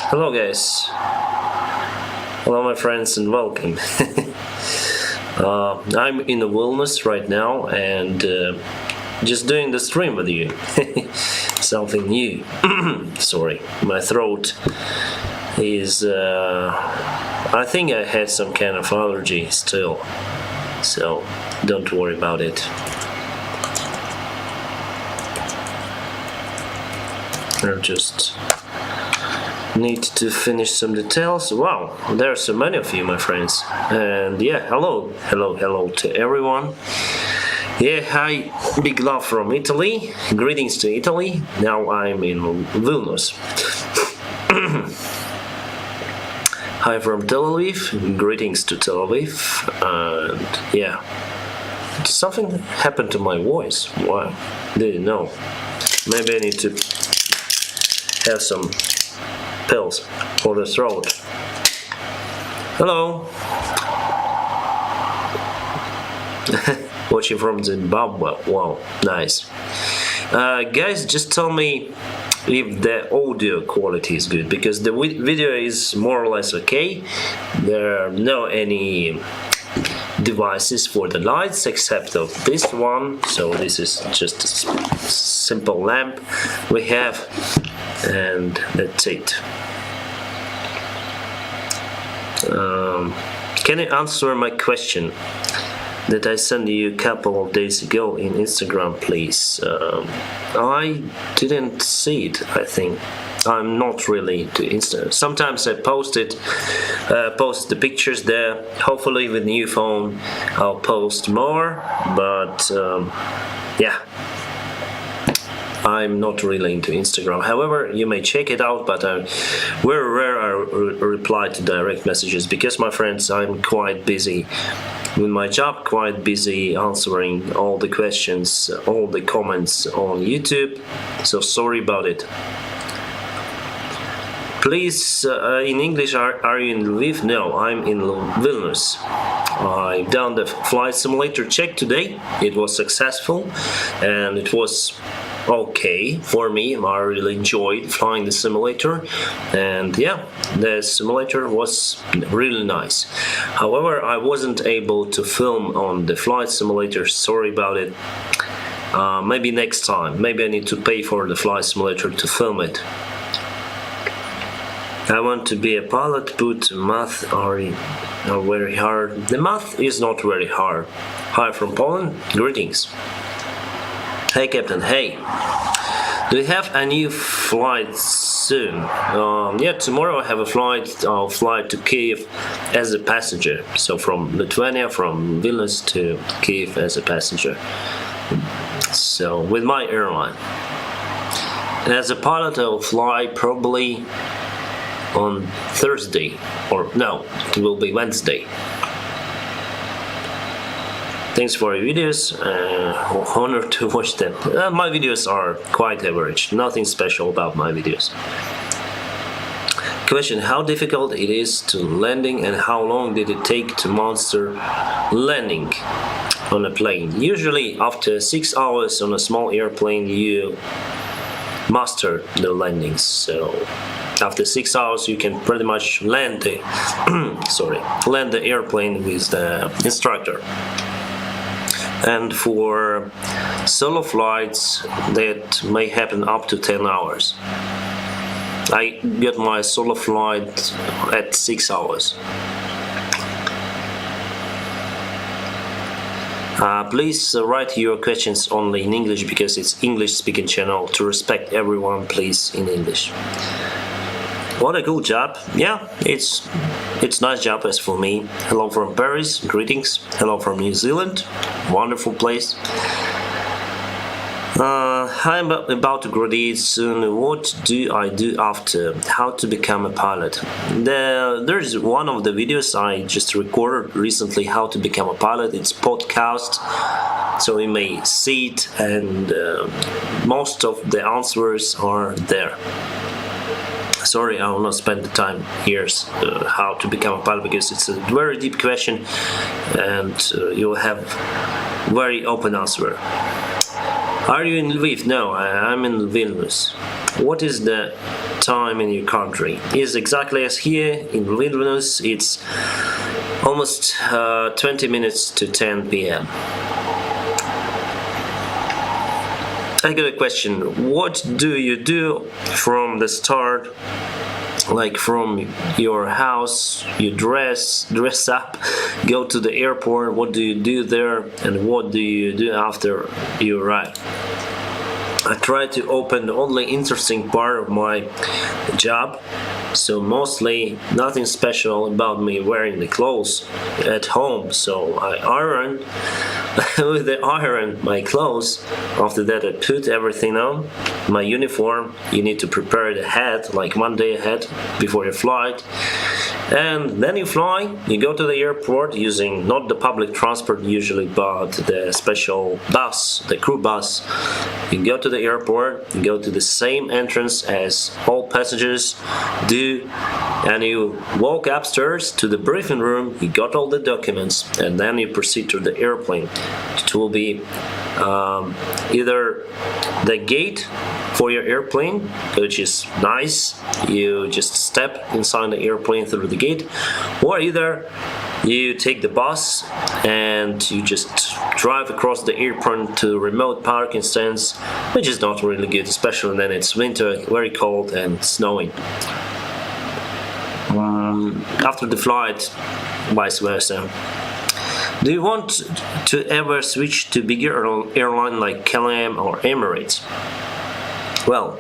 Hello guys, hello my friends and welcome. I'm in the wilderness right now and just doing the stream with you. Something new. Sorry, my throat is I think I had some kind of allergy still, so don't worry about it. I just need to finish some details. Wow, there are so many of you, my friends. And yeah, hello to everyone. Yeah, hi, big love from Italy. Greetings to Italy. Now I'm in Vilnius. Hi from Tel Aviv. Greetings to Tel Aviv. And yeah, something happened to my voice. Wow, didn't know. Maybe I need to have some pills for the throat. Hello. Watching from Zimbabwe. Wow, nice. Guys, just tell me if the audio quality is good, because the video is more or less okay. There are no any devices for the lights except of this one, so this is just a simple lamp we have, and that's it. Can you answer my question that I sent you a couple of days ago in Instagram, please? I didn't see it, I think. I'm not really to Instagram. Sometimes I post the pictures there. Hopefully with new phone I'll post more, but yeah, I'm not really into Instagram. However, you may check it out, but very rare I reply to direct messages because, my friends, I'm quite busy with my job, quite busy answering all the questions, all the comments on YouTube, so sorry about it. Please, in English, are you in Lviv? No, I'm in Vilnius. I've done the flight simulator check today. It was successful and it was okay for me. I really enjoyed flying the simulator, and yeah, the simulator was really nice. However, I wasn't able to film on the flight simulator. Sorry about it. Maybe next time. Maybe I need to pay for the flight simulator to film it. I want to be a pilot, but math are very hard. The math is not very hard. Hi from Poland, greetings. Hey Captain, hey. Do you have a new flight soon? Yeah, tomorrow I have a flight. I'll fly to Kiev as a passenger. So from Lithuania, from Vilnius to Kiev as a passenger. So with my airline. And as a pilot, I'll fly probably on Thursday, or no, it will be Wednesday. Thanks for your videos, honored to watch them. My videos are quite average, nothing special about my videos. Question: how difficult it is to landing, and how long did it take to master landing on a plane? Usually after 6 hours on a small airplane you master the landings, so after 6 hours you can pretty much land the land the airplane with the instructor. And for solo flights that may happen up to 10 hours. I got my solo flight at 6 hours. Please write your questions only in English, because it's English speaking channel. To respect everyone, please, in English. What a cool job. Yeah, it's nice job as for me. Hello from Paris, greetings. Hello from New Zealand, wonderful place. I'm about to graduate soon. What do I do after? How to become a pilot? There's one of the videos I just recorded recently, how to become a pilot. It's podcast, so you may see it, and most of the answers are there. Sorry, I will not spend the time here how to become a pilot, because it's a very deep question and you'll have very open answer. Are you in Lviv? No, I'm in Vilnius. What is the time in your country? It's exactly as here in Vilnius. It's almost 20 minutes to 10 p.m. I got a question. What do you do from the start? Like from your house, you dress up, go to the airport. What do you do there, and what do you do after you arrive? I try to open the only interesting part of my job, so mostly nothing special about me wearing the clothes at home. So I iron with the iron my clothes. After that I put everything on, my uniform. You need to prepare it ahead, like 1 day ahead before your flight. And then you fly, you go to the airport using not the public transport usually, but the special bus, the crew bus. You go to the airport, you go to the same entrance as all passengers do, and you walk upstairs to the briefing room, you got all the documents, and then you proceed to the airplane. It will be either the gate for your airplane, which is nice, you just step inside the airplane through the gate, or either you take the bus and you just drive across the airport to remote parking stands, which is not really good, especially when it's winter, very cold and snowing. After the flight, vice versa. Do you want to ever switch to bigger airline like KLM or Emirates? Well,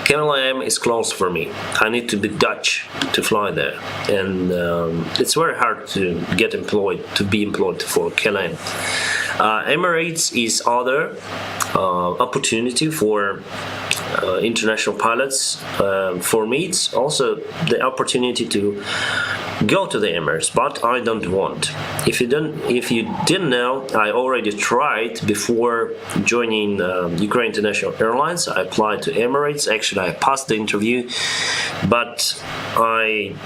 KLM is close for me. I need to be Dutch to fly there, and it's very hard to be employed for KLM. Emirates is other opportunity for international pilots. For me, it's also the opportunity to go to the Emirates, but I don't want. If you didn't know, I already tried before joining Ukraine International Airlines. I applied to Emirates. Actually, I passed the interview, but I'm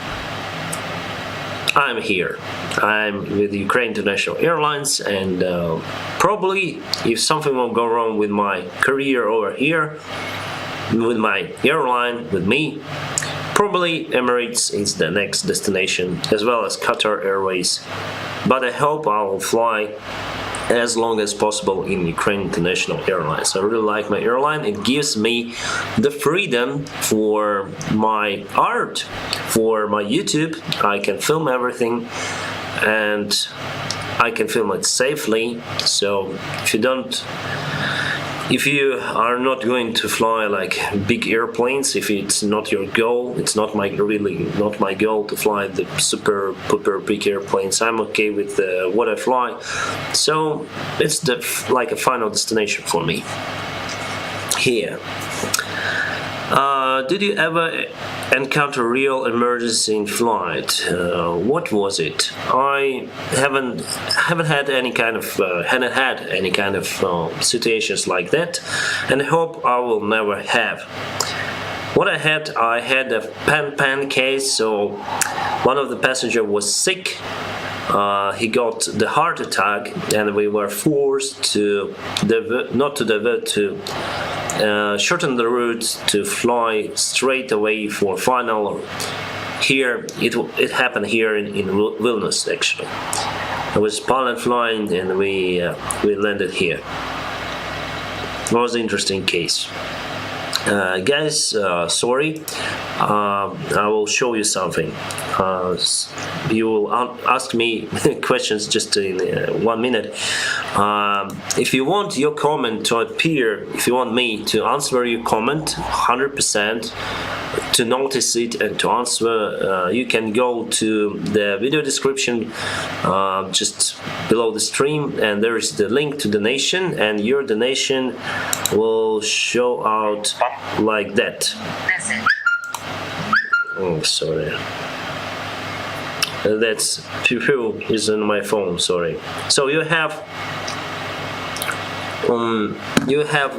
here. I'm with Ukraine International Airlines, and probably if something will go wrong with my career over here, with my airline, with me, probably Emirates is the next destination, as well as Qatar Airways. But I hope I will fly as long as possible in Ukraine International Airlines. I really like my airline. It gives me the freedom for my art, for my YouTube. I can film everything and I can film it safely. So if you are not going to fly like big airplanes, if it's not your goal, it's not my goal to fly the super big airplanes. I'm okay with what I fly, so it's like a final destination for me here. Did you ever encounter real emergency in flight? What was it? I haven't had any kind of situations like that, and I hope I will never have. What I had a pan case. So one of the passengers was sick. He got the heart attack, and we were forced to shorten the route to fly straight away for final. Here it happened here in Vilnius actually. I was pilot flying, and we landed here. It was an interesting case. Guys, sorry, I will show you something. You will ask me questions just in 1 minute. If you want your comment to appear, if you want me to answer your comment 100%, to notice it and to answer, you can go to the video description just below the stream, and there is the link to donation, and your donation will show out like that. Oh, sorry. That's Pew is on my phone. Sorry. So you have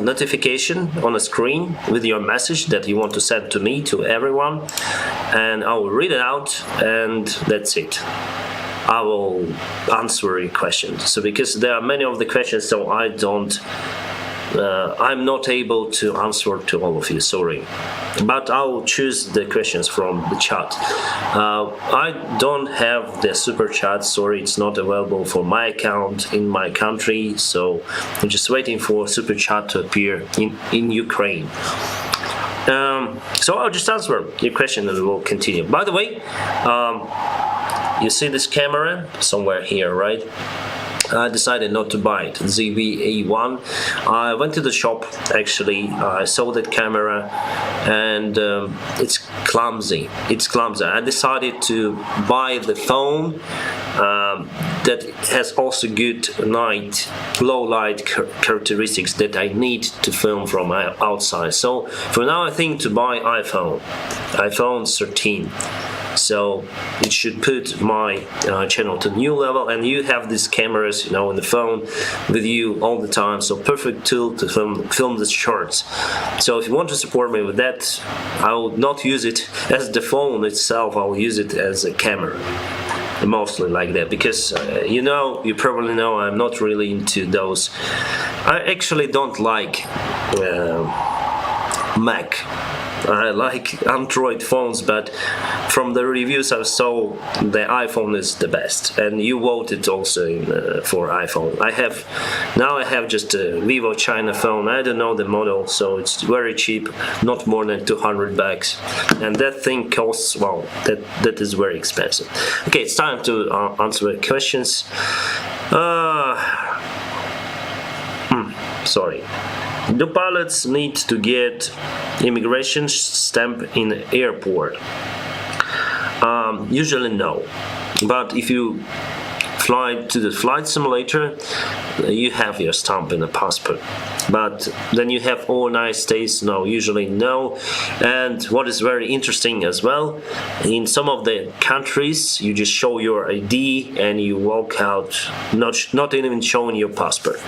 notification on a screen with your message that you want to send to me, to everyone, and I will read it out, and that's it. I will answer your questions. So because there are many of the questions, so I don't I'm not able to answer to all of you, sorry. But I'll choose the questions from the chat. I don't have the super chat, sorry, it's not available for my account in my country, so I'm just waiting for super chat to appear in Ukraine. So I'll just answer your question and we'll continue. By the way, you see this camera somewhere here, right? I decided not to buy it, ZV-A1. I went to the shop, actually, I saw that camera, and it's clumsy. I decided to buy the phone that has also good low light characteristics that I need to film from outside. So for now I think to buy iPhone 13. So it should put my channel to a new level, and you have these cameras, in the phone with you all the time, so perfect tool to film the shorts. So if you want to support me with that, I will not use it as the phone itself, I will use it as a camera. Mostly like that, because you probably know I'm not really into those. I actually don't like Mac. I like Android phones, but from the reviews I saw, the iPhone is the best, and you voted also for iPhone. I have just a Vivo China phone. I don't know the model, so it's very cheap, not more than $200, and that thing costs, well, that is very expensive. Okay, it's time to answer the questions. Sorry. Do pilots need to get immigration stamp in the airport? Usually no, but if you fly to the flight simulator, you have your stamp in the passport. But then you have overnight stays, no, usually no. And what is very interesting as well, in some of the countries, you just show your ID and you walk out, not even showing your passport.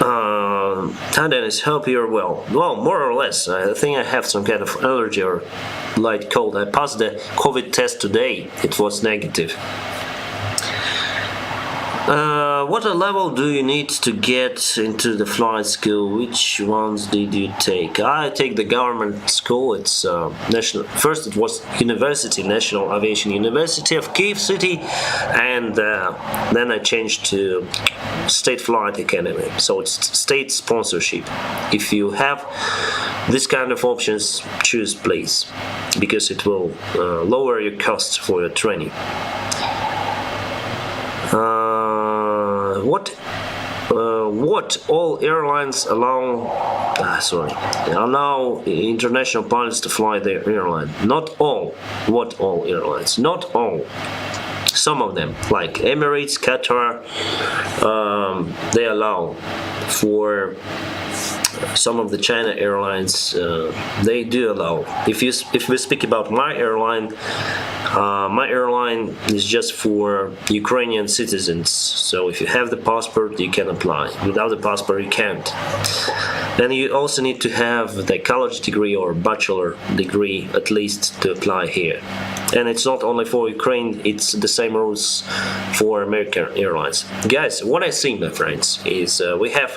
Hi Dennis, hope you're well. Well, more or less. I think I have some kind of allergy or light cold. I passed the COVID test today. It was negative. What level do you need to get into the flight school? Which ones did you take? I take the government school. It's national. First, it was university, National Aviation University of Kyiv City, and then I changed to State Flight Academy. So it's state sponsorship. If you have this kind of options, choose please, because it will lower your costs for your training. What all airlines allow international pilots to fly their airline? Not all. What all airlines? Not all. Some of them, like Emirates, Qatar, they allow. For some of the China airlines, they do allow. If we speak about my airline is just for Ukrainian citizens. So if you have the passport, you can apply. Without the passport, you can't. Then you also need to have the college degree or bachelor degree at least to apply here. And it's not only for Ukraine, it's the same rules for American Airlines. Guys, what I see, my friends, is we have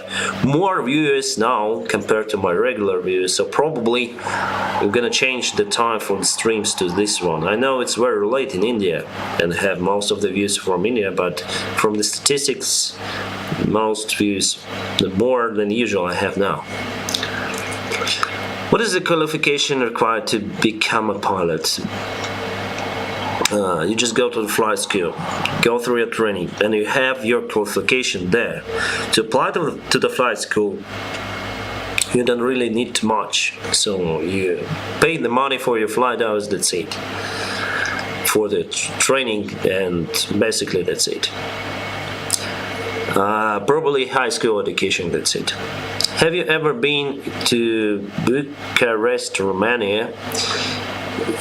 more viewers now compared to my regular viewers, so probably we're gonna change the time for the streams to this one. I know it's very late in India and have most of the views from India, but from the statistics, most views, the more than usual I have now. What is the qualification required to become a pilot? You just go to the flight school, go through your training, and you have your qualification there. To apply to the flight school, you don't really need much. So you pay the money for your flight hours, that's it. For the training, and basically that's it. Probably high school education, that's it. Have you ever been to Bucharest, Romania?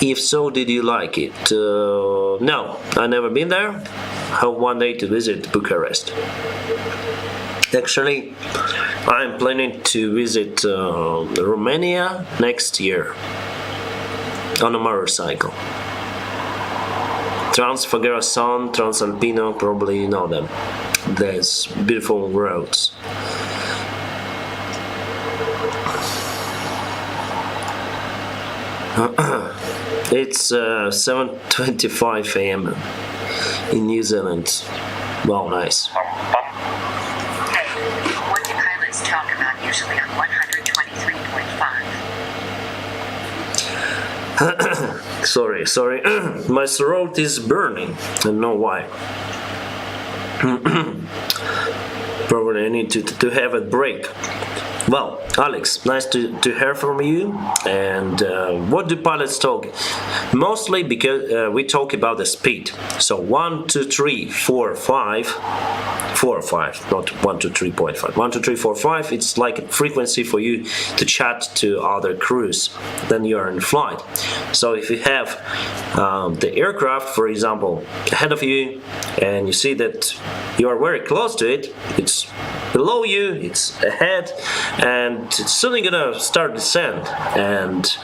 If so, did you like it? No, I've never been there. Hope one day to visit Bucharest. Actually, I'm planning to visit Romania next year on a motorcycle. Trans-Fagarasan, Transalpino, probably you know them. There's beautiful roads. It's 7:25 a.m. in New Zealand. Wow, nice. Hey, what do pilots talk about usually on 123.5? Sorry. My throat is burning. I don't know why. Probably I need to have a break. Well, Alex, nice to hear from you. And what do pilots talk? Mostly because we talk about the speed. So 1, 2, 3, 4, 5. 4 or 5, not 1, 2, 3.5. 1, 2, 3, 4, 5. It's like a frequency for you to chat to other crews. Then you are in flight. So if you have the aircraft, for example, ahead of you, and you see that you are very close to it, it's below you, it's ahead, and it's suddenly gonna start descend, and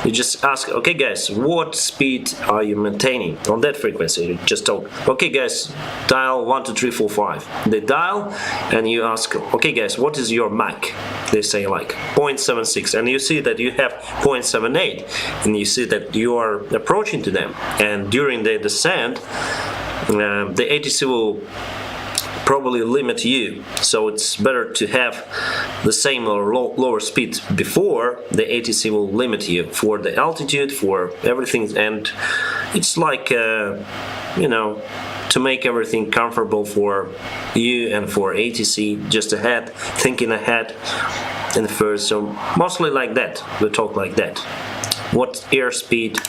you just ask, okay guys, what speed are you maintaining on that frequency? You just talk, okay guys, dial 1, 2, 3, 4, 5. They dial, and you ask, okay guys, what is your Mach? They say like 0.76, and you see that you have 0.78, and you see that you are approaching to them, and during the descent, the ATC will probably limit you, so it's better to have the same or lower speed before the ATC will limit you for the altitude, for everything, and it's like you know, to make everything comfortable for you and for ATC, just ahead, thinking ahead and first. So mostly like that, we talk like that. What airspeed,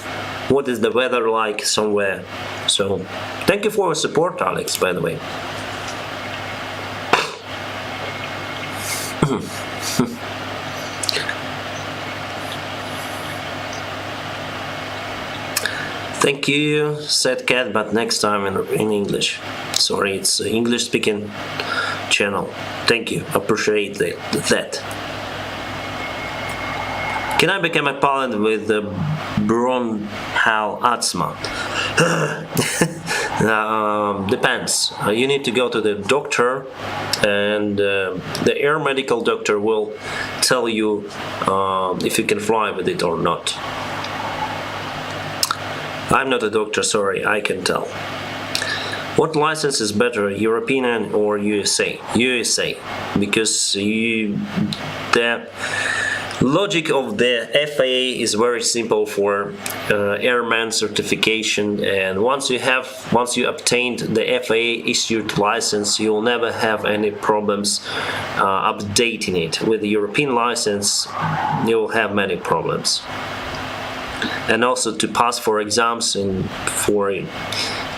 what is the weather like somewhere. So thank you for your support, Alex, by the way. Thank you, said Cat, but next time in English. Sorry, it's an English speaking channel. Thank you, appreciate that. Can I become a pilot with the bronchial asthma? Depends. You need to go to the doctor, and the air medical doctor will tell you if you can fly with it or not. I'm not a doctor, sorry, I can tell. What license is better, European or USA? USA, because the logic of the FAA is very simple for airman certification, and once you obtained the FAA issued license, you'll never have any problems updating it. With the European license, you'll have many problems. And also to pass for exams, and for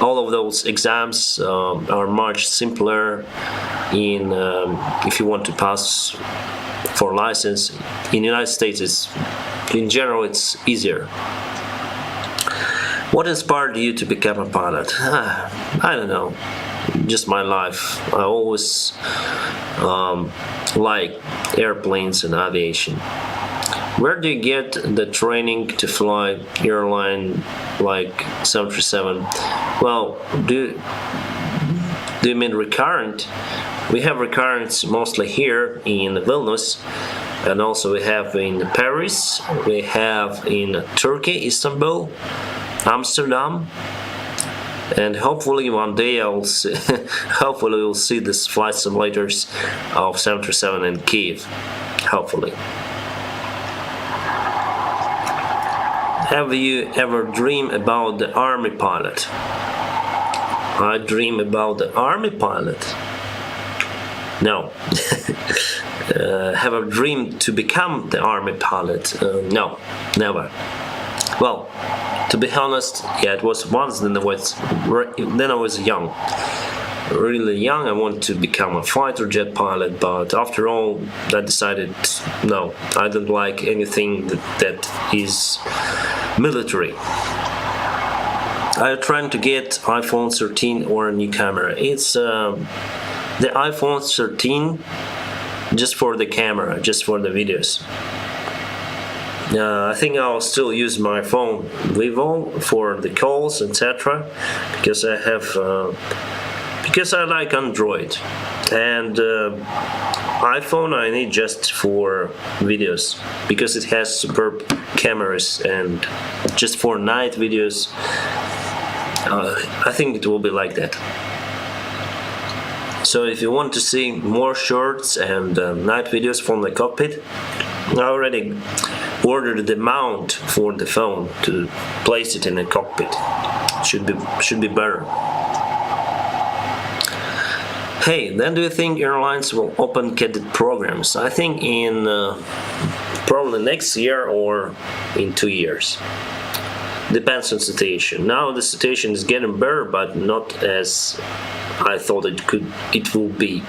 all of those exams are much simpler in if you want to pass for license. In the United States, in general, it's easier. What inspired you to become a pilot? I don't know, just my life. I always like airplanes and aviation. Where do you get the training to fly airline like 737? Well, do you mean recurrent? We have recurrents mostly here in Vilnius, and also we have in Paris, we have in Turkey, Istanbul, Amsterdam, and hopefully one day hopefully we'll see these flight simulators of 737 in Kiev. Hopefully. Have you ever dreamed about the army pilot? I dream about the army pilot. No. Have I dreamed to become the army pilot? No, never. Well, to be honest, yeah, it was once. Then I was young, really young. I wanted to become a fighter jet pilot, but after all, I decided no, I don't like anything that is military. I'm trying to get iPhone 13 or a new camera. It's the iPhone 13 just for the camera, just for the videos. I think I'll still use my phone Vivo for the calls, etc. Because because I like Android, and iPhone I need just for videos because it has superb cameras, and just for night videos I think it will be like that. So if you want to see more shorts and night videos from the cockpit, I already ordered the mount for the phone to place it in the cockpit. Should be better. Hey, then do you think airlines will open cadet programs? I think in probably next year or in 2 years. Depends on situation. Now the situation is getting better, but not as I thought it will be.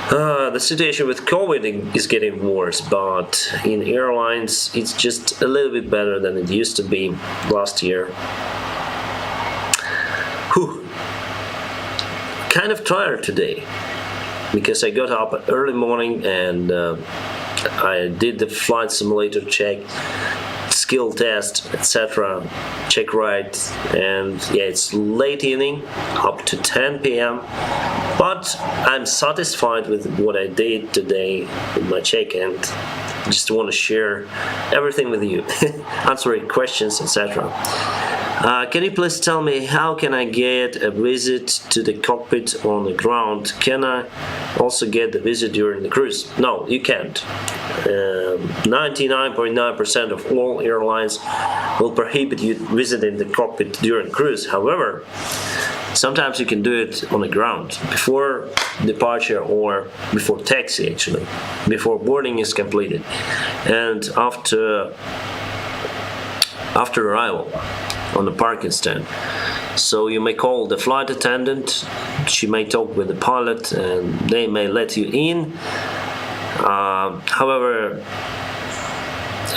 The situation with COVID is getting worse, but in airlines it's just a little bit better than it used to be last year. Whew. Kind of tired today because I got up early morning and I did the flight simulator check, skill test, etc. check ride, and yeah, it's late evening, up to 10 p.m. but I'm satisfied with what I did today with my check, and just want to share everything with you, answering questions, etc. Can you please tell me how can I get a visit to the cockpit on the ground? Can I also get the visit during the cruise? No, you can't. 99.9% of all airlines will prohibit you visiting the cockpit during cruise. However, sometimes you can do it on the ground before departure or before taxi, actually, before boarding is completed, and after arrival on the parking stand. So you may call the flight attendant, she may talk with the pilot, and they may let you in. However,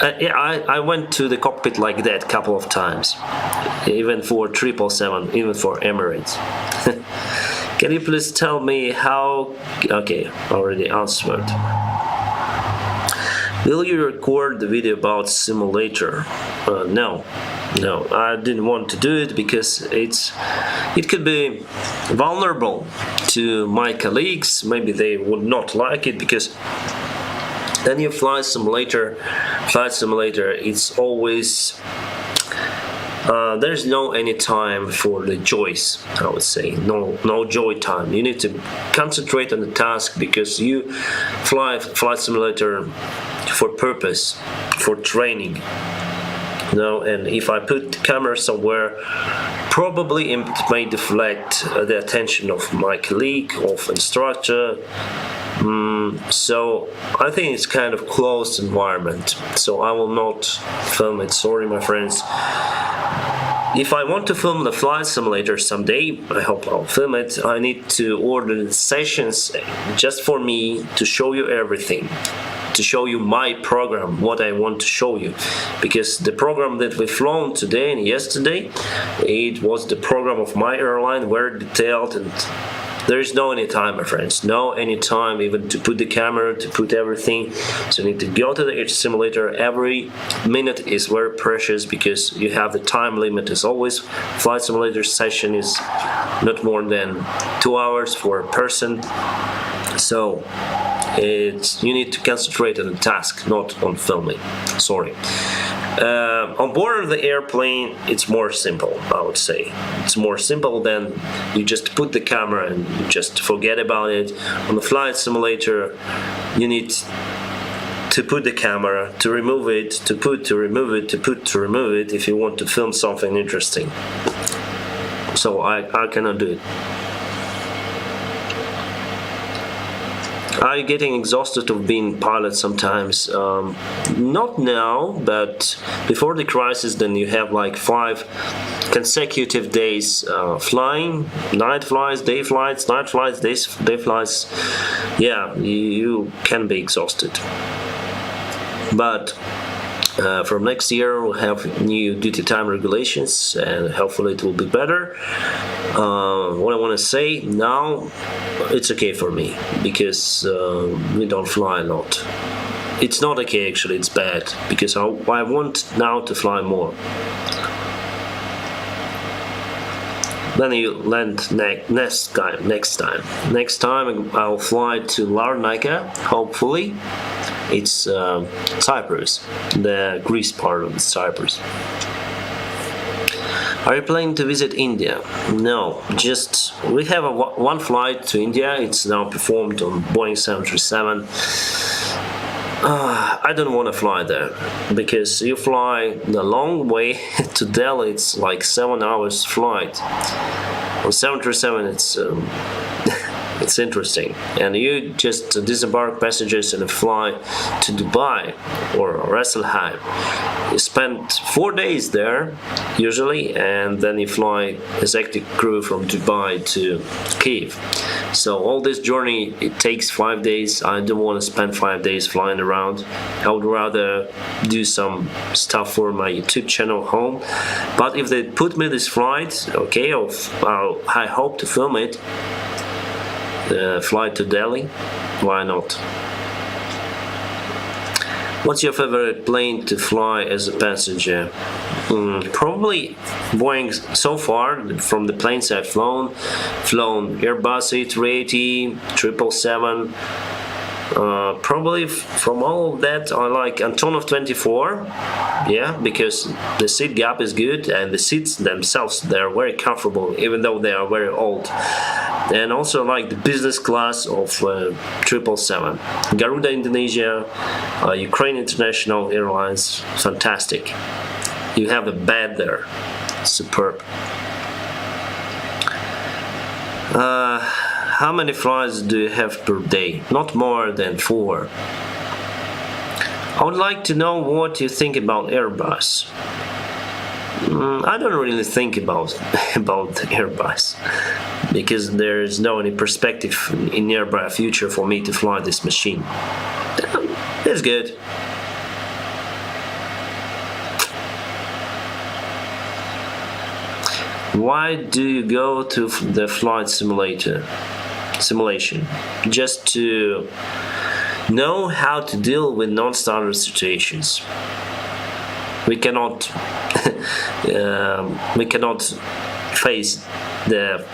I went to the cockpit like that a couple of times, even for 777, even for Emirates. Can you please tell me how? Okay, already answered. Will you record the video about simulator? No, I didn't want to do it because it could be vulnerable to my colleagues. Maybe they would not like it because any flight simulator, it's always there's no any time for the joys. I would say no joy time. You need to concentrate on the task because you flight simulator for purpose, for training. And if I put the camera somewhere, probably it may deflect the attention of my colleague, of instructor. So I think it's kind of closed environment. So I will not film it. Sorry, my friends. If I want to film the flight simulator someday, I hope I'll film it. I need to order the sessions just for me to show you everything, to show you my program, what I want to show you, because the program that we flown today and yesterday, it was the program of my airline, very detailed, and there is no any time, my friends, no any time even to put the camera, to put everything. So you need to go to the simulator. Every minute is very precious because you have the time limit as always. Flight simulator session is not more than 2 hours for a person. So you need to concentrate on the task, not on filming. Sorry. On board of the airplane, it's more simple, I would say. It's more simple than you just put the camera and you just forget about it. On the flight simulator, you need to put the camera, to remove it, to put, to remove it, to put, to remove it if you want to film something interesting. So I cannot do it. Are you getting exhausted of being pilot sometimes? Not now, but before the crisis, then you have like 5 consecutive days flying, night flights, day flights, night flights, day flights. Yeah, you can be exhausted. But from next year we'll have new duty time regulations, and hopefully it will be better. What I want to say now, it's okay for me because we don't fly a lot, It's not okay actually, it's bad, because I want now to fly more. Then you land next time. Next time I'll fly to Larnaca, hopefully. It's Cyprus, the Greece part of Cyprus. Are you planning to visit India? No, just we have one flight to India. It's now performed on Boeing 737. I don't want to fly there, because you fly the long way to Delhi. It's like 7 hours flight. On 737, it's interesting, and you just disembark passengers and fly to Dubai or Ras Al Khaimah. You spend 4 days there usually, and then you fly executive crew from Dubai to Kiev. So all this journey, it takes 5 days. I don't want to spend 5 days flying around. I would rather do some stuff for my YouTube channel home. But if they put me this flight, okay, I hope to film it. Flight to Delhi, why not? What's your favorite plane to fly as a passenger? Probably Boeing. So far, from the planes I've flown Airbus A380, 777. Probably from all of that, I like Antonov 24. Yeah, because the seat gap is good, and the seats themselves, they're very comfortable, even though they are very old. And also like the business class of 777. Garuda Indonesia, Ukraine International Airlines, fantastic. You have a bed there, superb. How many flights do you have per day? Not more than 4. I would like to know what you think about Airbus. I don't really think about Airbus, because there is no any perspective in nearby future for me to fly this machine. It's good. Why do you go to the flight simulation? Just to know how to deal with non-standard situations. We cannot face the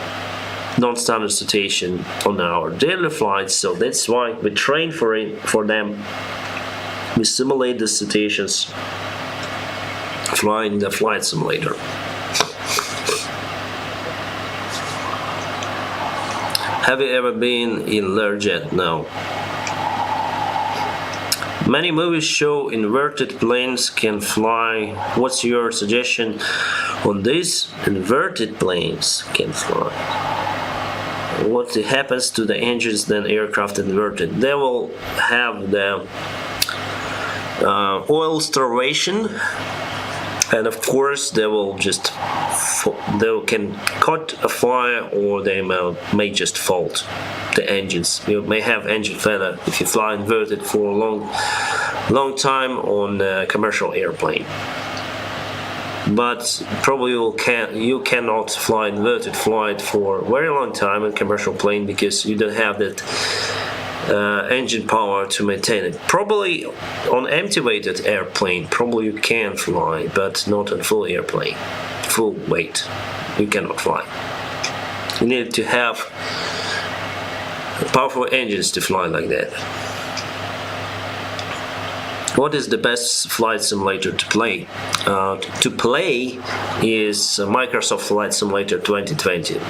non-standard situation on our daily flights, so that's why we train for them. We simulate the situations flying the flight simulator. Have you ever been in Learjet? No. Many movies show inverted planes can fly. What's your suggestion on these inverted planes can fly? What happens to the engines then aircraft inverted? They will have the oil starvation, and of course they can caught a fire, or they may just fault the engines. You may have engine failure if you fly inverted for a long time on a commercial airplane. But probably you cannot fly inverted flight for a very long time in commercial plane, because you don't have that engine power to maintain it. Probably on empty weighted airplane, probably you can fly, but not on full airplane, full weight. You cannot fly. You need to have powerful engines to fly like that. What is the best flight simulator to play? To play is Microsoft Flight Simulator 2020,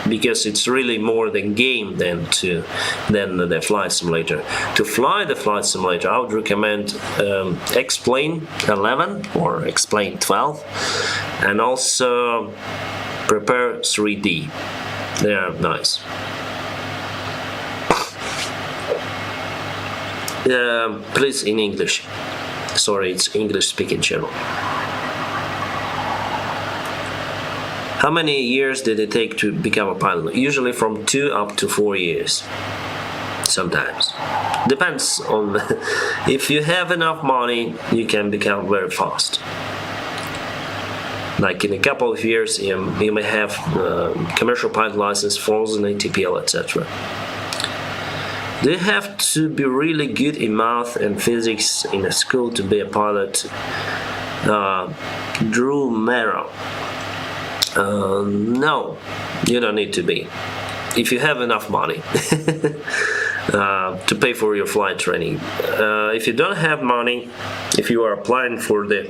because it's really more than game than the flight simulator. To fly the flight simulator, I would recommend X-Plane 11 or X-Plane 12, and also Prepare 3D. They are nice. Please in English. Sorry, it's English speaking channel. How many years did it take to become a pilot? Usually from 2 up to 4 years. Sometimes. Depends on if you have enough money, you can become very fast. Like in a couple of years, you may have commercial pilot license, frozen ATPL, etc. Do you have to be really good in math and physics in a school to be a pilot? Drew Merrill. No, you don't need to be. If you have enough money to pay for your flight training. If you don't have money, if you are applying for the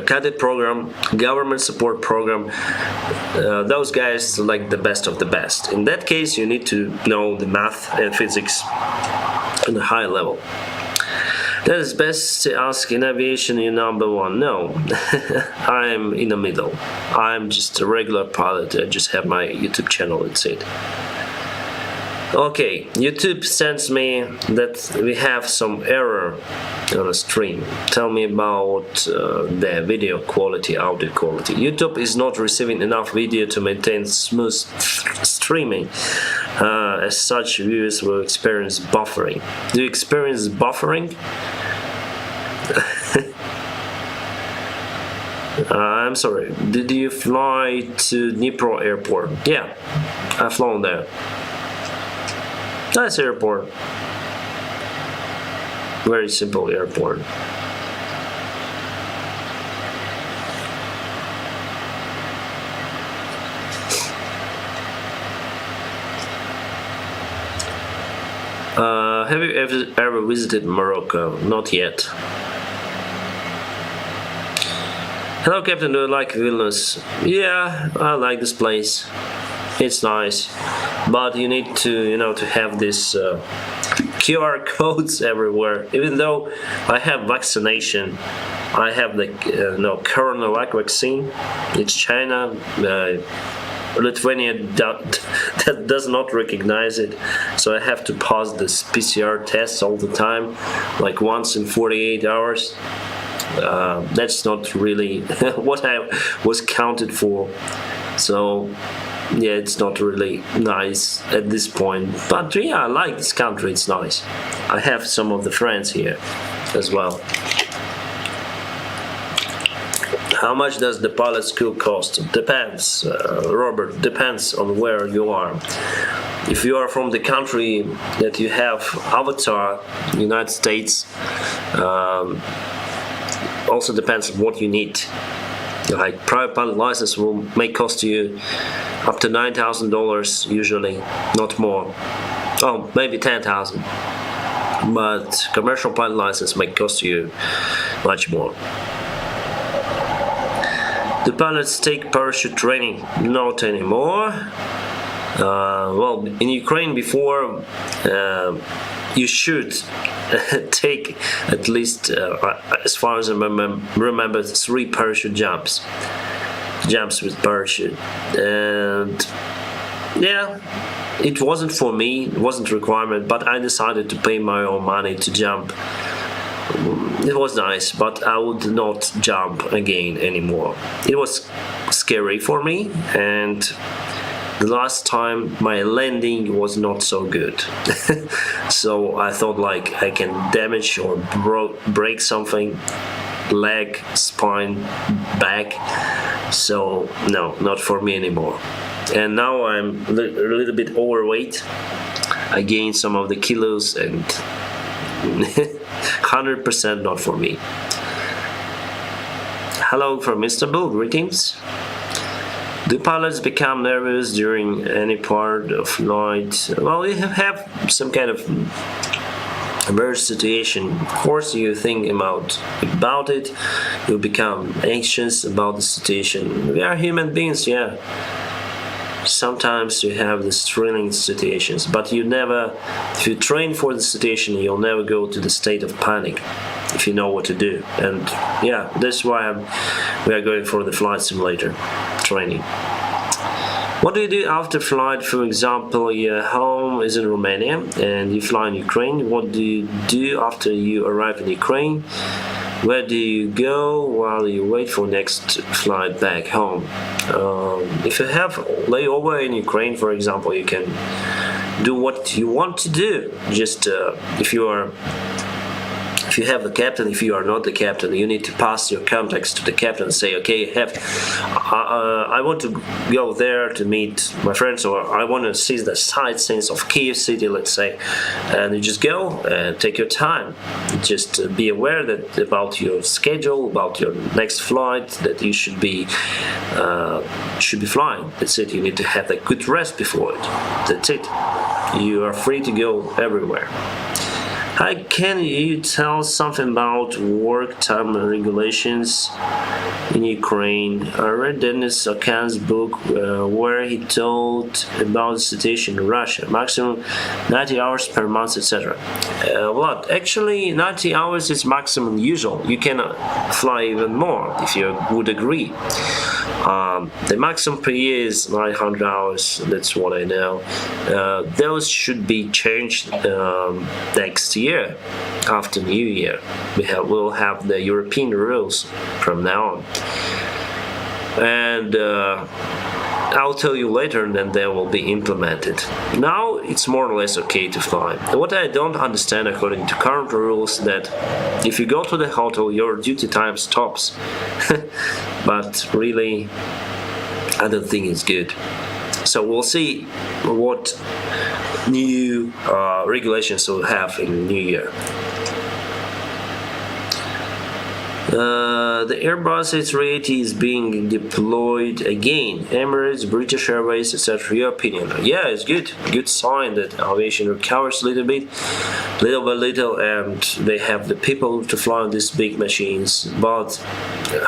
cadet program, government support program, those guys like the best of the best. In that case, you need to know the math and physics on a high level. That is best to ask in aviation, you number one. No, I'm in the middle. I'm just a regular pilot. I just have my YouTube channel, that's it. Okay, YouTube sends me that we have some error on the stream. Tell me about the video quality, audio quality. YouTube is not receiving enough video to maintain smooth streaming. As such, viewers will experience buffering. Do you experience buffering? I'm sorry, did you fly to Dnipro airport? Yeah, I've flown there. Nice airport. Very simple airport. Have you ever visited Morocco? Not yet. Hello, Captain. Do you like Vilnius? Yeah, I like this place. It's nice, but you need to, to have this QR codes everywhere. Even though I have vaccination, I have the coronavac vaccine. It's China. Lithuania that does not recognize it, so I have to pass this PCR tests all the time, like once in 48 hours. That's not really what I was counted for, so yeah, it's not really nice at this point. But yeah, I like this country, it's nice. I have some of the friends here as well. How much does the pilot school cost? Depends, Robert, depends on where you are. If you are from the country that you have avatar, United States, also depends on what you need. Like private pilot license may cost you up to $9,000 usually, not more. Oh, maybe 10,000. But commercial pilot license may cost you much more. Do pilots take parachute training? Not anymore. Well, in Ukraine before, you should take at least, as far as I remember, 3 parachute jumps with parachute. And yeah, it wasn't for me, it wasn't a requirement, but I decided to pay my own money to jump. It was nice, but I would not jump again anymore. It was scary for me, and the last time my landing was not so good. So I thought like I can damage or break something, leg, spine, back. So no, not for me anymore. And now I'm a little bit overweight. I gained some of the kilos and 100% not for me. Hello from Istanbul, greetings. Do pilots become nervous during any part of flight? Well, you have some kind of emergency situation. Of course, you think about it. You become anxious about the situation. We are human beings, yeah. Sometimes you have these thrilling situations, but if you train for the situation, you'll never go to the state of panic if you know what to do. And yeah, that's why we are going for the flight simulator training. What do you do after flight? For example, your home is in Romania and you fly in Ukraine. What do you do after you arrive in Ukraine? Where do you go while you wait for next flight back home? If you have layover in Ukraine, for example, you can do what you want to do. Just if you you have the captain, if you are not the captain, you need to pass your contacts to the captain and say, okay, I want to go there to meet my friends, or I want to see the sightseeing of Kiev city, let's say, and you just go and take your time. Just be aware that about your schedule, about your next flight, that you should be flying. That's it. You need to have a good rest before it. That's it. You are free to go everywhere. Hi, can you tell something about work time regulations in Ukraine? I read Denis Okan's book where he told about the situation in Russia, maximum 90 hours per month, etc. What? Actually, 90 hours is maximum usual. You can fly even more, if you would agree. The maximum per year is 900 hours, that's what I know. Those should be changed next year. After New Year, we'll have the European rules from now on, and I'll tell you later, and then they will be implemented. Now it's more or less okay to fly. What I don't understand, according to current rules, that if you go to the hotel, your duty time stops. But really, I don't think it's good. So we'll see what new regulations will have in New Year. The Airbus A380 is being deployed again. Emirates, British Airways, etc. Your opinion? Yeah, it's good. Good sign that aviation recovers a little by little, and they have the people to fly on these big machines. But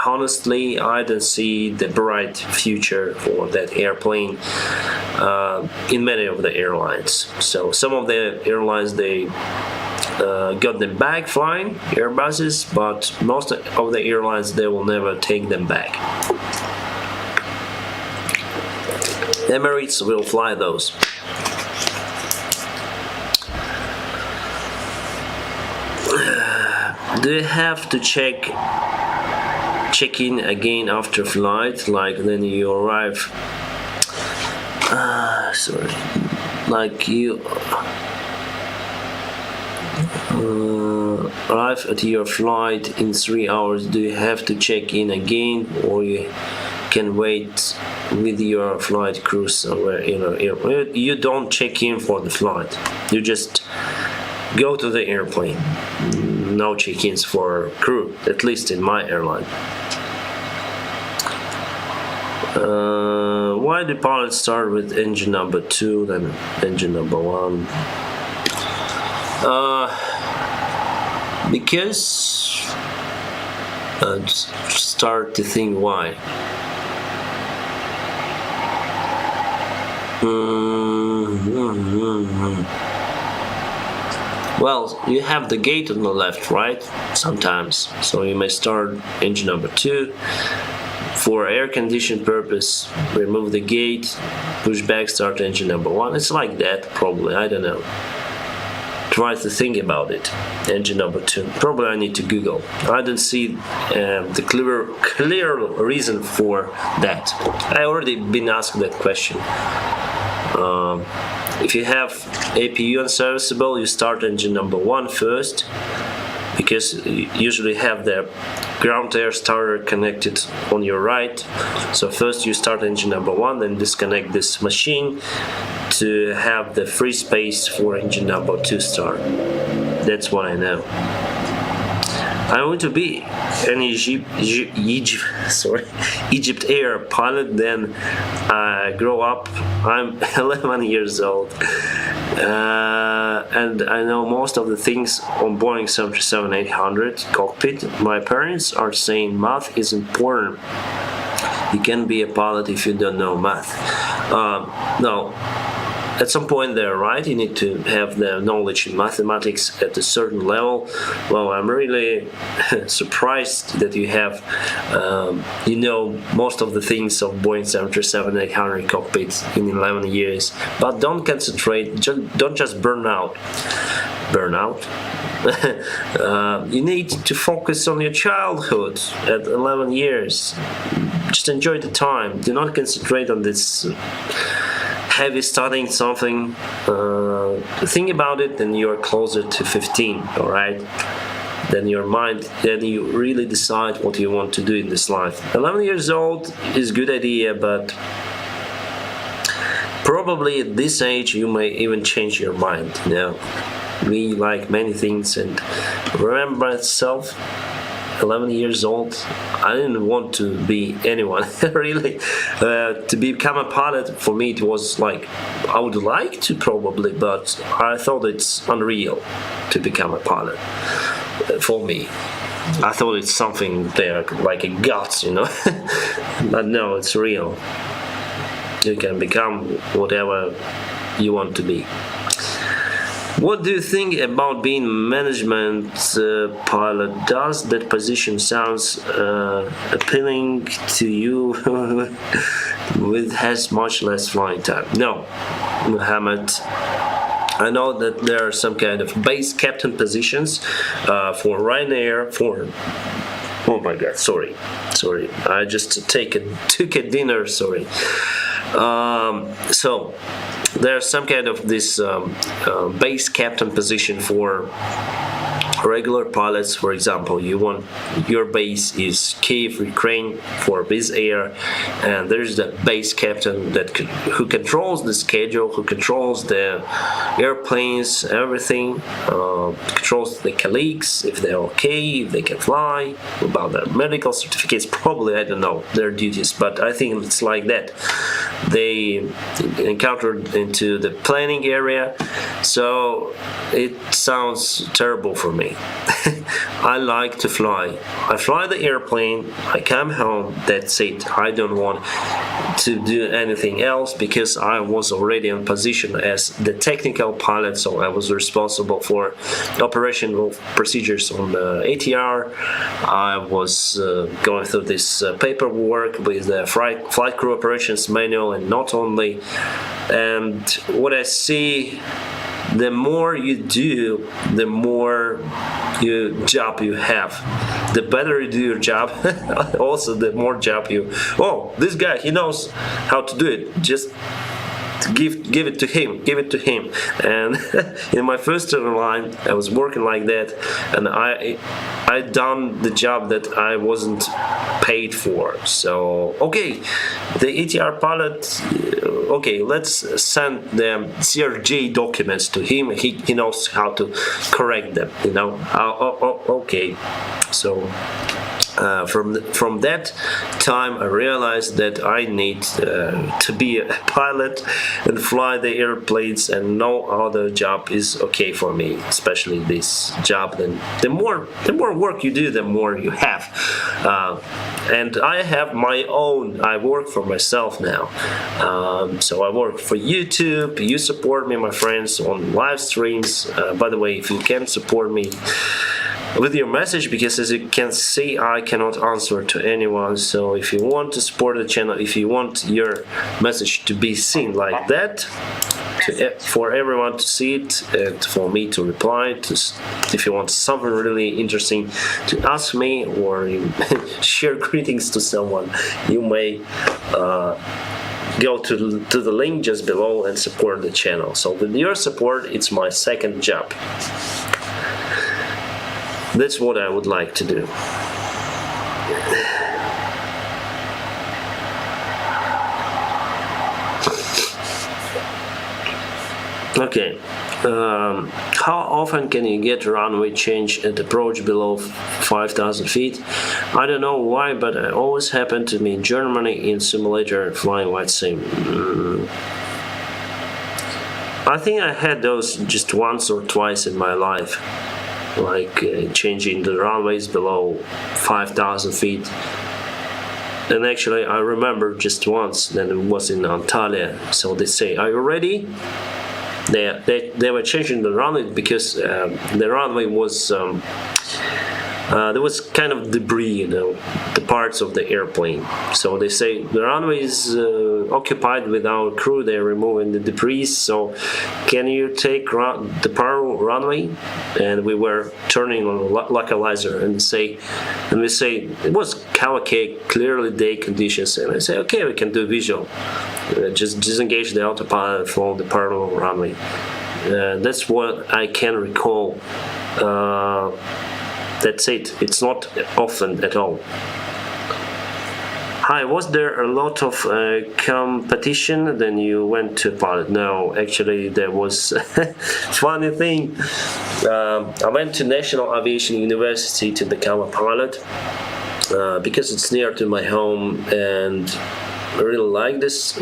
honestly, I don't see the bright future for that airplane in many of the airlines. So some of the airlines, they got them back flying, Airbuses, but most of the airlines, they will never take them back. Emirates will fly those. Do you have to check in again after flight, like then you arrive? Like you arrive at your flight in 3 hours. Do you have to check in again, or you can wait with your flight crew somewhere in an airplane? You don't check in for the flight. You just go to the airplane. No check-ins for crew, at least in my airline. Why do pilots start with engine number 2 then engine number 1? Because start to think why. Well, you have the gate on the left, right? Sometimes, so you may start engine number 2. For air condition purpose, remove the gate, push back, start engine number 1. It's like that, probably. I don't know. Try to think about it. Engine number 2. Probably I need to Google. I don't see the clear reason for that. I already been asked that question. If you have APU unserviceable, you start engine number 1 first, because you usually have the ground air starter connected on your right. So first you start engine number 1, then disconnect this machine to have the free space for engine number 2 start. That's what I know. I want to be an Egypt Air pilot. Then I grow up. I'm 11 years old, and I know most of the things on Boeing 737-800 cockpit. My parents are saying math is important. You can't be a pilot if you don't know math. No. At some point they're right, you need to have the knowledge in mathematics at a certain level. Well, I'm really surprised that you have, you know, most of the things of Boeing 737-800 cockpits in 11 years. But don't concentrate, don't just burn out. You need to focus on your childhood at 11 years. Just enjoy the time. Do not concentrate on this heavy studying something. Think about it, and you're closer to 15, alright? then your mind, then you really decide what you want to do in this life. 11 years old is a good idea, but probably at this age you may even change your mind. We like many things, and remember myself, 11 years old, I didn't want to be anyone really. To become a pilot, for me it was like, I would like to probably, but I thought it's unreal to become a pilot for me. I thought it's something there like a guts, but no, it's real. You can become whatever you want to be. What do you think about being management pilot? Does that position sounds appealing to you? With has much less flying time? No, Muhammad. I know that there are some kind of base captain positions for Ryanair. Oh my God, sorry. I just took a dinner. Sorry. So there's some kind of this base captain position for regular pilots. For example, your base is Kiev, Ukraine for Wizz Air, and there's the base captain who controls the schedule, who controls the airplanes, everything, controls the colleagues, if they're okay, if they can fly, about their medical certificates, probably, I don't know, their duties, but I think it's like that. They encountered into the planning area, so it sounds terrible for me. I like to fly. I fly the airplane, I come home, that's it. I don't want to do anything else because I was already in position as the technical pilot, so I was responsible for operational procedures on the ATR. I was going through this paperwork with the flight crew operations manual, and not only. And what I see, the more you do, the more job you have. The better you do your job, also the more job this guy, he knows how to do it. Just give it to him. And in my first airline, I was working like that, and I done the job that I wasn't paid for. So okay, the ATR pilot, okay, let's send the CRJ documents to him. He knows how to correct them, okay. So from that time, I realized that I need to be a pilot and fly the airplanes, and no other job is okay for me, especially this job. Then the more work you do, the more you have. And I have my own. I work for myself now. So I work for YouTube. You support me, my friends, on live streams. By the way, if you can support me with your message, because as you can see, I cannot answer to anyone. So if you want to support the channel, if you want your message to be seen like that, for everyone to see it, and for me to reply, if you want something really interesting to ask me, or you share greetings to someone, you may go to the link just below and support the channel. So with your support, it's my second job. That's what I would like to do. Okay. How often can you get runway change at approach below 5,000 feet? I don't know why, but it always happened to me in Germany in simulator flying white sim. I think I had those just once or twice in my life, like changing the runways below 5,000 feet. And actually I remember just once, then it was in Antalya. So they say, are you ready? They were changing the runway because the runway was there was kind of debris, the parts of the airplane. So they say the runway is occupied with our crew. They're removing the debris. So can you take the power runway? And we were turning on the localizer, and we say it was okay, clearly day conditions. And I say, okay, we can do visual. Just disengage the autopilot and follow the parallel runway. That's what I can recall. That's it. It's not often at all. Hi, was there a lot of competition? Then you went to pilot? No, actually there was funny thing. I went to National Aviation University to become a pilot because it's near to my home, and I really like this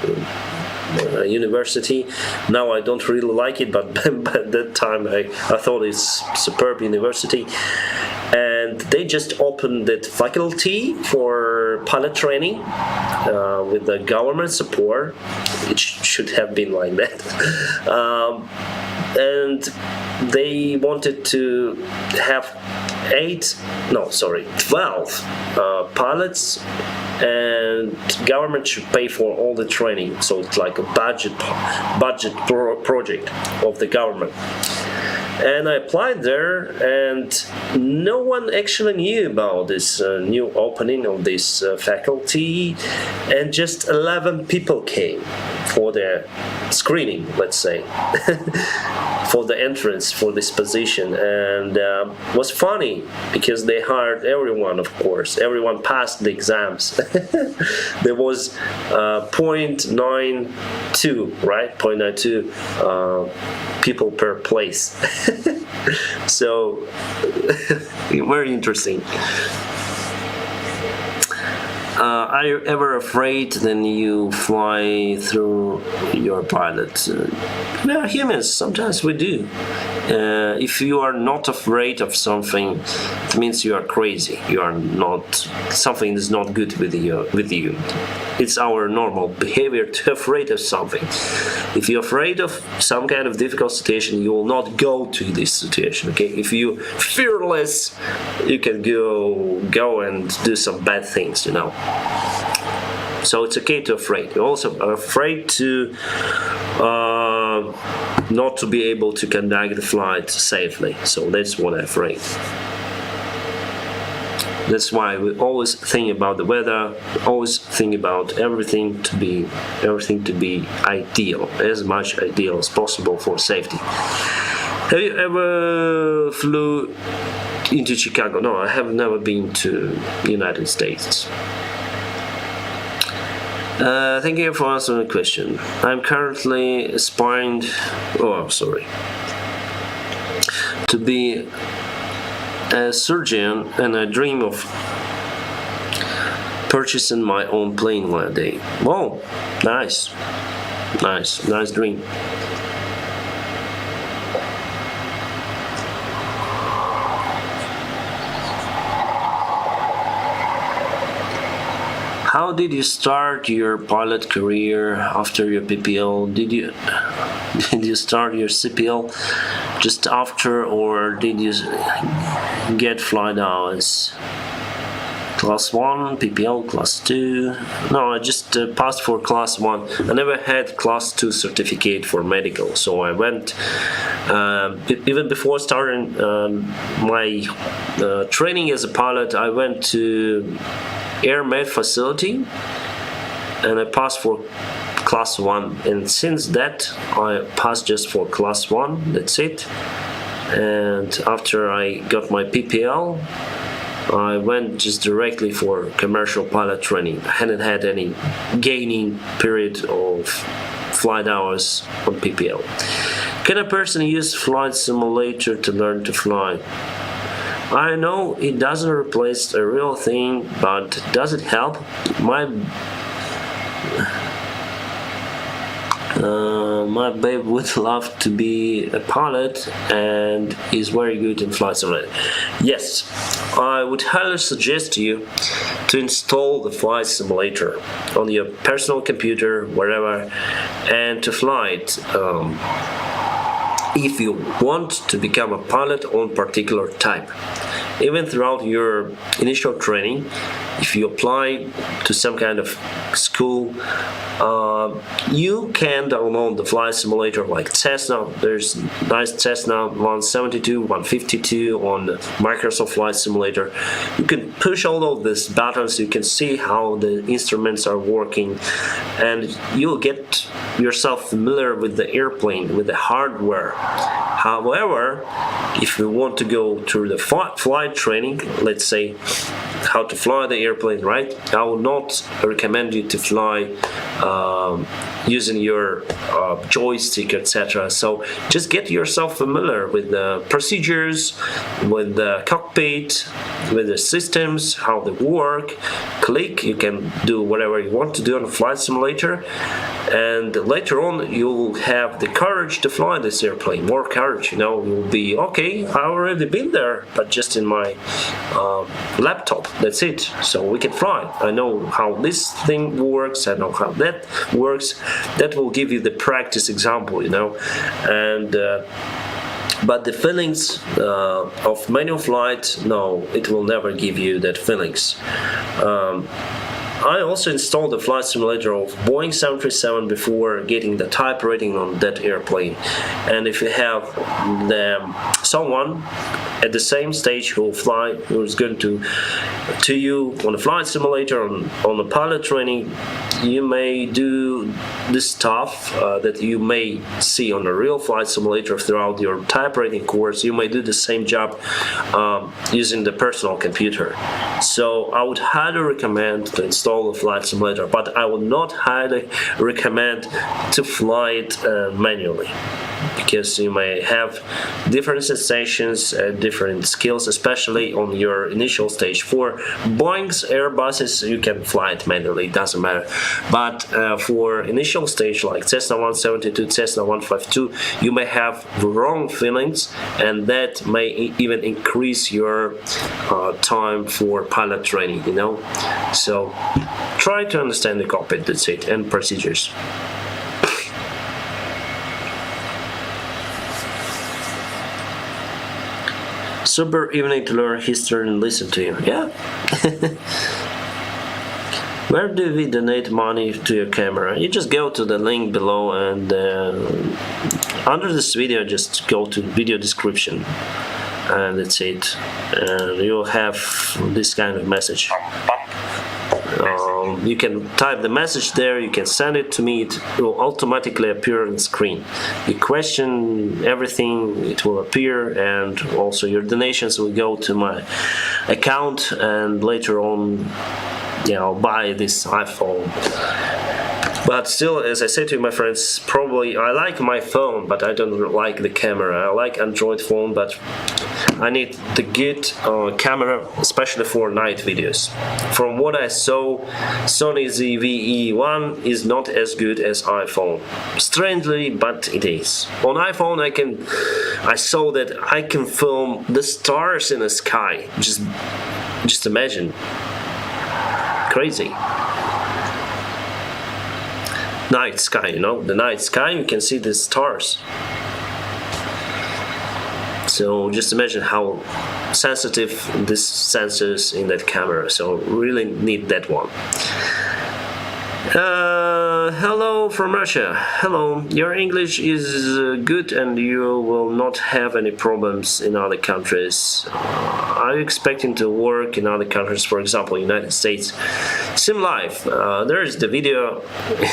university. Now I don't really like it, but at that time I thought it's superb university. And they just opened that faculty for pilot training with the government support. It should have been like that. And they wanted to have 12 pilots, and government should pay for all the training. So it's like a budget project of the government. And I applied there, and no one actually knew about this new opening of this faculty, and just 11 people came for the screening, let's say, for the entrance for this position. And it was funny because they hired everyone, of course. Everyone passed the exams. There was 0.92, right? 0.92 people per place. So very interesting. Are you ever afraid when you fly through your pilot? We are humans, sometimes we do. If you are not afraid of something, it means you are crazy. You are not, something is not good with you. It's our normal behavior to afraid of something. If you're afraid of some kind of difficult situation, you will not go to this situation. Okay? If you fearless, you can go and do some bad things, you know. So it's okay to afraid. You're also afraid to not to be able to conduct the flight safely. So that's what I'm afraid. That's why we always think about the weather, always think about everything to be ideal, as much ideal as possible for safety. Have you ever flew into Chicago? No, I have never been to United States. Thank you for answering the question. I'm currently aspiring to be a surgeon, and I dream of purchasing my own plane one day. Wow, nice dream. How did you start your pilot career after your PPL? Did you start your CPL just after, or did you get flight hours? Class 1, PPL, Class 2. No, I just passed for Class 1. I never had Class 2 certificate for medical, so I went, even before starting my training as a pilot, I went to Air Med facility and I passed for Class 1. And since that, I passed just for Class 1, that's it. And after I got my PPL, I went just directly for commercial pilot training. I hadn't had any gaining period of flight hours on PPL. Can a person use flight simulator to learn to fly? I know it doesn't replace a real thing, but does it help? My babe would love to be a pilot and is very good in flight simulator. Yes, I would highly suggest you to install the flight simulator on your personal computer, wherever, and to fly it. If you want to become a pilot on particular type. Even throughout your initial training, if you apply to some kind of school, you can download the flight simulator like Cessna. There's nice Cessna 172, 152 on the Microsoft Flight Simulator. You can push all of these buttons, you can see how the instruments are working, and you'll get yourself familiar with the airplane, with the hardware. However, if you want to go through the flight training, let's say how to fly the airplane, right? I will not recommend you to fly using your joystick, etc. So just get yourself familiar with the procedures, with the cockpit, with the systems, how they work. Click, you can do whatever you want to do on a flight simulator, and later on you'll have the courage to fly this airplane. More courage, you'll be okay. I already been there, but just in my laptop. That's it. So we can fly. I know how this thing works. I know how that works. That will give you the practice example, and. But the feelings of manual flight, no, it will never give you that feelings. I also installed the flight simulator of Boeing 737 before getting the type rating on that airplane. And if you have someone at the same stage who is going to you on the flight simulator, on the pilot training, you may do the stuff that you may see on a real flight simulator throughout your type rating course. You may do the same job using the personal computer. So I would highly recommend to install the flight simulator, but I would not highly recommend to fly it manually, because you may have different sensations, different skills, especially on your initial stage. For Boeing's Airbuses, you can fly it manually, it doesn't matter. But for initial stage like Cessna 172, Cessna 152, you may have wrong feelings, and that may even increase your time for pilot training, So try to understand the cockpit, that's it, and procedures. Super evening to learn history and listen to you. Yeah. Where do we donate money to your camera? You just go to the link below, and under this video just go to video description, and that's it, and you'll have this kind of message. You can type the message there, you can send it to me, it will automatically appear on the screen. You question everything, it will appear, and also your donations will go to my account, and later on buy this iPhone. But still, as I said to you, my friends, probably I like my phone, but I don't like the camera. I like Android phone, but I need the good camera, especially for night videos. From what I saw, Sony ZV-E1 is not as good as iPhone. Strangely, but it is. On iPhone, I saw that I can film the stars in the sky. Just imagine. Crazy. Night sky, the night sky, you can see the stars. So just imagine how sensitive this sensors in that camera, so really need that one. Hello from Russia. Hello, your English is good and you will not have any problems in other countries. Are you expecting to work in other countries, for example, United States? Sim Life. There is the video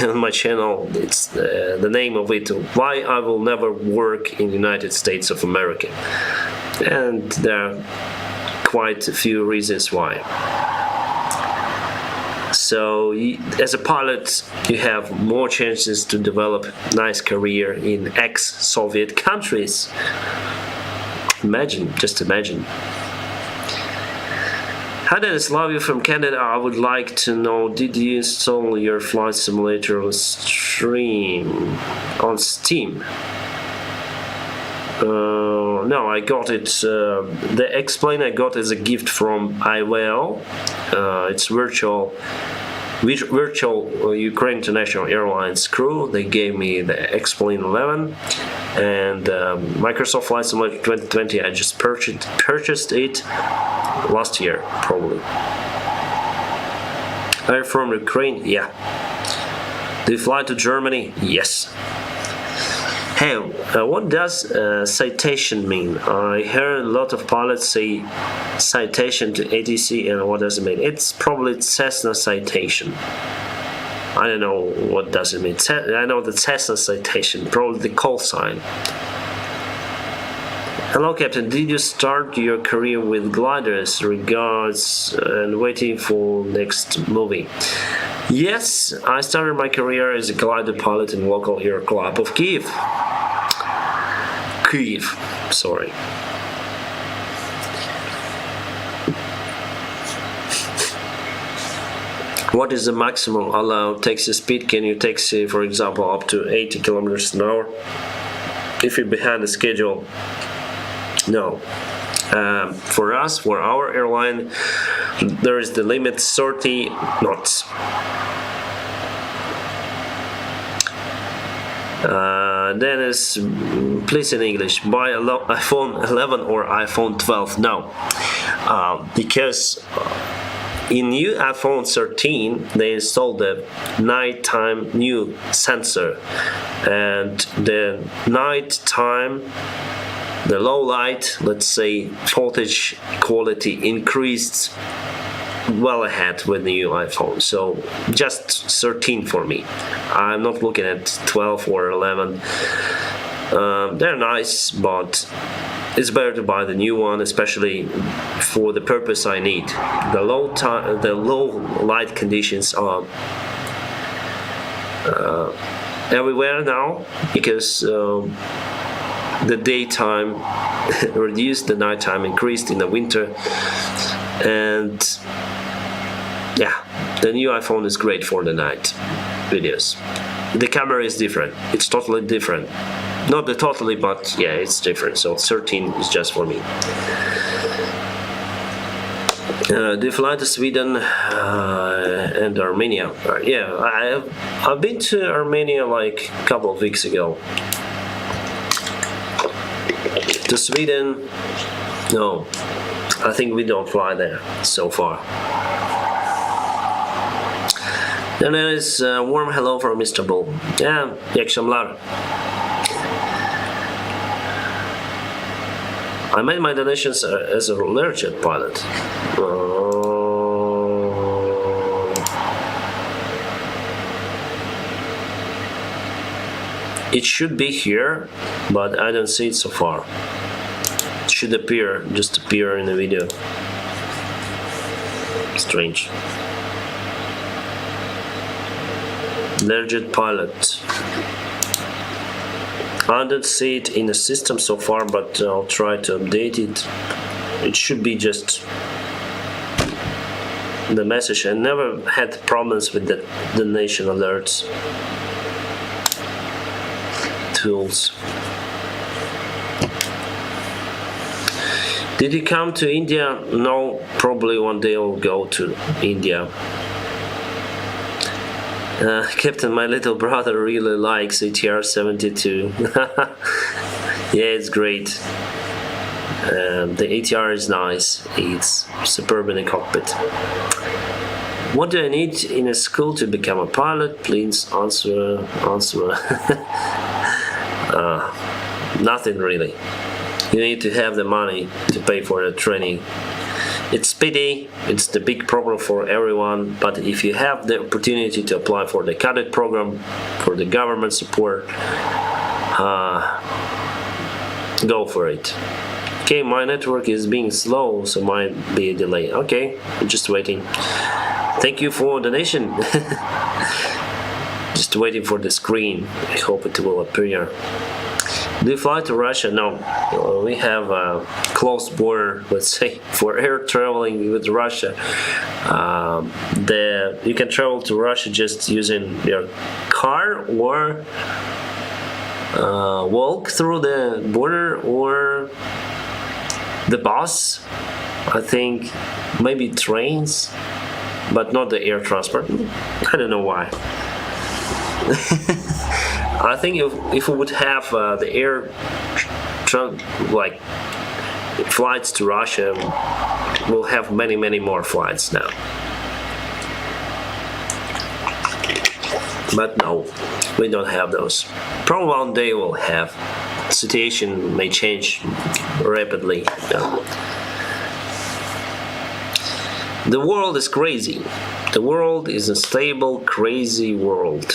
on my channel. It's the name of it, Why I Will Never Work in the United States of America. And there are quite a few reasons why. So as a pilot, you have more chances to develop nice career in ex-Soviet countries. Just imagine. Hi Dennis, love you from Canada. I would like to know, did you install your flight simulator on Steam? No, I got it. The X-Plane I got as a gift from Aviation. It's virtual Ukraine International Airlines crew. They gave me the X-Plane 11, and Microsoft Flight Simulator 2020. I just purchased it last year, probably. Are you from Ukraine? Yeah. Do you fly to Germany? Yes. Hey, what does citation mean? I heard a lot of pilots say citation to ATC, and what does it mean? It's probably Cessna citation. I don't know what does it mean. I know the Cessna citation, probably the call sign. Hello, Captain. Did you start your career with gliders? Regards and waiting for next movie. Yes, I started my career as a glider pilot in local air club of Kiev. Sorry. What is the maximum allowed taxi speed? Can you taxi, for example, up to 80 kilometers an hour? If you're behind the schedule, no. For us, for our airline, there is the limit 30 knots. Then is, please in English, buy iPhone 11 or iPhone 12. No, because in new iPhone 13 they installed the nighttime new sensor, and the nighttime, the low light, let's say, voltage quality increased well ahead with the new iPhone. So just 13 for me. I'm not looking at 12 or 11. They're nice, but it's better to buy the new one, especially for the purpose I need. The low light conditions are everywhere now, because the daytime reduced, the nighttime increased in the winter, and yeah, the new iPhone is great for the night videos. The camera is different. It's totally different. Not the totally, but yeah, it's different. So 13 is just for me. Do you fly to Sweden and Armenia? Yeah, I've been to Armenia like a couple of weeks ago. To Sweden, no. I think we don't fly there so far. Then there is a warm hello from Istanbul. Yeah, iyi akşamlar. I made my donations as a Learjet pilot. It should be here, but I don't see it so far. It should just appear in the video. Strange. Learjet pilot. I don't see it in the system so far, but I'll try to update it. It should be just the message. I never had problems with the donation alerts tools. Did you come to India? No, probably one day I'll go to India. Captain, my little brother really likes ATR 72. Yeah, it's great. The ATR is nice. It's superb in the cockpit. What do I need in a school to become a pilot? Please answer. Nothing really. You need to have the money to pay for the training. It's pity, it's the big problem for everyone, but if you have the opportunity to apply for the cadet program, for the government support, go for it. Okay, my network is being slow, so might be a delay. Okay, I'm just waiting. Thank you for donation. Just waiting for the screen. I hope it will appear. Do you fly to Russia? No. We have a closed border, let's say, for air traveling with Russia. You can travel to Russia just using your car, or walk through the border, or the bus. I think maybe trains, but not the air transport. I don't know why. I think if we would have the air like flights to Russia, we'll have many more flights now. But no, we don't have those. Probably one day we'll have. The situation may change rapidly. The world is crazy. The world is a stable, crazy world.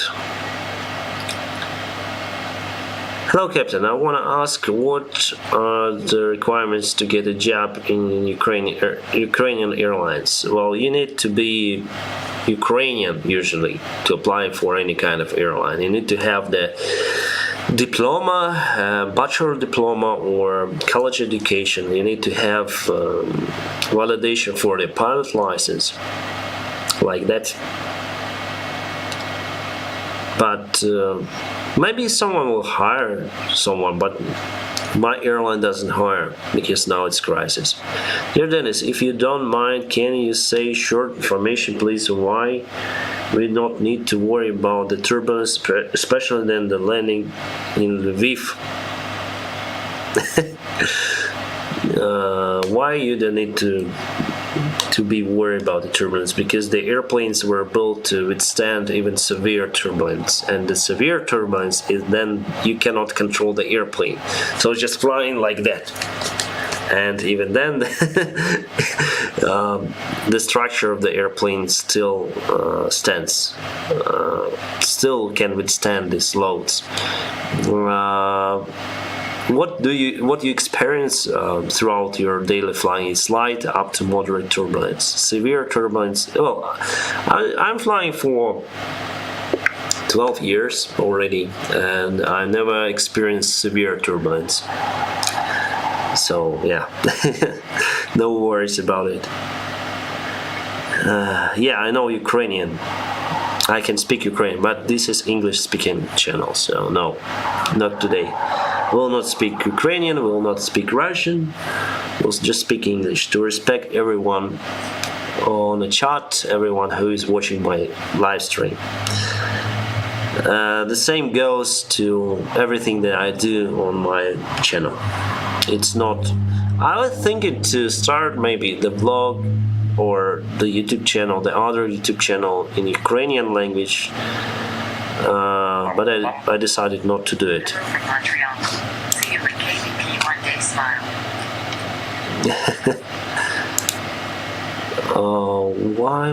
Hello, Captain. I want to ask what are the requirements to get a job in Ukrainian airlines? Well, you need to be Ukrainian usually to apply for any kind of airline. You need to have the diploma, bachelor diploma or college education. You need to have validation for the pilot license, like that. But maybe someone will hire someone, but my airline doesn't hire because now it's crisis. Dear Dennis, if you don't mind, can you say short information, please, why we don't need to worry about the turbulence, especially then the landing in Lviv? Why you don't need to be worried about the turbulence? Because the airplanes were built to withstand even severe turbulence, and the severe turbulence is then you cannot control the airplane, so it's just flying like that. And even then the structure of the airplane still stands, still can withstand these loads. What you experience throughout your daily flying is light up to moderate turbulence. Severe turbulence, well, I'm flying for 12 years already, and I never experienced severe turbulence. So yeah, no worries about it. Yeah, I know Ukrainian. I can speak Ukrainian, but this is English-speaking channel, so no, not today. We'll not speak Ukrainian, we'll not speak Russian, we'll just speak English to respect everyone on the chat, everyone who is watching my live stream. The same goes to everything that I do on my channel. It's not, I was thinking to start maybe the vlog or the YouTube channel, the other YouTube channel in Ukrainian language, but I decided not to do it. From Montreal. See you at KBP one day, smile. Why?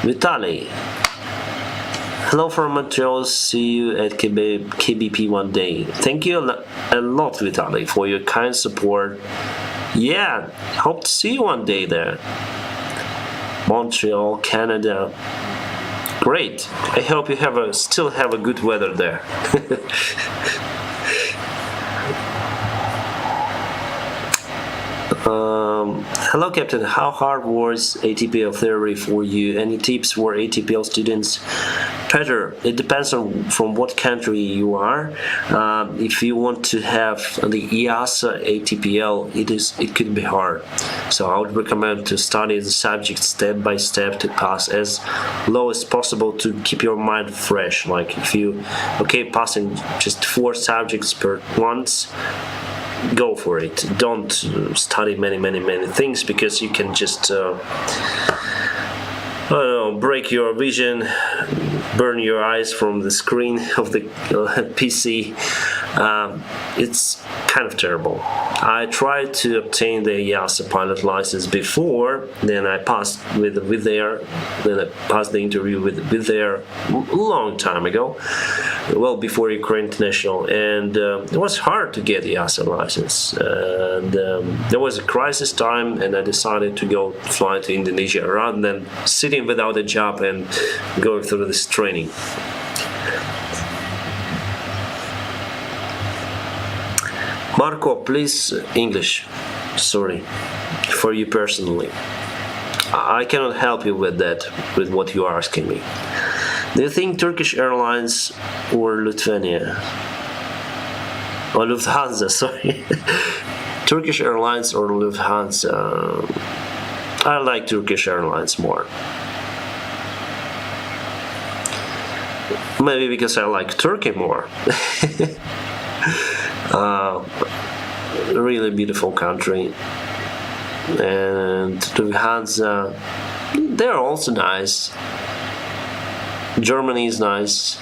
Vitaly. Hello from Montreal, see you at KBP one day. Thank you a lot, Vitaly, for your kind support. Yeah, hope to see you one day there. Montreal, Canada. Great. I hope you still have a good weather there. Hello, Captain. How hard was ATPL theory for you? Any tips for ATPL students? Peter, it depends on from what country you are. If you want to have the EASA ATPL, it could be hard. So I would recommend to study the subject step by step to pass as low as possible to keep your mind fresh. Like if you passing just 4 subjects per once, go for it. Don't study many things, because you can just break your vision, burn your eyes from the screen of the PC. It's kind of terrible. I tried to obtain the EASA pilot license before, then I passed then I passed the interview with their long time ago, well before Ukraine International, and it was hard to get the EASA license. And there was a crisis time, and I decided to go fly to Indonesia rather than sitting without a job and going through this training. Marco, please, English. Sorry, for you personally. I cannot help you with that, with what you are asking me. Do you think Turkish Airlines or Lithuania? Or Lufthansa, sorry. Turkish Airlines or Lufthansa? I like Turkish Airlines more. Maybe because I like Turkey more. Really beautiful country, and Lufthansa, they're also nice. Germany is nice.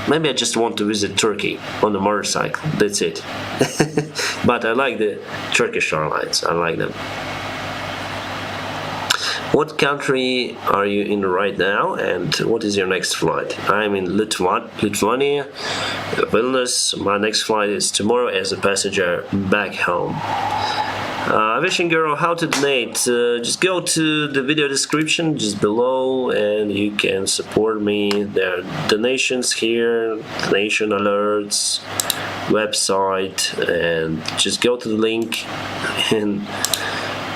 Maybe I just want to visit Turkey on the motorcycle, that's it. But I like the Turkish Airlines, I like them. What country are you in right now, and what is your next flight? I'm in Lithuania, Vilnius. My next flight is tomorrow as a passenger back home. Aviation Girl, how to donate? Just go to the video description just below and you can support me. There are donations here, donation alerts, website, and just go to the link and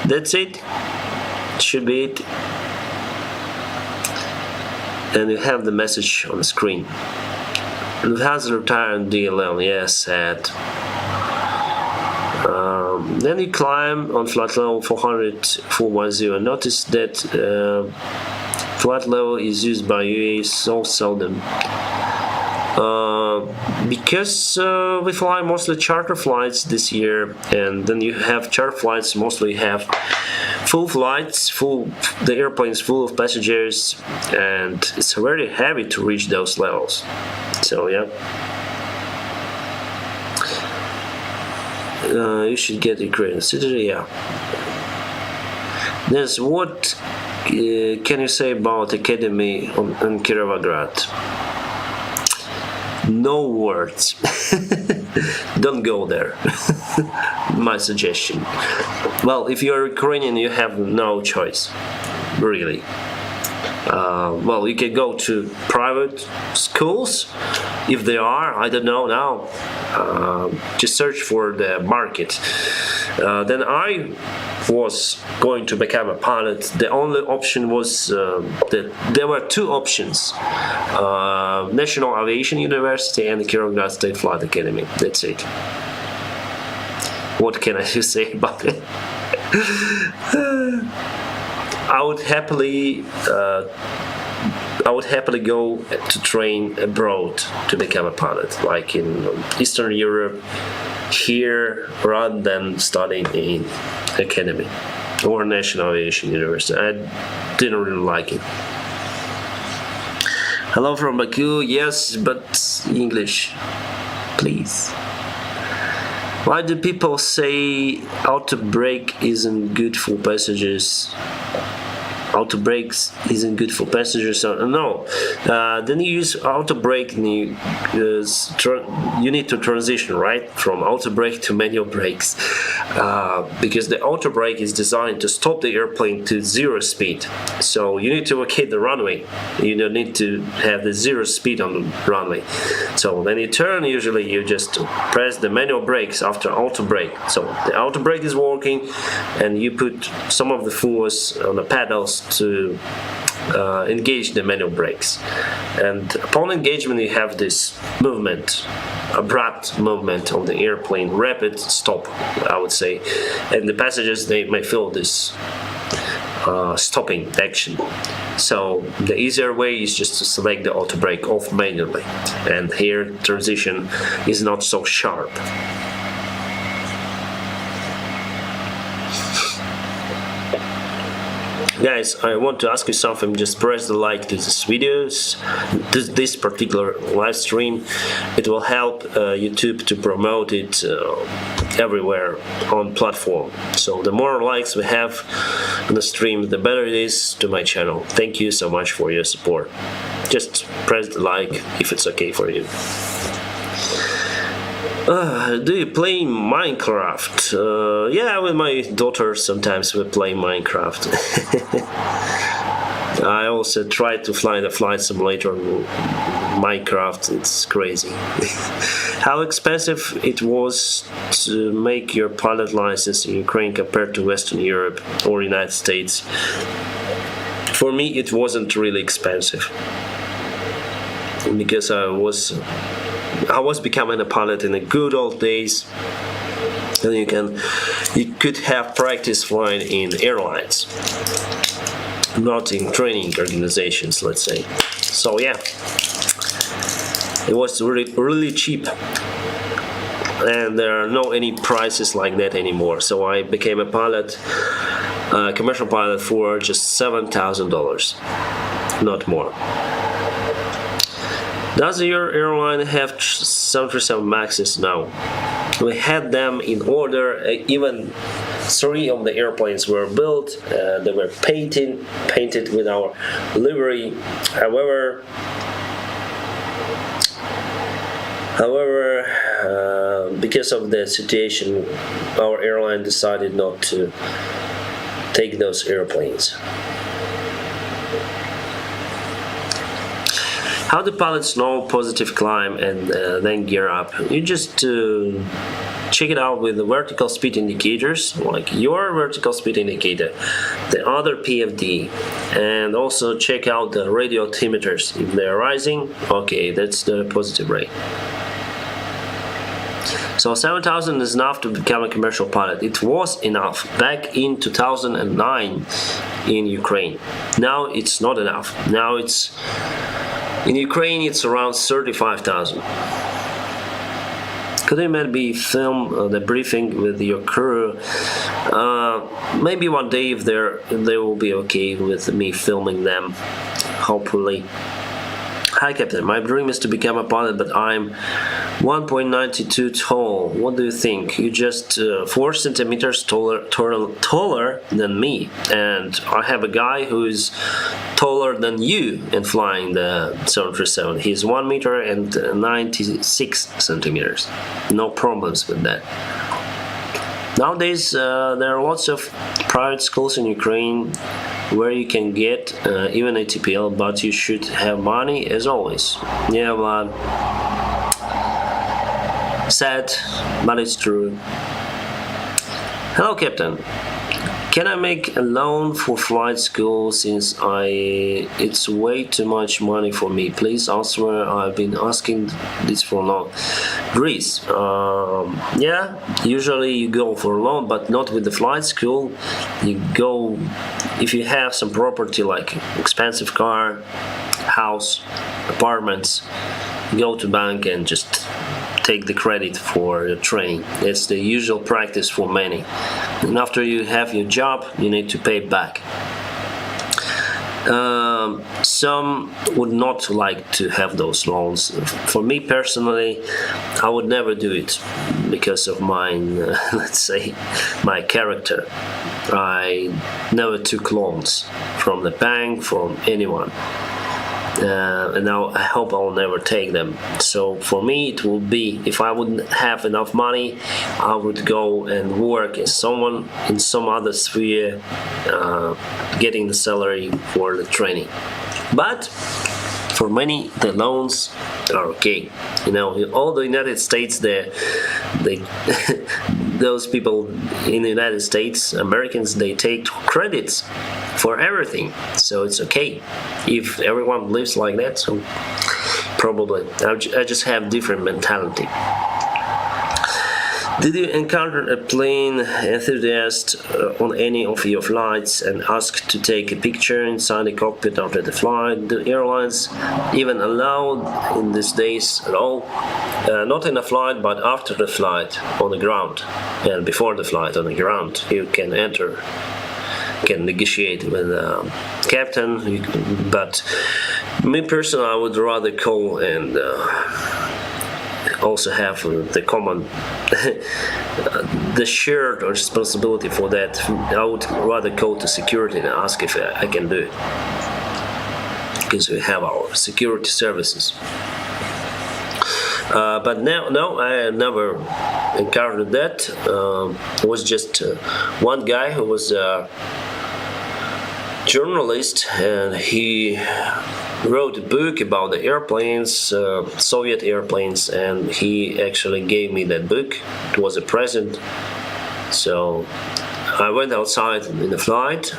that's it. Should be it. And you have the message on the screen. Lufthansa retired DLL, yes, sad. Then you climb on flight level 410. Notice that flight level is used by UAE so seldom. Because we fly mostly charter flights this year, and then you have charter flights mostly have full flights, the airplane's full of passengers, and it's very heavy to reach those levels. So yeah. You should get a Ukrainian citizen, yeah. There's what can you say about Academy in Kirovograd? No words. Don't go there. My suggestion. Well, if you're Ukrainian, you have no choice, really. Well, you can go to private schools, if they are, I don't know now. Just search for the market. Then I was going to become a pilot. The only option was that there were two options: National Aviation University and the Kirovograd State Flight Academy. That's it. What can I say about it? I would happily go to train abroad to become a pilot, like in Eastern Europe, here, rather than studying in academy or National Aviation University. I didn't really like it. Hello from Baku. Yes, but English, please. Why do people say auto brake isn't good for passengers? Auto brakes isn't good for passengers. No, then you use auto brake and you need to transition right from auto brake to manual brakes, because the auto brake is designed to stop the airplane to 0 speed. So you need to vacate the runway. You don't need to have the 0 speed on the runway. So when you turn, usually you just press the manual brakes after auto brake. So the auto brake is working, and you put some of the force on the pedals to engage the manual brakes, and upon engagement you have this movement, abrupt movement on the airplane, rapid stop, I would say, and the passengers, they may feel this stopping action. So the easier way is just to select the auto brake off manually, and here transition is not so sharp. Guys, I want to ask you something. Just press the like to this videos, this particular live stream. It will help YouTube to promote it everywhere on platform. So the more likes we have on the stream, the better it is to my channel. Thank you so much for your support. Just press the like if it's okay for you. Do you play Minecraft? Yeah, with my daughter sometimes we play Minecraft. I also try to fly the flight simulator Minecraft. It's crazy. How expensive it was to make your pilot license in Ukraine compared to Western Europe or United States? For me, it wasn't really expensive, because I was becoming a pilot in the good old days, and you could have practice flying in airlines, not in training organizations, let's say. So yeah, it was really cheap, and there are no any prices like that anymore. So I became a pilot, commercial pilot, for just $7,000, not more. Does your airline have 737 Maxes now? We had them in order even 3 of the airplanes were built. They were painted with our livery. However, because of the situation, our airline decided not to take those airplanes. How do pilots know positive climb and then gear up? You just check it out with the vertical speed indicators, like your vertical speed indicator, the other PFD, and also check out the radio altimeters. If they're rising, okay, that's the positive rate. So 7,000 is enough to become a commercial pilot. It was enough back in 2009 in Ukraine. Now it's not enough. Now in Ukraine it's around 35,000. Could you maybe film the briefing with your crew? Maybe one day if they will be okay with me filming them, hopefully. Hi Captain, my dream is to become a pilot, but I'm 1.92 tall. What do you think? You just 4 centimeters taller than me, and I have a guy who is taller than you in flying the 737. He's 1 meter and 96 centimeters. No problems with that. Nowadays, there are lots of private schools in Ukraine where you can get even ATPL, but you should have money as always. Yeah, Vlad. Sad, but it's true. Hello, Captain. Can I make a loan for flight school since it's way too much money for me? Please answer. I've been asking this for long. Greece. Yeah, usually you go for a loan, but not with the flight school. You go if you have some property like expensive car, house, apartments. Go to bank and just take the credit for your training. It's the usual practice for many. And after you have your job, you need to pay back. Some would not like to have those loans. For me personally, I would never do it because of my, let's say, my character. I never took loans from the bank, from anyone. And now I hope I'll never take them. So for me it would be, if I wouldn't have enough money, I would go and work as someone in some other sphere, getting the salary for the training. But for many, the loans are okay. You know, all the United States, they those people in the United States, Americans, they take credits for everything, so it's okay if everyone lives like that. So probably I just have different mentality. Did you encounter a plane enthusiast on any of your flights and ask to take a picture inside the cockpit after the flight? Do airlines even allow in these days at all? Not in a flight, but after the flight on the ground, and before the flight on the ground, you can enter, can negotiate with the captain. But me personally, I would rather call and also have the common the shared responsibility for that. I would rather go to security and ask if I can do it, because we have our security services. But no, I never encountered that. It was just one guy who was a journalist, and he wrote a book about the airplanes, Soviet airplanes, and he actually gave me that book. It was a present. So I went outside in the flight,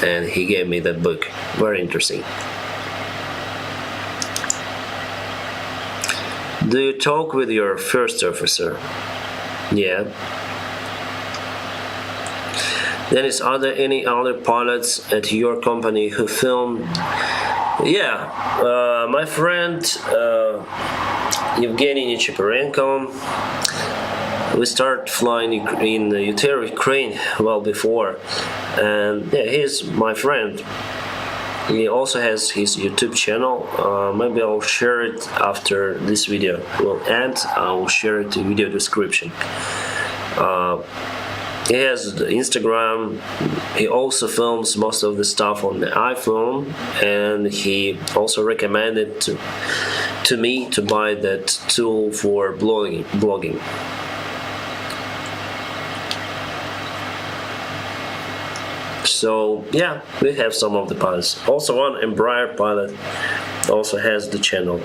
and he gave me that book. Very interesting. Do you talk with your first officer? Yeah. Dennis, are there any other pilots at your company who film? Yeah, my friend Evgeny Necheparenko, we started flying in Ukraine well before, and yeah, he's my friend. He also has his YouTube channel. Maybe I'll share it after this video will end. I will share it in video description. He has the Instagram. He also films most of the stuff on the iPhone, and he also recommended to me to buy that tool for blogging. So yeah, we have some of the pilots. Also, one Embraer pilot also has the channel.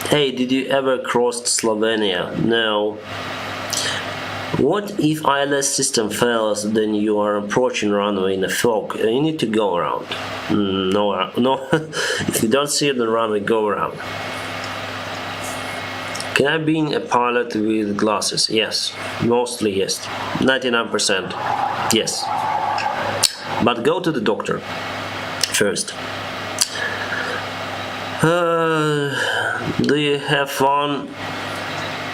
Hey, did you ever cross Slovenia? No. What if ILS system fails, then you are approaching runway in a fog? You need to go around. No. If you don't see the runway, go around. Can I be a pilot with glasses? Yes. Mostly yes. 99% yes. But go to the doctor first. Do you have fun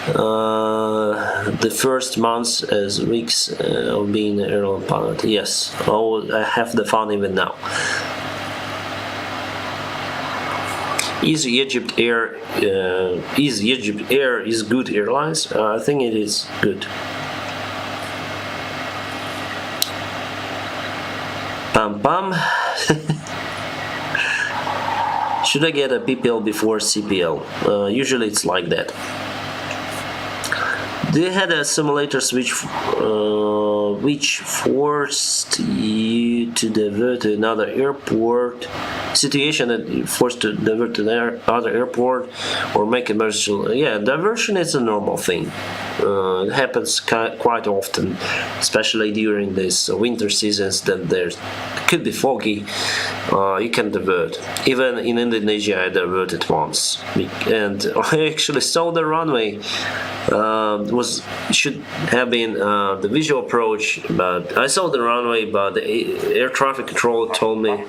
the first months as weeks of being an airline pilot? Yes, I have the fun even now. Is Egypt Air is good airlines? I think it is good. Pam pam. Should I get a PPL before CPL? Usually it's like that. They had a simulator switch which forced you to divert to another airport. Situation that you forced to divert to another airport or make emergency. Yeah, diversion is a normal thing. It happens quite often, especially during these winter seasons that there could be foggy. You can divert. Even in Indonesia, I diverted once, and I actually saw the runway. Should have been the visual approach, but I saw the runway, but the air traffic controller told me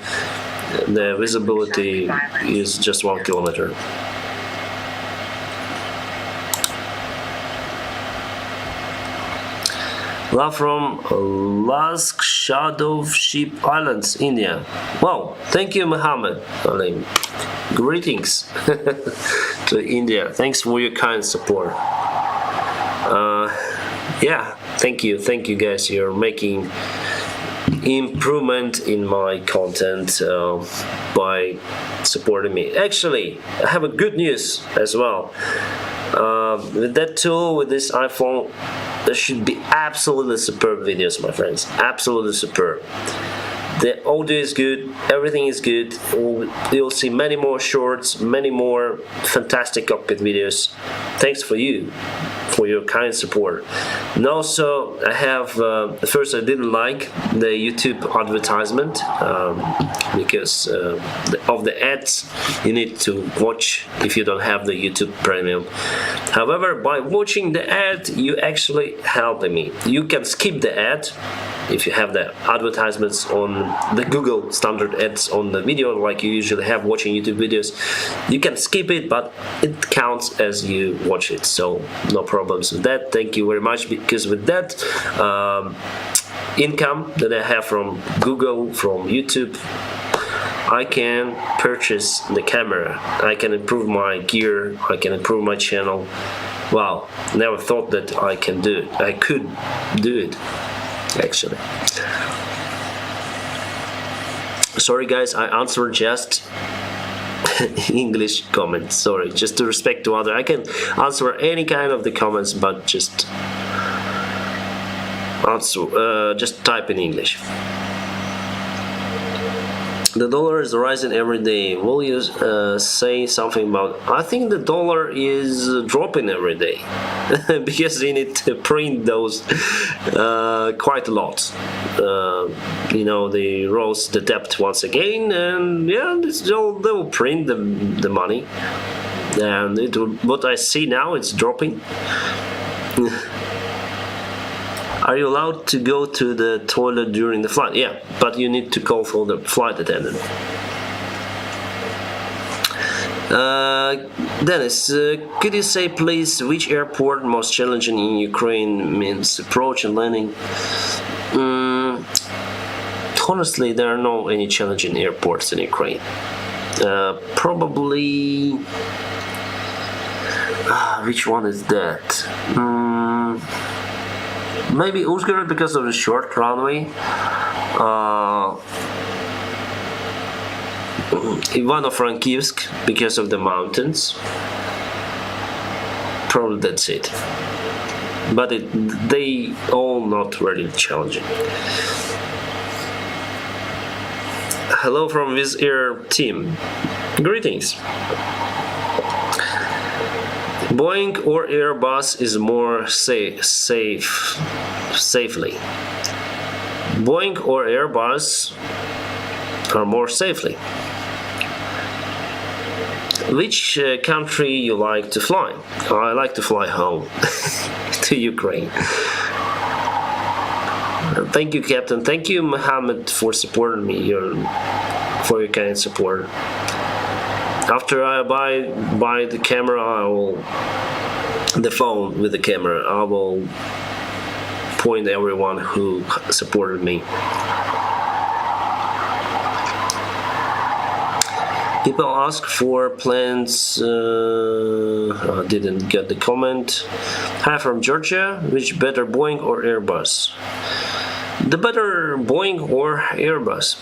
the visibility is just 1 kilometer. Love from Lask Shadow Sheep Islands, India. Wow, thank you, Muhammad. Greetings to India. Thanks for your kind support. Yeah, thank you guys. You're making improvement in my content by supporting me. Actually, I have a good news as well. With that tool, with this iPhone, there should be absolutely superb videos, my friends. Absolutely superb. The audio is good, everything is good. You'll see many more shorts, many more fantastic cockpit videos. Thanks for your kind support. And also, I have at first I didn't like the YouTube advertisement because of the ads you need to watch if you don't have the YouTube Premium. However, by watching the ad, you actually helping me. You can skip the ad if you have the advertisements on the Google standard ads on the video like you usually have watching YouTube videos. You can skip it, but it counts as you watch it, so no problems with that. Thank you very much, because with that income that I have from Google, from YouTube, I can purchase the camera, I can improve my gear, I can improve my channel. Wow, never thought that I could do it actually. Sorry guys, I answered just English comments. Sorry, just to respect to other. I can answer any kind of the comments, but just answer. Just type in English. The dollar is rising every day. Will you say something about? I think the dollar is dropping every day because you need to print those quite a lot. They rose the debt once again, and yeah, they will print the money. And what I see now, it's dropping. Are you allowed to go to the toilet during the flight? Yeah, but you need to call for the flight attendant. Dennis, could you say please which airport most challenging in Ukraine means approach and landing? Honestly, there are no any challenging airports in Ukraine. Probably. Which one is that? Maybe Uzhgorod because of the short runway. Ivano-Frankivsk because of the mountains. Probably that's it. But they all not really challenging. Hello from Wizz Air team. Greetings. Boeing or Airbus is more safely. Boeing or Airbus are more safely. Which country you like to fly? I like to fly home to Ukraine. Thank you, Captain. Thank you, Mohammed, for supporting me. For your kind support. After I buy the camera, the phone with the camera, I will point everyone who supported me. People ask for plans. I didn't get the comment. Hi from Georgia. Which better, Boeing or Airbus? The better Boeing or Airbus.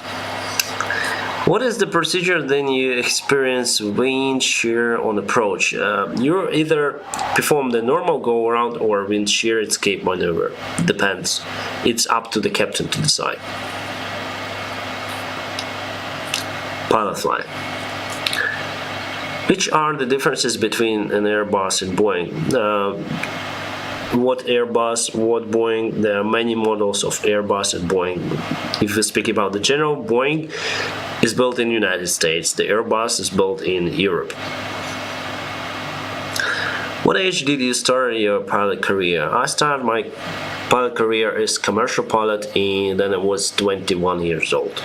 What is the procedure then you experience wind shear on approach? You either perform the normal go around or wind shear escape maneuver. Depends. It's up to the captain to decide. Pilot fly. Which are the differences between an Airbus and Boeing? What Airbus, what Boeing? There are many models of Airbus and Boeing. If we speak about the general, Boeing is built in the United States. The Airbus is built in Europe. What age did you start your pilot career? I started my pilot career as commercial pilot and then I was 21 years old.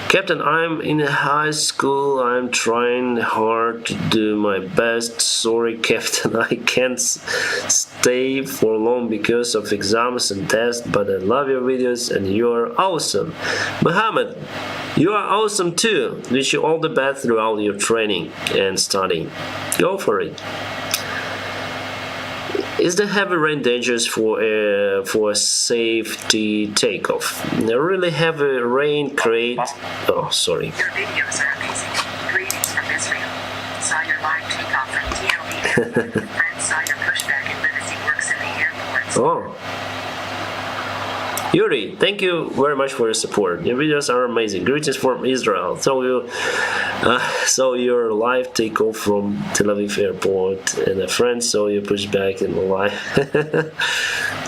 Captain, I'm in high school. I'm trying hard to do my best. Sorry, Captain, I can't stay for long because of exams and tests, but I love your videos and you're awesome. Mohammed, you are awesome too. Wish you all the best throughout your training and studying. Go for it. Is the heavy rain dangerous for a safety takeoff? The really heavy rain create. Oh, sorry. Your videos are amazing. Greetings from Israel. Saw your live takeoff from TLB. Friends saw your pushback and Lindsay works in the airports. Oh. Yuri, thank you very much for your support. Your videos are amazing. Greetings from Israel. So your live takeoff from Tel Aviv airport, and a friend saw you push back in the live.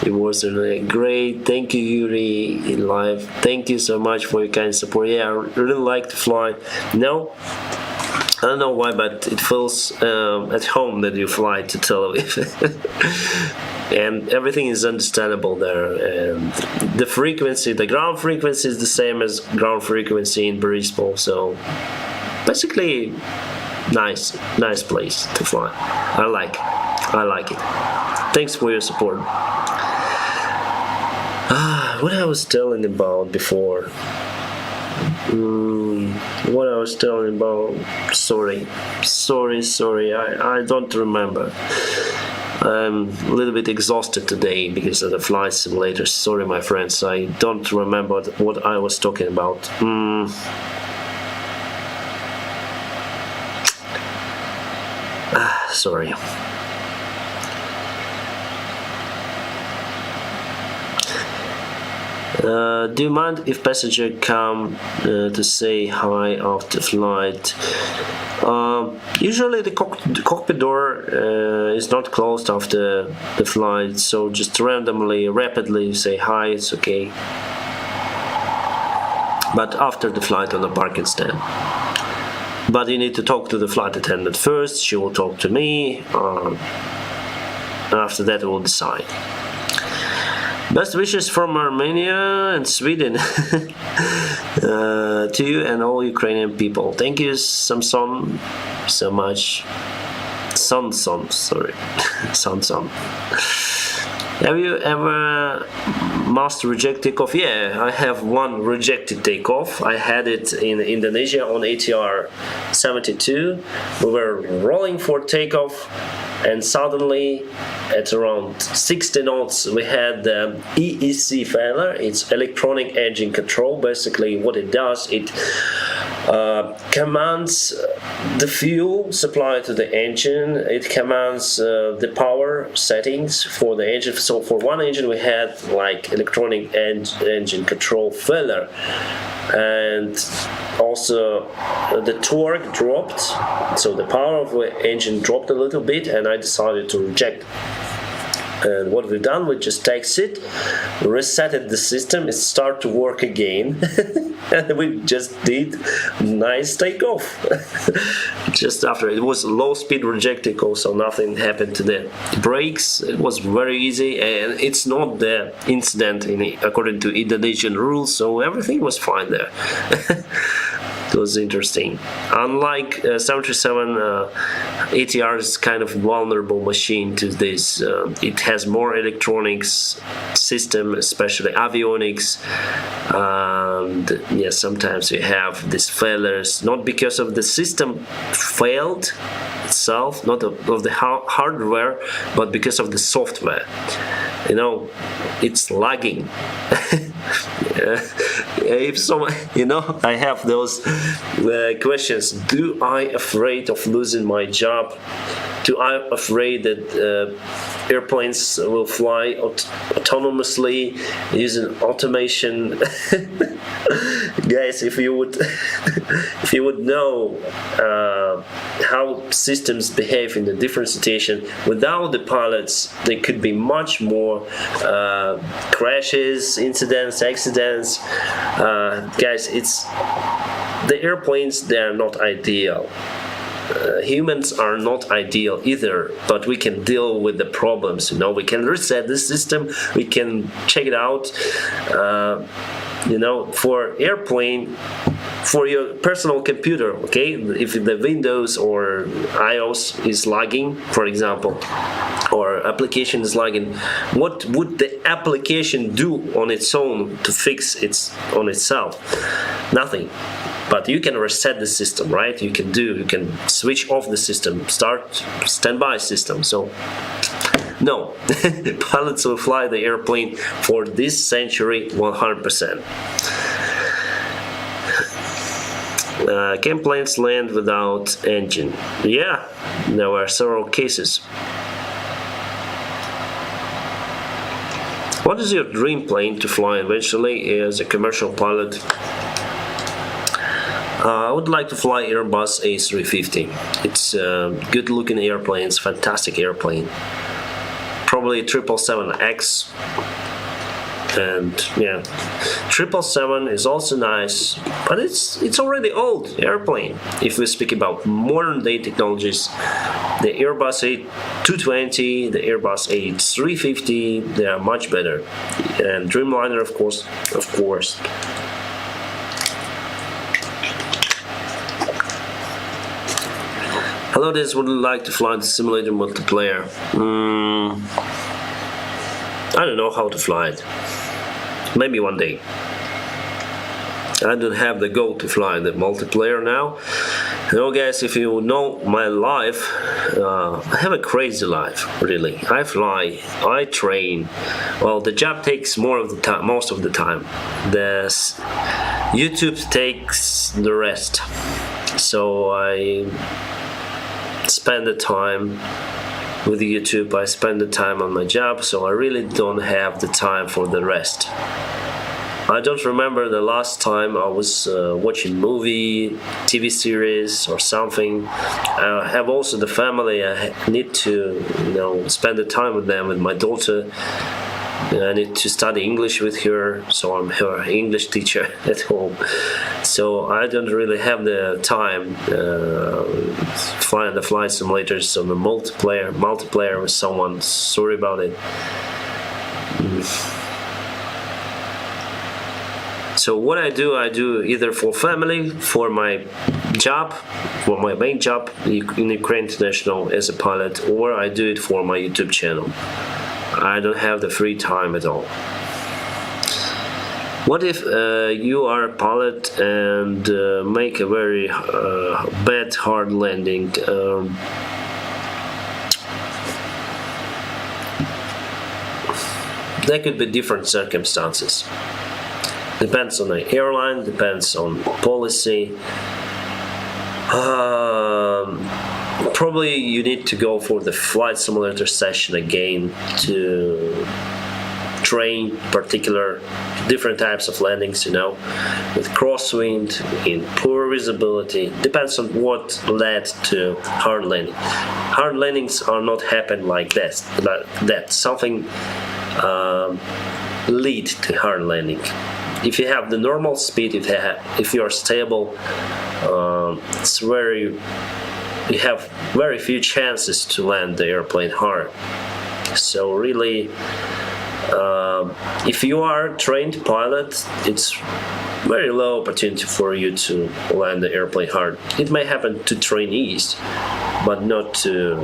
It was really great. Thank you, Yuri, in live. Thank you so much for your kind support. Yeah, I really like to fly. No, I don't know why, but it feels at home that you fly to Tel Aviv. And everything is understandable there, and the frequency, the ground frequency is the same as ground frequency in Borispol, so basically nice place to fly. I like it. Thanks for your support. What I was telling about before, sorry, I don't remember. I'm a little bit exhausted today because of the flight simulator. Sorry, my friends, I don't remember what I was talking about. Sorry. Do you mind if passenger come to say hi after flight? Usually the cockpit door is not closed after the flight, so just rapidly say hi, it's okay. But after the flight on the parking stand. But you need to talk to the flight attendant first, she will talk to me, and after that we'll decide. Best wishes from Armenia and Sweden to you and all Ukrainian people. Thank you, Samson, so much. Samson, sorry, Samson. Have you ever must reject takeoff? Yeah, I have one rejected takeoff. I had it in Indonesia on ATR 72. We were rolling for takeoff, and suddenly at around 60 knots we had the EEC failure. It's electronic engine control. Basically what it does, it commands the fuel supply to the engine. It commands the power settings for the engine. So for one engine we had like electronic engine control failure, and also the torque dropped, so the power of the engine dropped a little bit, and I decided to reject. And what we've done, we just exit, resetted the system, it started to work again, and we just did nice takeoff. Just after, it was low speed reject takeoff, so nothing happened to the brakes. It was very easy, and it's not the incident according to Indonesian rules, so everything was fine there. It was interesting. Unlike 737, ATR is kind of vulnerable machine to this. It has more electronics system, especially avionics, and yeah, sometimes you have these failures, not because of the system failed itself, not of the hardware, but because of the software. You know, it's lagging. If someone, you know, I have those questions. Do I afraid of losing my job? Do I afraid that airplanes will fly autonomously using automation? Guys, if you would know how systems behave in the different situation without the pilots, there could be much more crashes, incidents, accidents. Guys, it's the airplanes, they are not ideal. Humans are not ideal either, but we can deal with the problems. You know, we can reset the system, we can check it out. You know, for airplane, for your personal computer, okay, if the Windows or iOS is lagging, for example, or application is lagging, what would the application do on its own to fix it on itself? Nothing. But you can reset the system, right? You can switch off the system, start standby system. So no, pilots will fly the airplane for this century 100%. Can planes land without engine? Yeah, there were several cases. What is your dream plane to fly eventually as a commercial pilot? I would like to fly Airbus A350. It's a good-looking airplane. It's a fantastic airplane. Probably 777X. And yeah, 777 is also nice, but it's already old airplane. If we speak about modern day technologies, the Airbus A220, the Airbus A350, they are much better. And Dreamliner, of course. Hello, this would like to fly the simulator multiplayer. I don't know how to fly it. Maybe one day. I don't have the goal to fly the multiplayer now. You know, guys, if you know my life, I have a crazy life, really. I fly, I train. Well, the job takes most of the time. The YouTube takes the rest. So I spend the time with YouTube, I spend the time on my job, so I really don't have the time for the rest. I don't remember the last time I was watching movie, TV series or something. I have also the family, I need to, you know, spend the time with them, with my daughter. I need to study English with her, so I'm her English teacher at home. So I don't really have the time flying the flight simulators on the multiplayer with someone. Sorry about it. So what I do either for family, for my job, for my main job in Ukraine International as a pilot, or I do it for my YouTube channel. I don't have the free time at all. What if you are a pilot and make a very bad hard landing? There could be different circumstances. Depends on the airline, depends on policy. Probably you need to go for the flight simulator session again to train particular different types of landings, with crosswind, in poor visibility. Depends on what led to hard landing. Hard landings are not happen like this, that something lead to hard landing. If you have the normal speed, if you are stable, you have very few chances to land the airplane hard. So really, if you are a trained pilot, it's very low opportunity for you to land the airplane hard. It may happen to trainees, but not to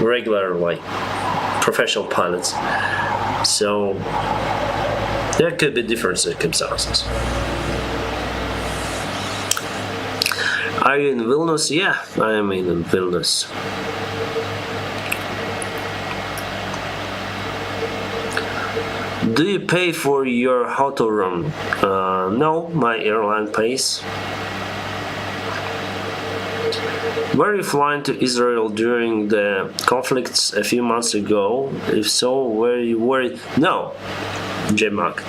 regular professional pilots. So there could be different circumstances. Are you in Vilnius? Yeah, I am in Vilnius. Do you pay for your hotel room? No, my airline pays. Were you flying to Israel during the conflicts a few months ago? If so, were you worried? No, J-Mac.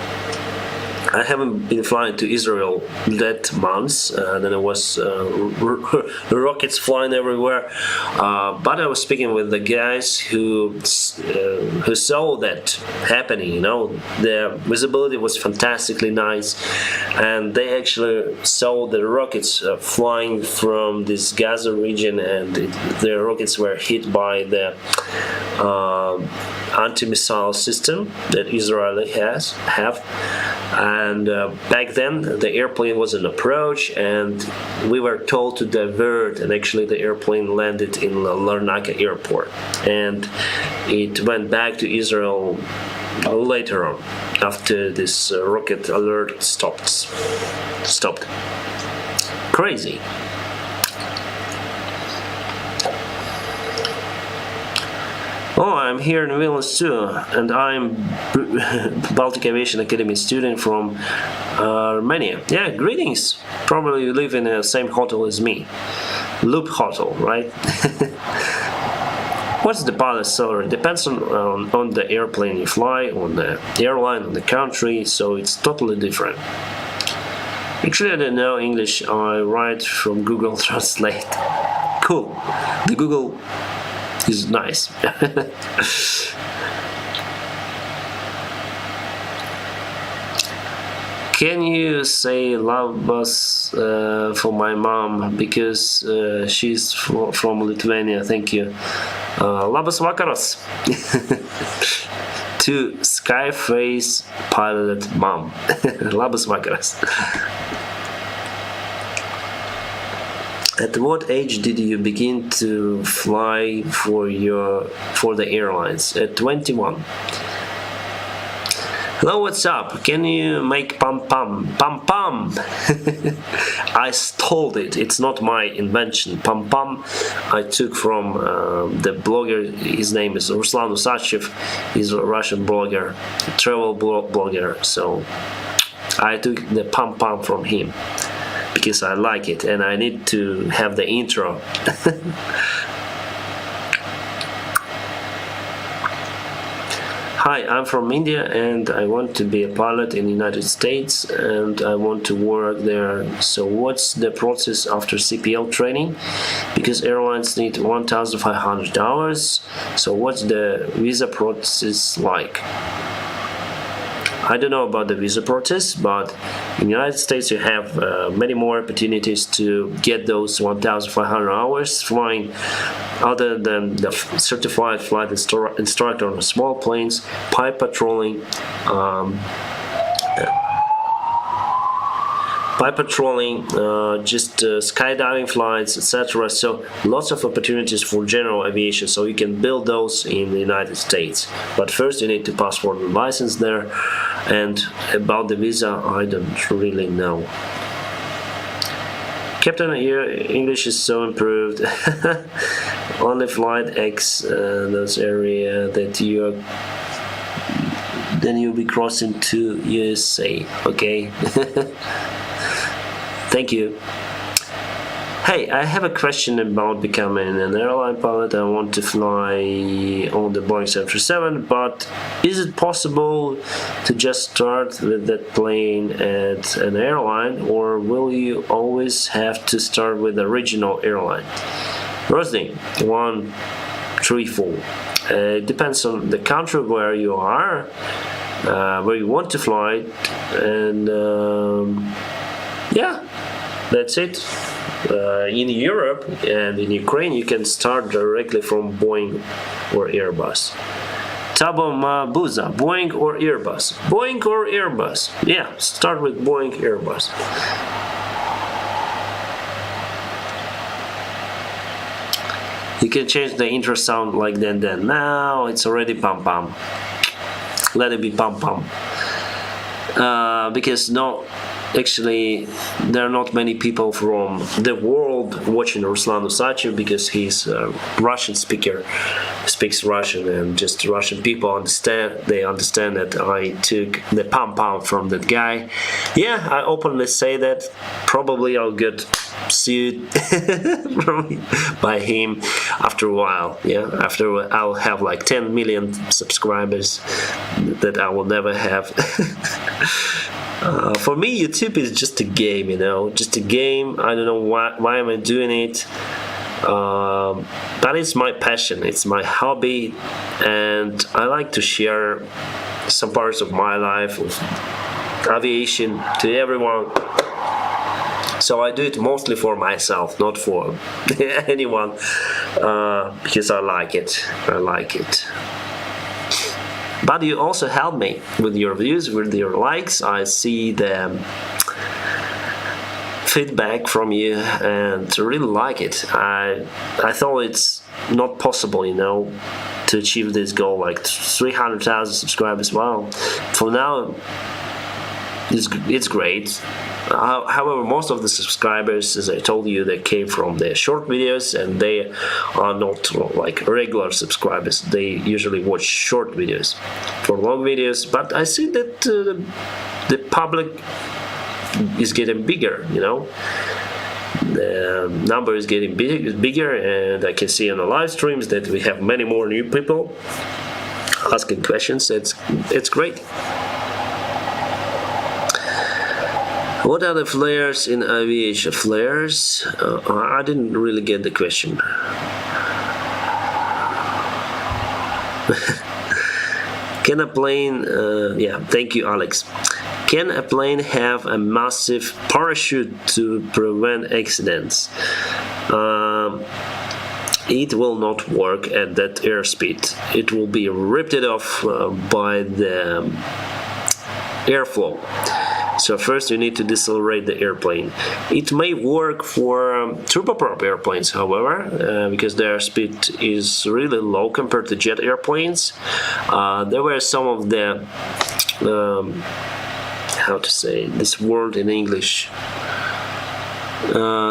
I haven't been flying to Israel that months. Then it was rockets flying everywhere. But I was speaking with the guys who saw that happening. The visibility was fantastically nice, and they actually saw the rockets flying from this Gaza region, and the rockets were hit by the anti-missile system that Israel have. And back then the airplane was in approach, and we were told to divert, and actually the airplane landed in Larnaca airport, and it went back to Israel later on after this rocket alert stopped. Crazy. Oh, I'm here in Vilnius too, and I'm Baltic Aviation Academy student from Armenia. Yeah, greetings. Probably you live in the same hotel as me. Loop Hotel, right? What's the pilot salary? Depends on the airplane you fly, on the airline, on the country, so it's totally different. Actually, I don't know English. I write from Google Translate. Cool. The Google is nice. Can you say labas for my mom, because she's from Lithuania? Thank you. Labas vakaras. To Skyface pilot mom. Labas vakaras. At what age did you begin to fly for the airlines? At 21. Hello, what's up? Can you make pam pam? Pam pam! I stole it. It's not my invention. Pam pam I took from the blogger. His name is Ruslan Usachev. He's a Russian blogger, travel blogger. So I took the pam pam from him, because I like it and I need to have the intro. Hi, I'm from India and I want to be a pilot in the United States and I want to work there. So what's the process after CPL training? Because airlines need 1,500 hours. So what's the visa process like? I don't know about the visa process, but in the United States you have many more opportunities to get those 1,500 hours flying, other than the certified flight instructor on small planes, pipe patrolling, by patrolling, just skydiving flights, etc. So lots of opportunities for general aviation. So you can build those in the United States. But first you need to passport and license there. And about the visa, I don't really know. Captain, your English is so improved. Only flight X, those area that then you'll be crossing to USA. Okay. Thank you. Hey, I have a question about becoming an airline pilot. I want to fly on the Boeing 737, but is it possible to just start with that plane at an airline, or will you always have to start with the original airline? Rosny, 134. It depends on the country where you are, where you want to fly, and yeah, that's it. In Europe and in Ukraine, you can start directly from Boeing or Airbus. Tabo Mabuza, Boeing or Airbus? Boeing or Airbus? Yeah, start with Boeing, Airbus. You can change the intro sound like then. Now it's already pam pam. Let it be pam pam. Because no. Actually, there are not many people from the world watching Ruslan Usachev because he's a Russian speaker, speaks Russian, and just Russian people understand. They understand that I took the pam pam from that guy. Yeah, I openly say that. Probably I'll get sued by him after a while. Yeah, after I'll have like 10 million subscribers that I will never have. For me, YouTube is just a game, just a game. I don't know why am I doing it, but it's my passion, it's my hobby, and I like to share some parts of my life of aviation to everyone. So I do it mostly for myself, not for anyone, because I like it. But you also help me with your views, with your likes. I see the feedback from you and really like it. I thought it's not possible, to achieve this goal, like 300,000 subscribers. Well, for now, it's great. However, most of the subscribers, as I told you, they came from the short videos, and they are not like regular subscribers. They usually watch short videos for long videos. But I see that the public is getting bigger, The number is getting bigger, and I can see on the live streams that we have many more new people asking questions. It's great. What are the flares in aviation? Flares? I didn't really get the question. Can a plane... yeah, thank you, Alex. Can a plane have a massive parachute to prevent accidents? It will not work at that airspeed. It will be ripped off by the airflow. So first you need to decelerate the airplane. It may work for turboprop airplanes, however, because their speed is really low compared to jet airplanes. There were some of the, how to say this word in English,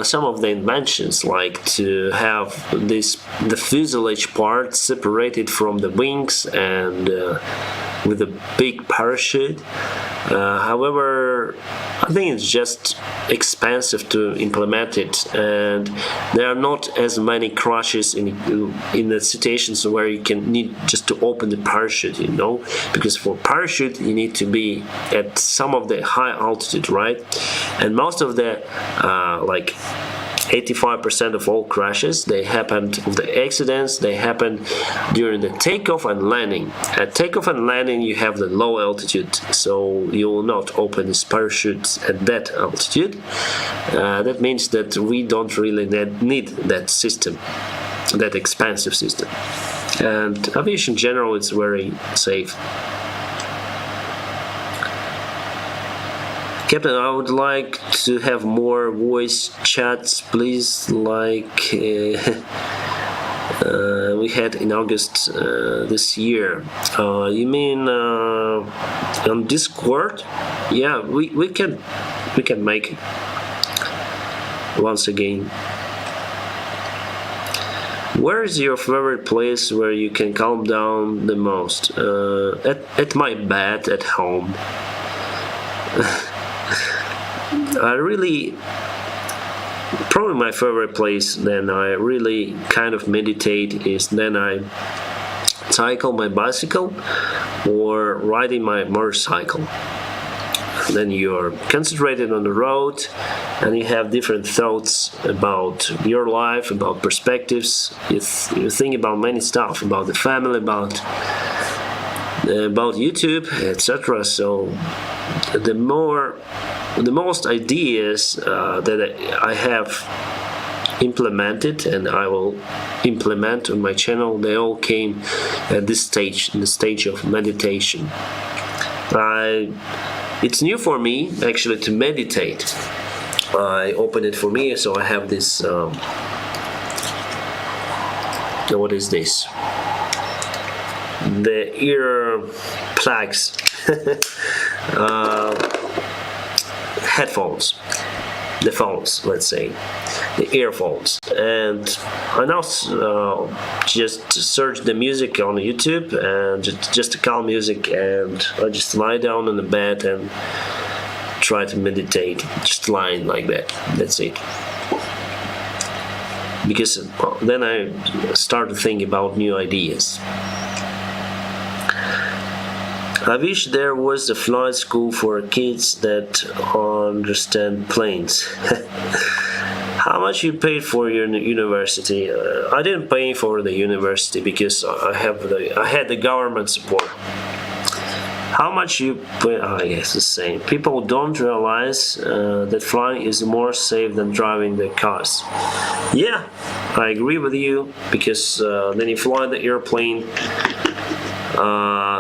some of the inventions, like to have the fuselage part separated from the wings and with a big parachute. However, I think it's just expensive to implement it, and there are not as many crashes in the situations where you can need just to open the parachute, because for parachute you need to be at some of the high altitude, right? And most of the like 85% of all crashes, they happened, of the accidents, they happen during the takeoff and landing. At takeoff and landing, you have the low altitude, so you will not open this parachute at that altitude. That means that we don't really need that system, that expensive system. And aviation in general is very safe. Captain, I would like to have more voice chats, please, like we had in August this year. You mean on Discord? Yeah, we can make it once again. Where is your favorite place where you can calm down the most? At my bed at home. I really, probably my favorite place then I really kind of meditate is then I cycle my bicycle or riding my motorcycle. Then you're concentrated on the road and you have different thoughts about your life, about perspectives. You think about many stuff, about the family, about YouTube, etc. So the most ideas that I have implemented and I will implement on my channel, they all came at this stage, in the stage of meditation. It's new for me actually to meditate. I opened it for me, so I have this what is this? The ear plugs. Headphones, the phones, let's say, the earphones, and I now just search the music on YouTube and just calm music, and I just lie down on the bed and try to meditate, just lying like that. That's it. Because then I start to think about new ideas. I wish there was a flight school for kids that understand planes. How much you paid for your university? I didn't pay for the university because I had the government support. How much you pay? I guess the same. People don't realize that flying is more safe than driving the cars. Yeah, I agree with you, because when you fly the airplane,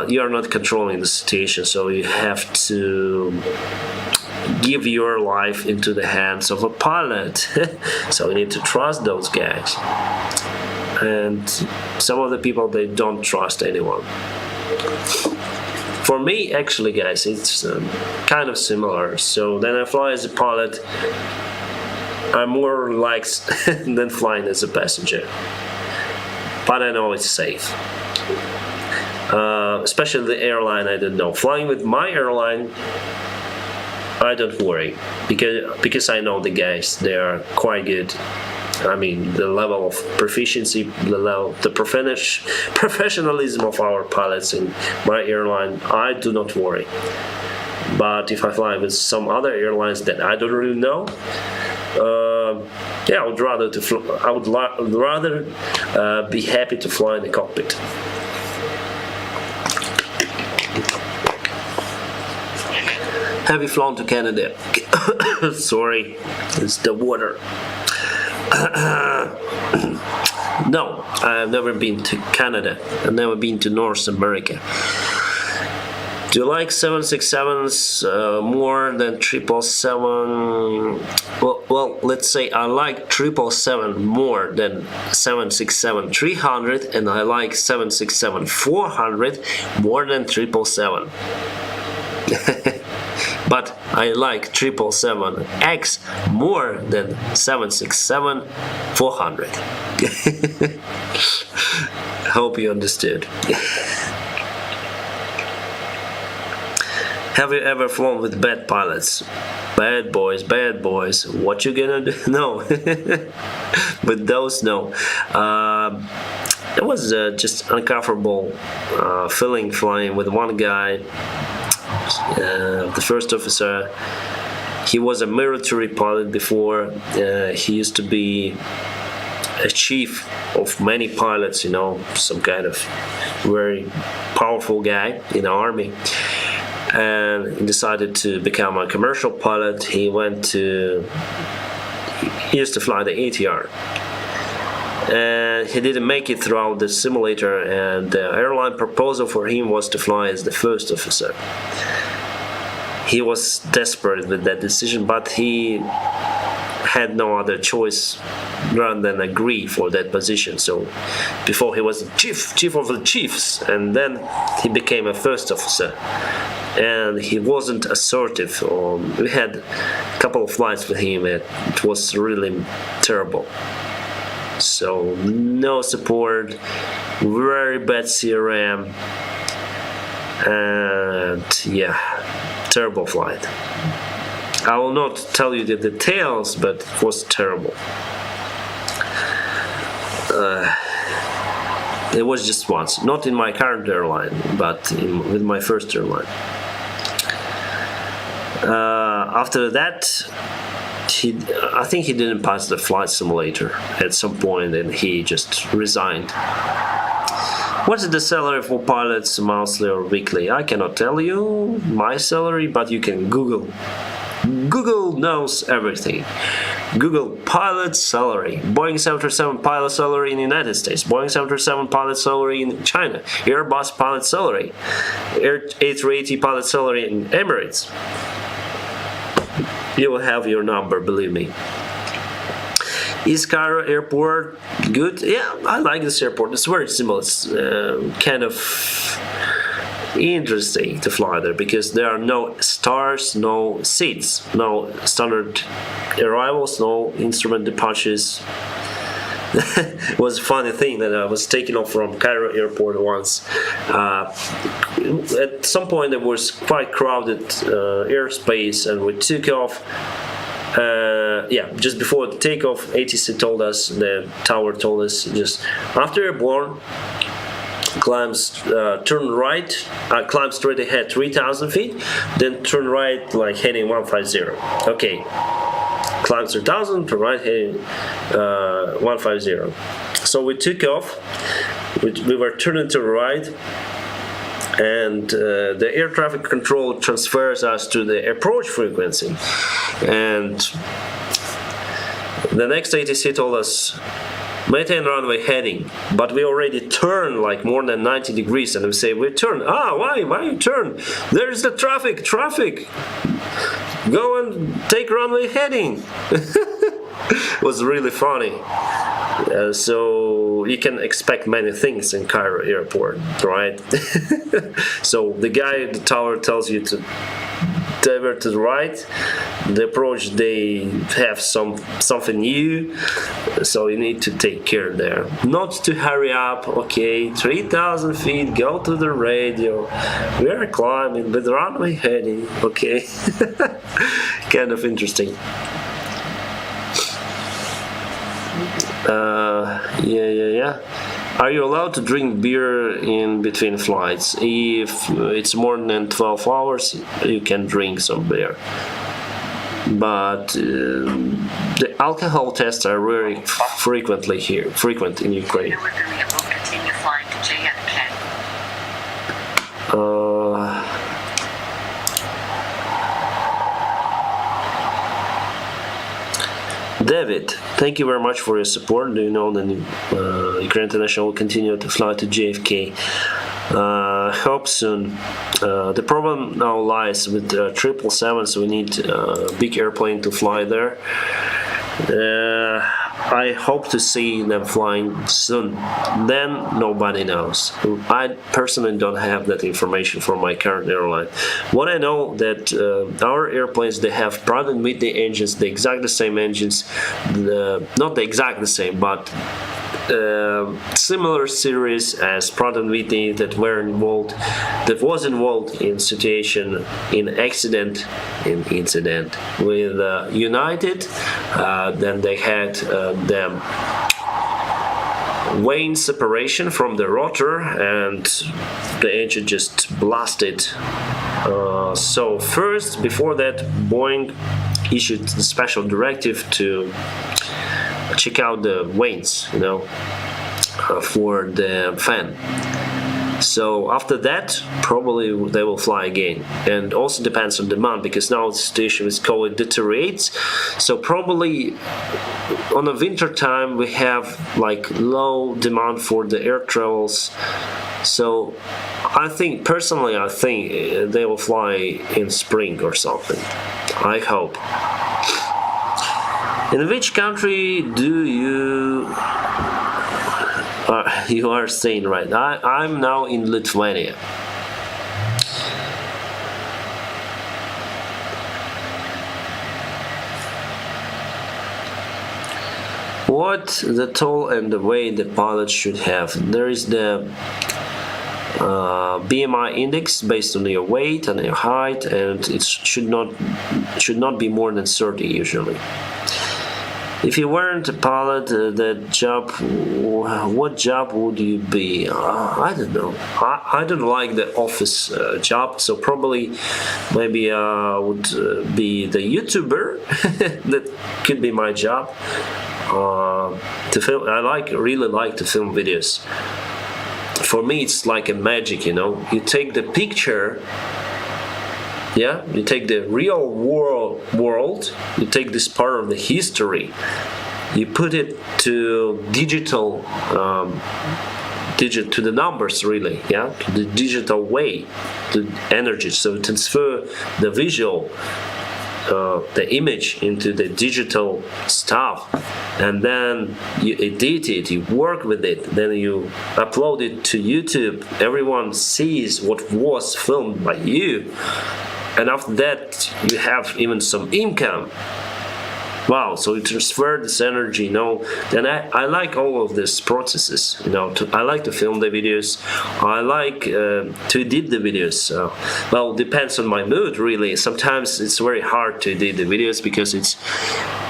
you are not controlling the situation, so you have to give your life into the hands of a pilot. So you need to trust those guys, and some of the people, they don't trust anyone. For me, actually, guys, it's kind of similar. So then I fly as a pilot, I'm more likes than flying as a passenger, but I know it's safe. Especially the airline, I don't know. Flying with my airline, I don't worry, because I know the guys, they are quite good. I mean, the level of proficiency, the professionalism of our pilots in my airline, I do not worry. But if I fly with some other airlines that I don't really know, yeah, I would rather be happy to fly in the cockpit. Have you flown to Canada? Sorry, it's the water. No, I've never been to Canada. I've never been to North America. Do you like 767s more than 777? Well, let's say I like 777 more than 767-300, and I like 767-400 more than 777. But I like 777X more than 767-400. Hope you understood. Have you ever flown with bad pilots? Bad boys, what you gonna do? No. With those, no. It was just uncomfortable feeling flying with one guy. The first officer, he was a military pilot before. He used to be a chief of many pilots, you know, some kind of very powerful guy in the army. And he decided to become a commercial pilot. He used to fly the ATR. And he didn't make it throughout the simulator, and the airline proposal for him was to fly as the first officer. he was desperate with that decision, but he had no other choice rather than agree for that position. So before he was chief of the chiefs, and then he became a first officer, and he wasn't assertive. We had a couple of flights with him, and it was really terrible. So no support, very bad CRM, and yeah, terrible flight. I will not tell you the details, but it was terrible. It was just once, not in my current airline, but with my first airline. After that, I think he didn't pass the flight simulator at some point, and he just resigned. What is the salary for pilots, monthly or weekly? I cannot tell you my salary, but you can Google. Google knows everything. Google pilot salary, Boeing 737 pilot salary in the United States, Boeing 737 pilot salary in China, Airbus pilot salary, A380 pilot salary in Emirates. You will have your number, believe me. Is Cairo airport good? Yeah, I like this airport. It's very simple. It's kind of interesting to fly there because there are no stars, no seats, no standard arrivals, no instrument departures. It was a funny thing that I was taking off from Cairo airport once. At some point there was quite crowded airspace, and we took off. Just before the takeoff, ATC told us, the tower told us, just after you're born, turn right, climb straight ahead 3,000 feet, then turn right like heading 150. Okay, climb 3,000, turn right heading 150. So we took off, we were turning to the right, and the air traffic control transfers us to the approach frequency, and the next ATC told us maintain runway heading, but we already turned like more than 90 degrees, and we say we turn. Why you turn? There's the traffic, go and take runway heading. It was really funny. So you can expect many things in Cairo airport, right? So the guy at the tower tells you to divert to the right. The approach, they have something new, so you need to take care there. Not to hurry up. Okay, 3,000 feet, go to the radio. We are climbing with runway heading. Okay, kind of interesting. Yeah. Are you allowed to drink beer in between flights? If it's more than 12 hours, you can drink some beer. But the alcohol tests are very frequent in Ukraine. Continue flying to JFK. David, thank you very much for your support. Do you know that Ukraine International will continue to fly to JFK? Hope soon. The problem now lies with 777s. We need a big airplane to fly there. I hope to see them flying soon. Then nobody knows. I personally don't have that information from my current airline. What I know that our airplanes, they have Pratt & Whitney engines, the exact same engines, not the exact the same, but similar series as Pratt & Whitney that was involved in situation, in incident with United. Then they had them vane separation from the rotor, and the engine just blasted. So first, before that, Boeing issued a special directive to check out the vanes, for the fan. So after that, probably they will fly again, and also depends on demand, because now the situation with COVID deteriorates. So probably on a winter time we have like low demand for the air travels So I think they will fly in spring or something. I hope. In which country do you are staying right now? I'm now in Lithuania. What the toll and the weight the pilot should have? There is the BMI index based on your weight and your height, and it should not be more than 30 usually. If you weren't a pilot, what job would you be? I don't know. I don't like the office job, so probably maybe I would be the YouTuber. That could be my job. To film, really like to film videos. For me, it's like a magic, you know. You take the picture. Yeah, you take the real world, you take this part of the history, you put it to digital, to the numbers really, yeah, to the digital way, to energy. So transfer the visual, the image into the digital stuff, and then you edit it, you work with it, then you upload it to YouTube. Everyone sees what was filmed by you. And after that, you have even some income. Wow, so you transfer this energy, you know. And I like all of these processes, you know. I like to film the videos. I like to edit the videos. Well, depends on my mood, really. Sometimes it's very hard to edit the videos because it's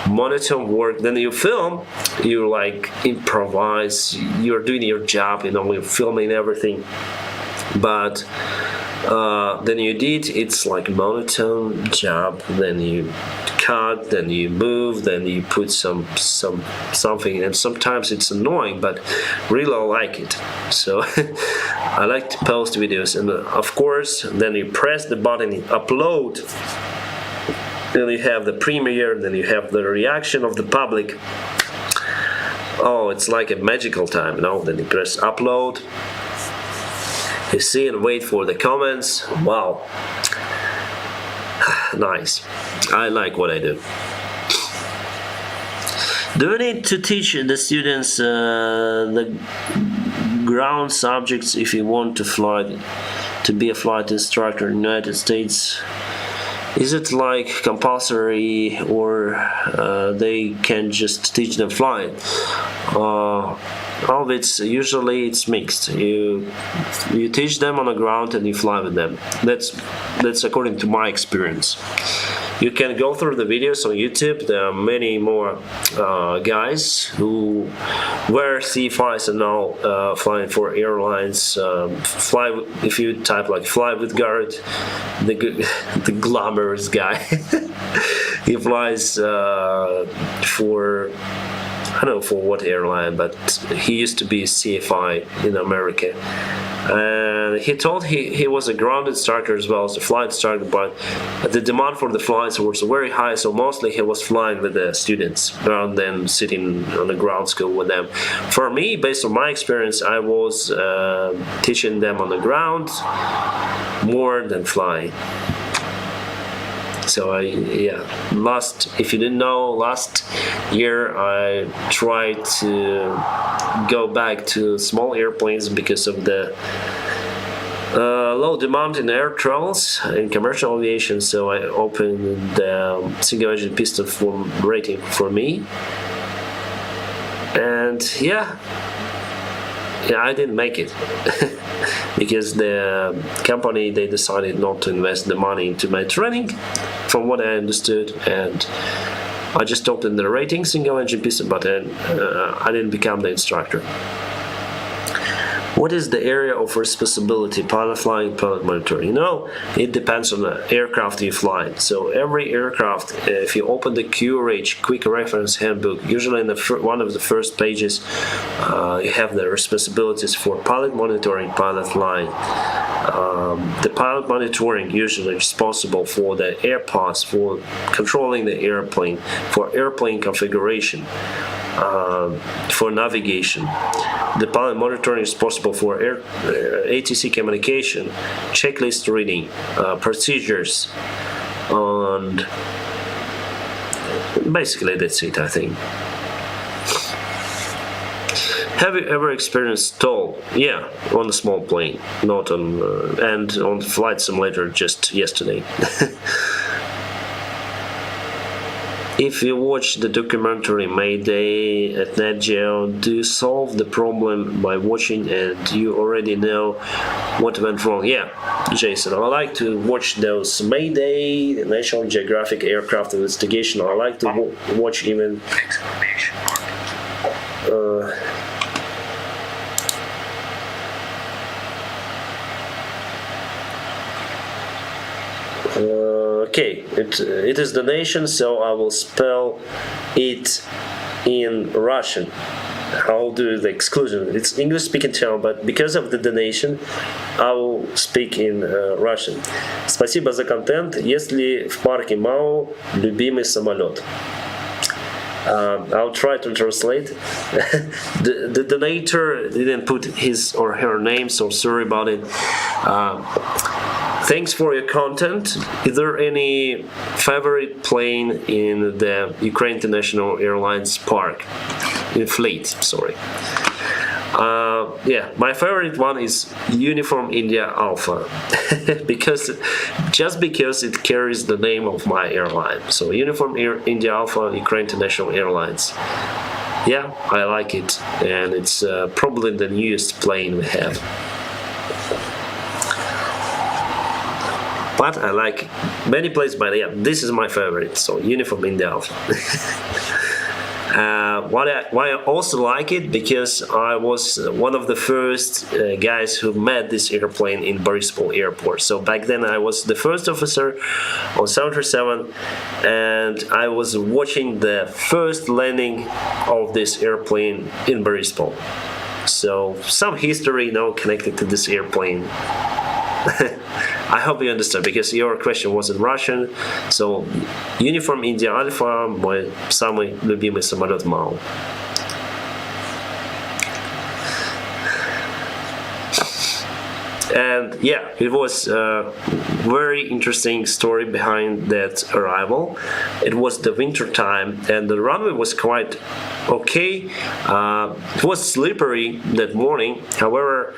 monotone work. Then you film, you like improvise. You're doing your job, you know. You're filming everything, but then you edit, it's like monotone job. Then you cut, then you move, then you put something, and sometimes it's annoying, but really I like it. So I like to post videos, and of course then you press the button, upload, then you have the premiere, then you have the reaction of the public. Oh, it's like a magical time, you know. Then you press upload, you see and wait for the comments. Wow. Nice. I like what I do. Do you need to teach the students the ground subjects if you want to be a flight instructor in the United States? Is it like compulsory, or they can just teach them flying? All of it's usually it's mixed. You teach them on the ground and you fly with them. That's according to my experience. You can go through the videos on YouTube. There are many more guys who wear C5s and now flying for airlines. If you type like fly with Garrett, the glamorous guy, he flies for, I don't know for what airline, but he used to be CFI in America. And he told he was a ground instructor as well as a flight instructor, but the demand for the flights was very high, so mostly he was flying with the students rather than sitting on the ground school with them. For me, based on my experience, I was teaching them on the ground more than flying. So if you didn't know, last year I tried to go back to small airplanes because of the low demand in air travels in commercial aviation. So I opened the single engine piston form rating for me, and I didn't make it because the company, they decided not to invest the money into my training, from what I understood, and I just opened the rating single engine piston, but then I didn't become the instructor. What is the area of responsibility? Pilot flying, pilot monitoring. You know, it depends on the aircraft you fly. So every aircraft, if you open the QRH, Quick Reference Handbook, usually in one of the first pages, you have the responsibilities for pilot monitoring, pilot flying. The pilot monitoring usually responsible for the air pods, for controlling the airplane, for airplane configuration. for navigation. The pilot monitoring is possible for ATC communication, checklist reading, procedures, and basically that's it, I think. Have you ever experienced stall? Yeah, on a small plane, not on and on Flight Simulator just yesterday. If you watch the documentary Mayday at Nat Geo, do you solve the problem by watching and you already know what went wrong? Yeah, Jason, I like to watch those Mayday, National Geographic Aircraft Investigation. I like to watch even okay, it is donation, so I will spell it in Russian. I'll do the exclusion. It's English speaking channel, but because of the donation, I will speak in Russian. Спасибо за контент. Если в парке МАУ любимый самолет. I'll try to translate. The donator didn't put his or her name, so sorry about it. Thanks for your content. Is there any favorite plane in the Ukraine International Airlines park? In fleet, sorry. Yeah, my favorite one is Uniform India Alpha because it carries the name of my airline. So Uniform India Alpha, Ukraine International Airlines. Yeah, I like it, and it's probably the newest plane we have. But I like many planes, but yeah, this is my favorite. So Uniform India Alpha. Why I also like it, because I was one of the first guys who met this airplane in Borispol airport. So back then I was the first officer on 737, and I was watching the first landing of this airplane in Borispol. So some history now connected to this airplane. I hope you understand, because your question was in Russian. So, Uniform India Alpha, мой самый любимый самолет МАУ. And yeah, it was a very interesting story behind that arrival. It was the winter time, and the runway was quite okay. It was slippery that morning. However,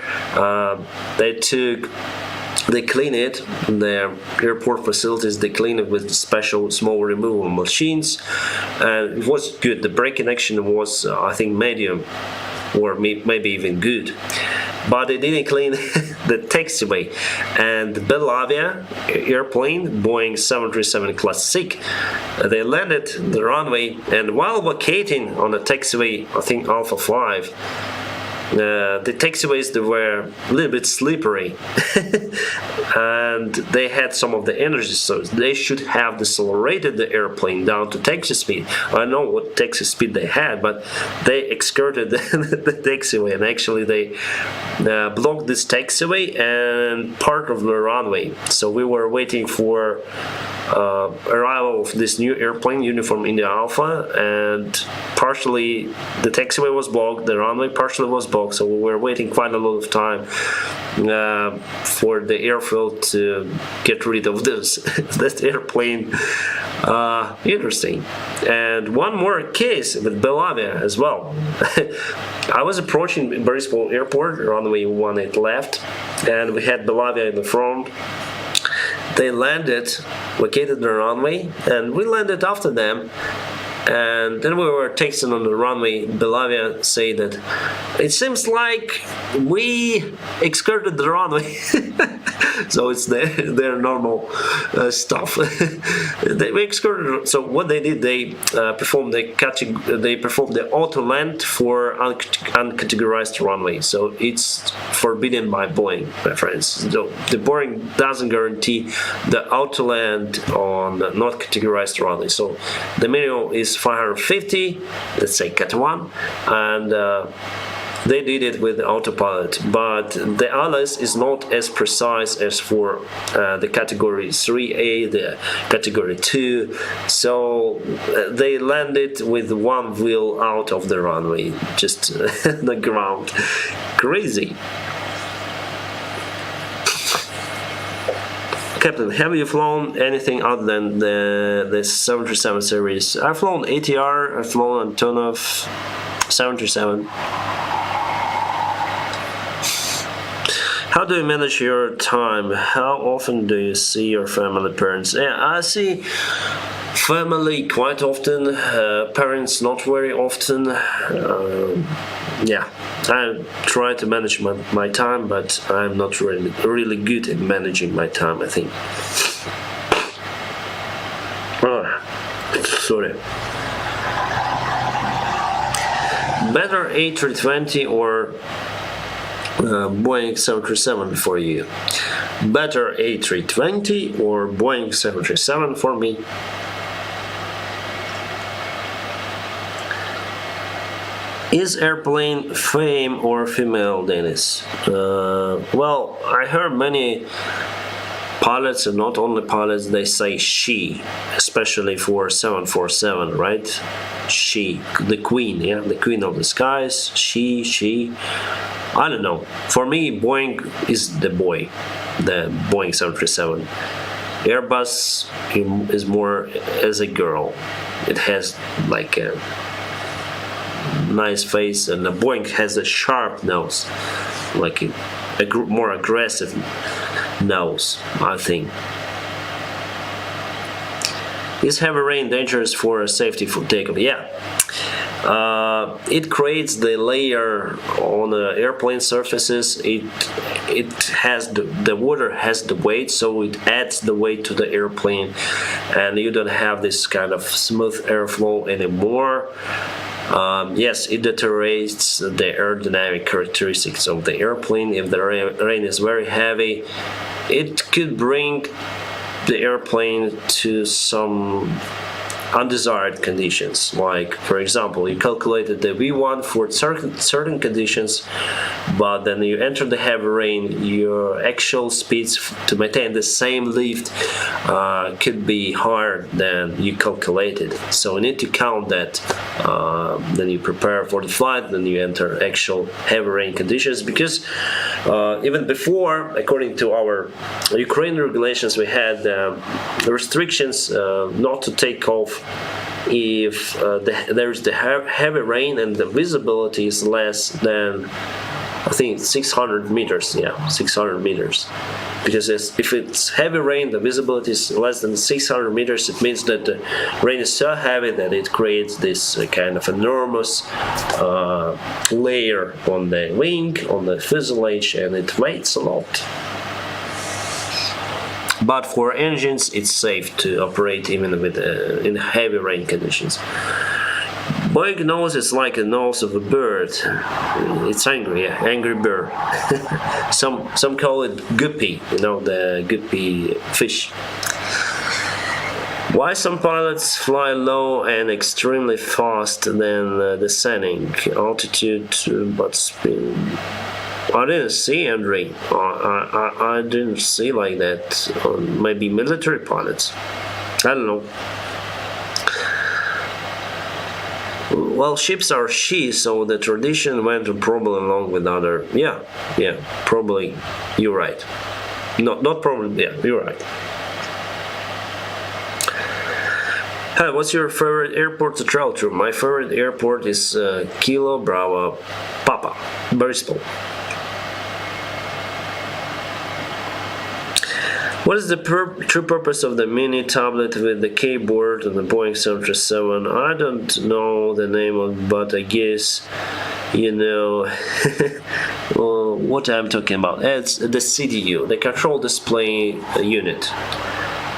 they clean it, the airport facilities, they clean it with special small removal machines, and it was good. The brake connection was, I think, medium, or maybe even good. But they didn't clean the taxiway. And the Belavia airplane, Boeing 737 Classic, they landed the runway, and while vacating on the taxiway, I think Alpha 5, the taxiways, they were a little bit slippery and they had some of the energy, so they should have decelerated the airplane down to taxi speed. I don't know what taxi speed they had, but they exerted the taxiway, and actually they blocked this taxiway and part of the runway. So we were waiting for arrival of this new airplane, Uniform India Alpha, and partially the taxiway was blocked, the runway partially was blocked, so we were waiting quite a lot of time for the airfield to get rid of that airplane. Interesting. And one more case with Belavia as well. I was approaching Borispol airport, runway 18 left, and we had Belavia in the front. They landed, vacated the runway, and we landed after them. And then we were texting on the runway. Belavia said that it seems like we skirted the runway. So it's their normal stuff. We skirted. So what they did, they performed the auto land for uncategorized runway. So it's forbidden by Boeing, my friends. So the Boeing doesn't guarantee the auto land on not categorized runway. So the minimum is 550, let's say Cat 1, and They did it with autopilot, but the ALICE is not as precise as for the category 3A, the category 2. So they landed with one wheel out of the runway, just the ground. Crazy. Captain, have you flown anything other than the 737 series? I've flown ATR, I've flown a ton of 737. How do you manage your time? How often do you see your family, parents? Yeah, I see family quite often, parents not very often. Yeah, I try to manage my time, but I'm not really good at managing my time, I think. Oh, sorry. Better A320 or Boeing 737 for you? Better A320 or Boeing 737 for me? Is airplane fame or female, Dennis? Well, I heard many pilots, and not only pilots, they say she, especially for 747, right? She, the queen, yeah, the queen of the skies. She. I don't know. For me, Boeing is the boy, the Boeing 737. Airbus is more as a girl. It has like a nice face, and the Boeing has a sharp nose, like a more aggressive nose, I think. Is heavy rain dangerous for safety for takeoff? Yeah. It creates the layer on the airplane surfaces. It has the water has the weight, so it adds the weight to the airplane, and you don't have this kind of smooth airflow anymore. Yes, it deteriorates the aerodynamic characteristics of the airplane. If the rain is very heavy, it could bring the airplane to some undesired conditions. Like, for example, you calculated the V1 for certain conditions, but then you enter the heavy rain, your actual speeds to maintain the same lift could be higher than you calculated. So you need to count that. Then you prepare for the flight, then you enter actual heavy rain conditions, because even before, according to our Ukraine regulations, we had restrictions not to take off if there's the heavy rain and the visibility is less than, I think, 600 meters. Yeah, 600 meters. Because if it's heavy rain, the visibility is less than 600 meters. It means that the rain is so heavy that it creates this kind of enormous layer on the wing, on the fuselage, and it weighs a lot. But for engines, it's safe to operate even with in heavy rain conditions. Boeing nose is like a nose of a bird. It's angry, yeah, angry bird. Some call it guppy, the guppy fish. Why some pilots fly low and extremely fast then descending altitude but speed? I didn't see, Andre. I didn't see like that. Maybe military pilots. I don't know. Well, ships are she, so the tradition went probably along with other. Yeah, probably. You're right. Not probably. Yeah, you're right. Hi, what's your favorite airport to travel to? My favorite airport is Kilo Bravo Papa, Bristol. What is the true purpose of the mini tablet with the keyboard on the Boeing 737? I don't know the name of it, but I guess you know what I'm talking about. It's the CDU, the Control Display Unit.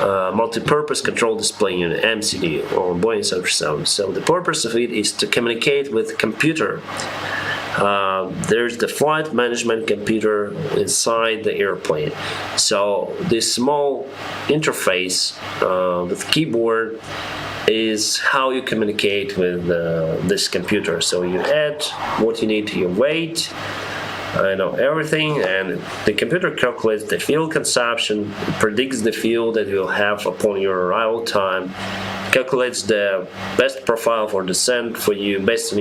Multi-purpose control display unit, MCDU, on Boeing 737. So the purpose of it is to communicate with the computer. There's the flight management computer inside the airplane. So this small interface with keyboard is how you communicate with this computer. So you add what you need to your weight, I know everything, and the computer calculates the fuel consumption, predicts the fuel that you'll have upon your arrival time, calculates the best profile for descent for you based on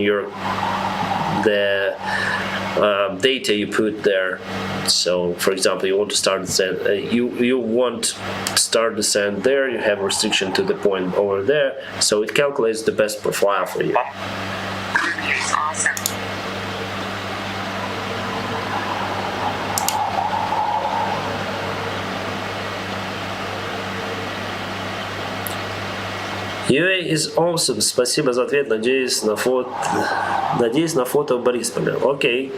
the data you put there. So, for example, you want to start descent, you want to start descent there, you have restriction to the point over there, so it calculates the best profile for you. It's awesome. UA is awesome. Спасибо за ответ. Надеюсь на фото в Борисполе. Окей.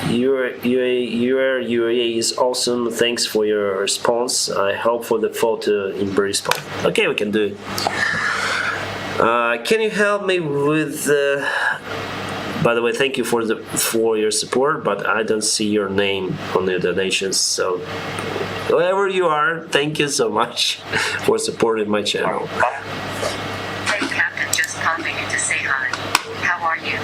Your UA is awesome. Thanks for your response. I hope for the photo in Brisbane. Okay, we can do it. Can you help me with? By the way, thank you for your support, but I don't see your name on the donations. So, wherever you are, thank you so much for supporting my channel. Hey, Captain, just popping in to say hi. How are you?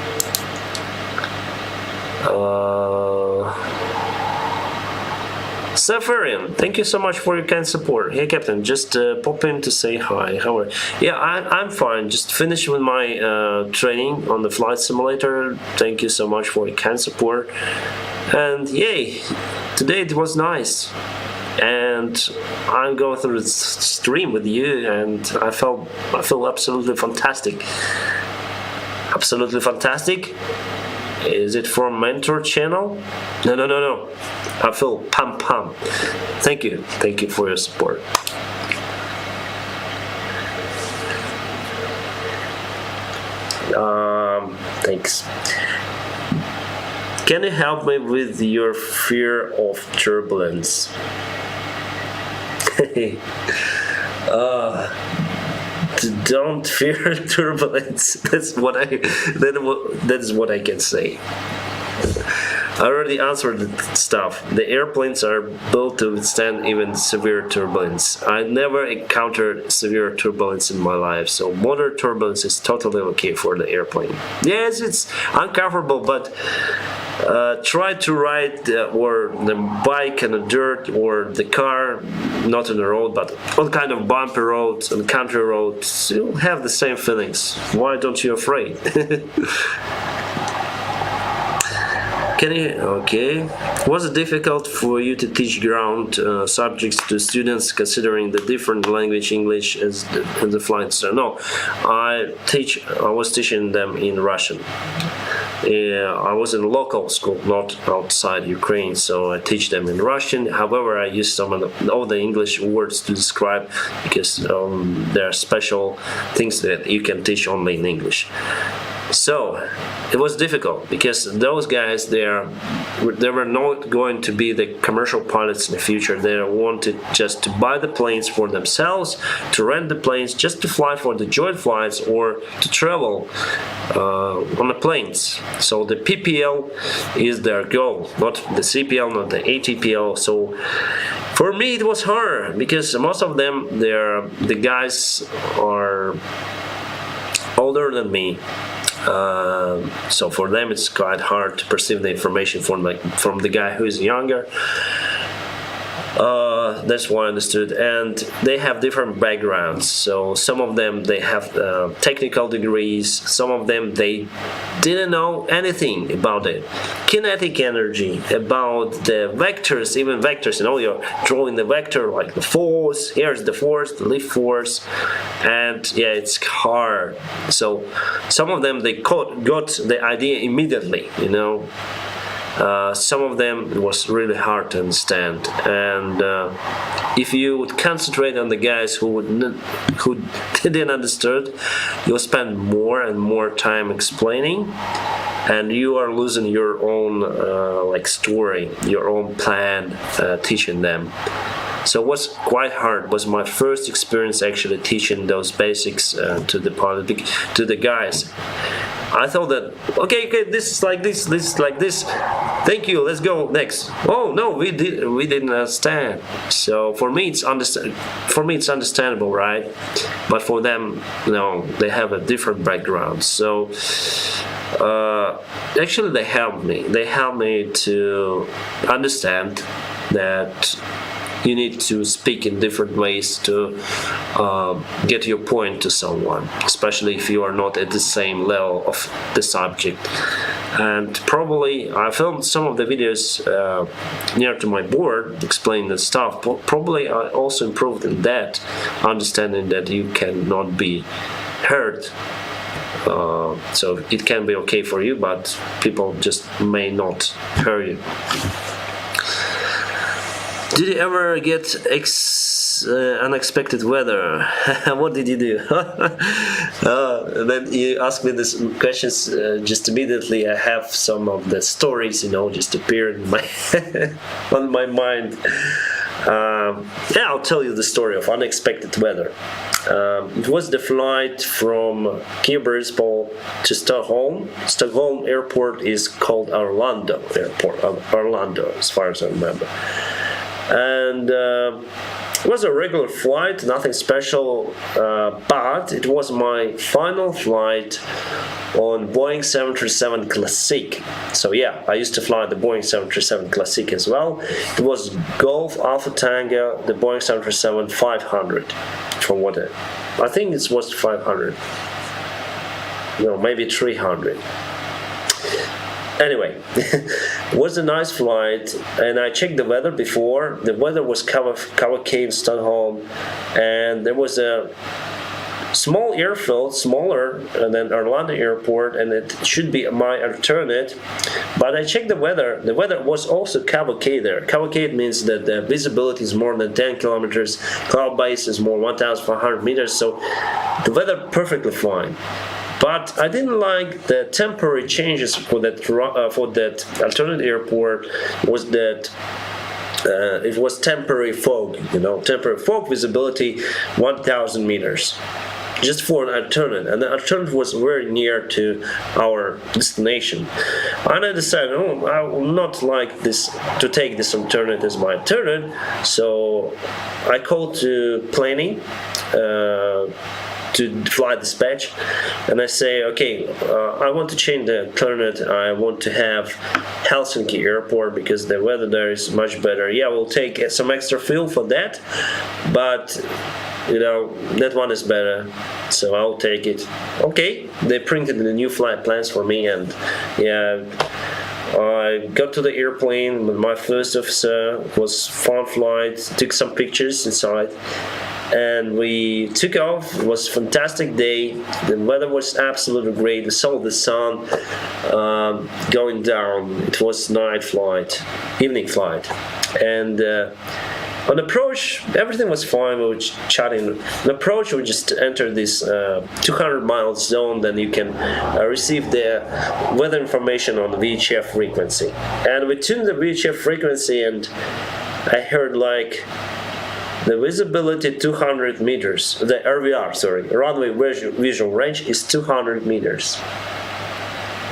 Safarian, thank you so much for your kind support. Hey, Captain, just pop in to say hi. How are you? Yeah, I'm fine. Just finished with my training on the flight simulator. Thank you so much for your kind support. And yay, today it was nice. And I'm going through the stream with you, and I feel absolutely fantastic. Absolutely fantastic. Is it from Mentor channel? No. I feel pam. Thank you for your support. Thanks. Can you help me with your fear of turbulence? Don't fear turbulence. That's what I can say. I already answered the stuff. The airplanes are built to withstand even severe turbulence. I never encountered severe turbulence in my life, so moderate turbulence is totally okay for the airplane. Yes, it's uncomfortable, but try to ride or the bike on the dirt or the car, not on the road, but on kind of bumpy roads, on country roads. You'll have the same feelings. Why don't you afraid? Okay. Was it difficult for you to teach ground subjects to students considering the different language English as the flight style? No, I was teaching them in Russian. I was in a local school, not outside Ukraine, so I teach them in Russian. However, I use some of all the English words to describe because there are special things that you can teach only in English. So it was difficult because those guys they were not going to be the commercial pilots in the future. They wanted just to buy the planes for themselves, to rent the planes just to fly for the joint flights or to travel on the planes. So the PPL is their goal, not the CPL, not the ATPL. So for me it was hard because most of them the guys are older than me. So for them it's quite hard to perceive the information from the guy who is younger. That's what I understood, and they have different backgrounds. So some of them they have technical degrees. Some of them they didn't know anything about it, kinetic energy, about the vectors, even vectors. You're drawing the vector like the force. Here's the force, the lift force, and yeah, it's hard. So some of them they got the idea immediately. Some of them it was really hard to understand, and if you would concentrate on the guys who didn't understand, you'll spend more and more time explaining, and you are losing your own story, your own plan, teaching them. So it was quite hard. It was my first experience actually teaching those basics to the guys. I thought that okay, this is like this is like this. Thank you. Let's go next. Oh no, we didn't understand. So for me it's understandable, right? But for them, they have a different background. So actually, they helped me. They helped me to understand that you need to speak in different ways to get your point to someone, especially if you are not at the same level of the subject. And probably I filmed some of the videos near to my board explaining the stuff. Probably I also improved in that, understanding that you cannot be heard. So it can be okay for you, but people just may not hear you. Did you ever get unexpected weather? What did you do? Then you ask me these questions just immediately. I have some of the stories, just appeared in my on my mind. I'll tell you the story of unexpected weather. It was the flight from Kiev-Boryspil to Stockholm. Stockholm airport is called Orlando Airport. Orlando, as far as I remember. And it was a regular flight, nothing special, but it was my final flight on Boeing 737 Classic. So yeah, I used to fly the Boeing 737 Classic as well. It was Golf Alpha Tango, the Boeing 737 500. From what I think it was 500. Maybe 300. Anyway, it was a nice flight, and I checked the weather before. The weather was Kavake in Stockholm, and there was a small airfield, smaller than Orlando Airport, and it should be my alternate. But I checked the weather. The weather was also Kavake there. Kavake means that the visibility is more than 10 kilometers, cloud base is more 1,500 meters, so the weather perfectly fine. But I didn't like the temporary changes for that alternate airport. Was that it was temporary fog, temporary fog visibility 1,000 meters. Just for an alternate, and the alternate was very near to our destination. And I decided, I will not like this to take this alternate as my alternate. So I called to planning. To flight dispatch, and I say, okay, I want to change the alternate. I want to have Helsinki airport because the weather there is much better. Yeah, we'll take some extra fuel for that, but that one is better, so I'll take it. Okay, they printed the new flight plans for me, and yeah, I got to the airplane with my first officer. It was fun flight, took some pictures inside, and we took off. It was a fantastic day. The weather was absolutely great. We saw the sun going down. It was evening flight, and on approach, everything was fine. We were chatting. On approach, we just entered this 200-mile zone. Then you can receive the weather information on the VHF frequency. And we tuned the VHF frequency, and I heard like the visibility 200 meters. The RVR, runway visual range is 200 meters.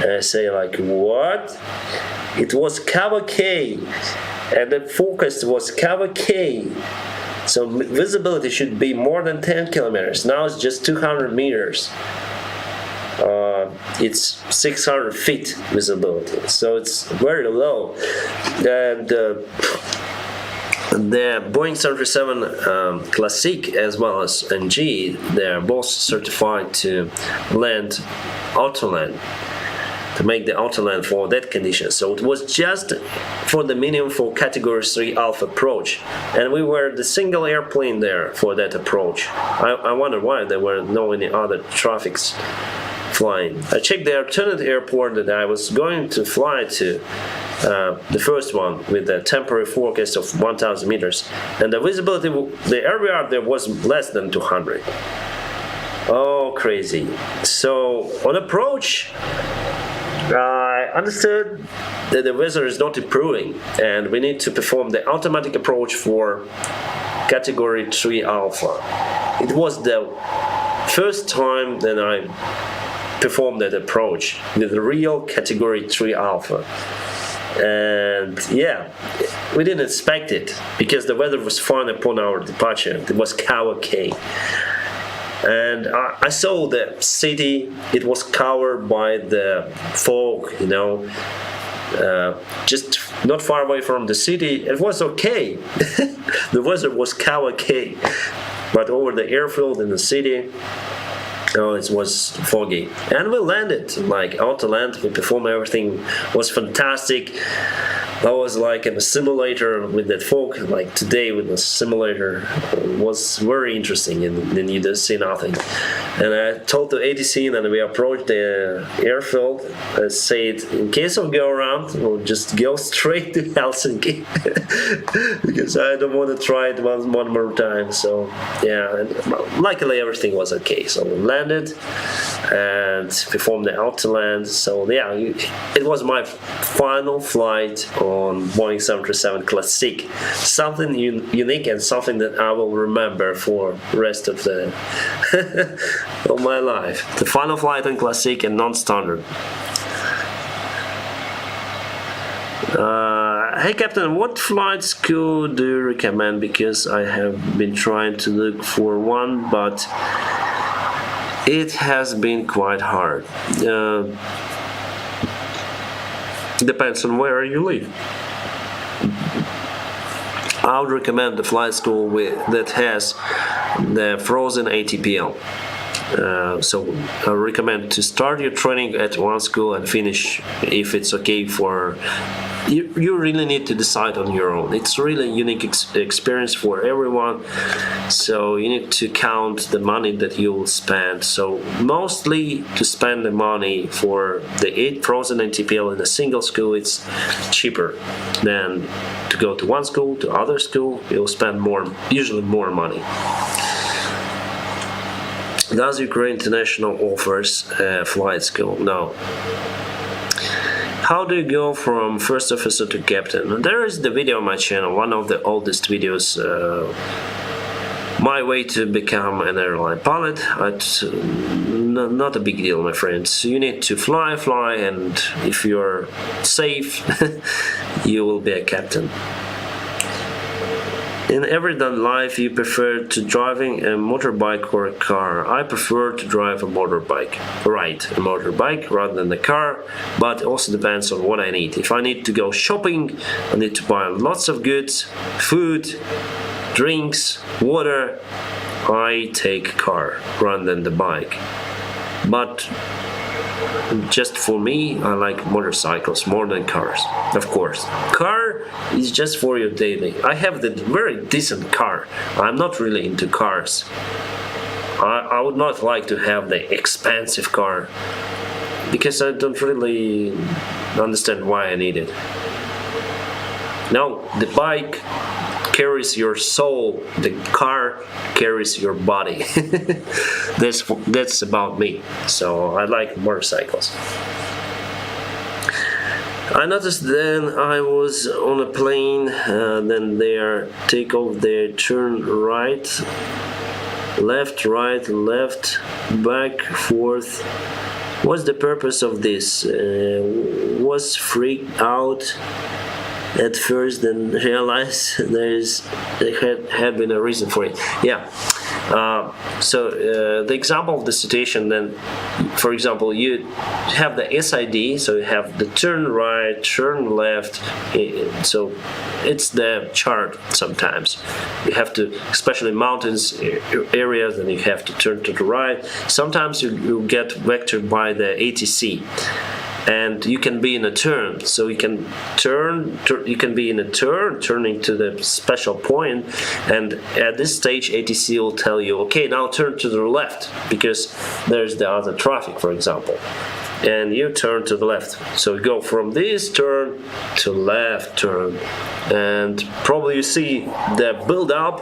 And I say like, what? It was Kavake. And the forecast was Kavake. So visibility should be more than 10 kilometers. Now it's just 200 meters. It's 600 feet visibility. So it's very low. And the Boeing 737 Classic as well as NG, they're both certified to land autoland, to make the autoland for that condition. So it was just for the minimum for category 3 Alpha approach, and we were the single airplane there for that approach. I wonder why there were no any other traffics flying. I checked the alternate airport that I was going to fly to, the first one with the temporary forecast of 1,000 meters, and the visibility, the area there was less than 200. Oh, crazy. So on approach, I understood that the weather is not improving, and we need to perform the automatic approach for category 3 Alpha. It was the first time that I perform that approach with the real Category 3 Alpha. And yeah, we didn't expect it because the weather was fine upon our departure. It was okay. And I saw the city. It was covered by the fog, just not far away from the city. It was okay. The weather was okay, but over the airfield in the city, it was foggy. And we landed, like auto land. We performed everything. Was fantastic. I was like in a simulator with that fog, like today with the simulator. It was very interesting, and then you just see nothing. And I told the ATC, and then we approached the airfield. I said, in case of go around, we'll just go straight to Helsinki because I don't want to try it one more time. So yeah, and luckily everything was okay. So we landed and performed the auto land. So yeah, it was my final flight on Boeing 737 Classic. Something unique and something that I will remember for the rest of the of my life. The final flight on Classic and non-standard. Hey Captain, what flight school do you recommend? Because I have been trying to look for one, but it has been quite hard. Depends on where you live. I would recommend the flight school that has the frozen ATPL. So I recommend to start your training at one school and finish if it's okay for you. You really need to decide on your own. It's really a unique experience for everyone, so you need to count the money that you will spend. So mostly to spend the money for the frozen ATPL in a single school, it's cheaper than to go to one school to other school. You'll spend usually more money. Does Ukraine International offers flight school? No. How do you go from first officer to captain? There is the video on my channel, one of the oldest videos. My way to become an airline pilot. Not a big deal, my friends. You need to fly, and if you're safe, you will be a captain. In everyday life, you prefer to driving a motorbike or a car? I prefer to drive a motorbike. Right, a motorbike rather than a car, but it also depends on what I need. If I need to go shopping, I need to buy lots of goods, food, drinks, water, I take car rather than the bike. But just for me, I like motorcycles more than cars, of course. Car is just for your daily. I have the very decent car. I'm not really into cars. I would not like to have the expensive car because I don't really understand why I need it. No, the bike carries your soul, the car carries your body. That's about me. So I like motorcycles. I noticed then I was on a plane, then they take off, they turn right, left, back, forth. What's the purpose of this? Was freaked out at first, then realized there had been a reason for it. Yeah. So the example of the situation then, for example, you have the SID, so you have the turn right, turn left, so it's the chart sometimes. You have to, especially mountains areas, then you have to turn to the right. Sometimes you get vectored by the ATC. And you can be in a turn, so you can you can be in a turn, turning to the special point, and at this stage ATC will tell you, okay, now turn to the left, because there's the other traffic, for example, and you turn to the left. So you go from this turn to left turn, and probably you see the build up.